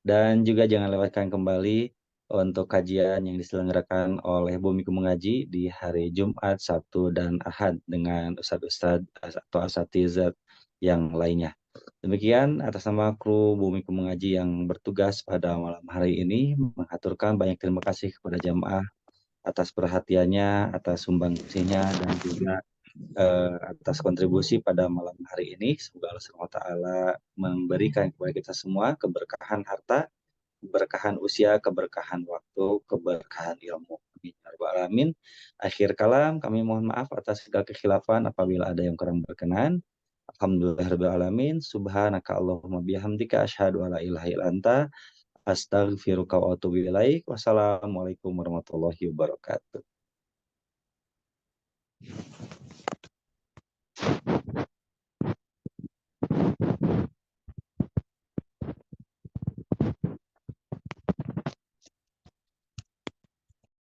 Dan juga jangan lewatkan kembali untuk kajian yang diselenggarakan oleh Bumiku Mengaji di hari Jumat, Sabtu, dan Ahad dengan ustadz-ustadz atau asatizat yang lainnya. Demikian atas nama kru Bumiku Mengaji yang bertugas pada malam hari ini, mengaturkan banyak terima kasih kepada jamaah atas perhatiannya, atas sumbangsihnya, dan juga atas kontribusi pada malam hari ini. Semoga Allah SWT memberikan kepada kita semua keberkahan harta, keberkahan usia, keberkahan waktu, keberkahan ilmu. Amin ya rabbal alamin. Akhir kalam, kami mohon maaf atas segala kekhilafan apabila ada yang kurang berkenan. Alhamdulillahirabbil alamin. Subhanaka Allahumma bihamdika asyhadu alla ilaha illa anta astaghfiruka wa atubu ilaik. Wassalamualaikum warahmatullahi wabarakatuh.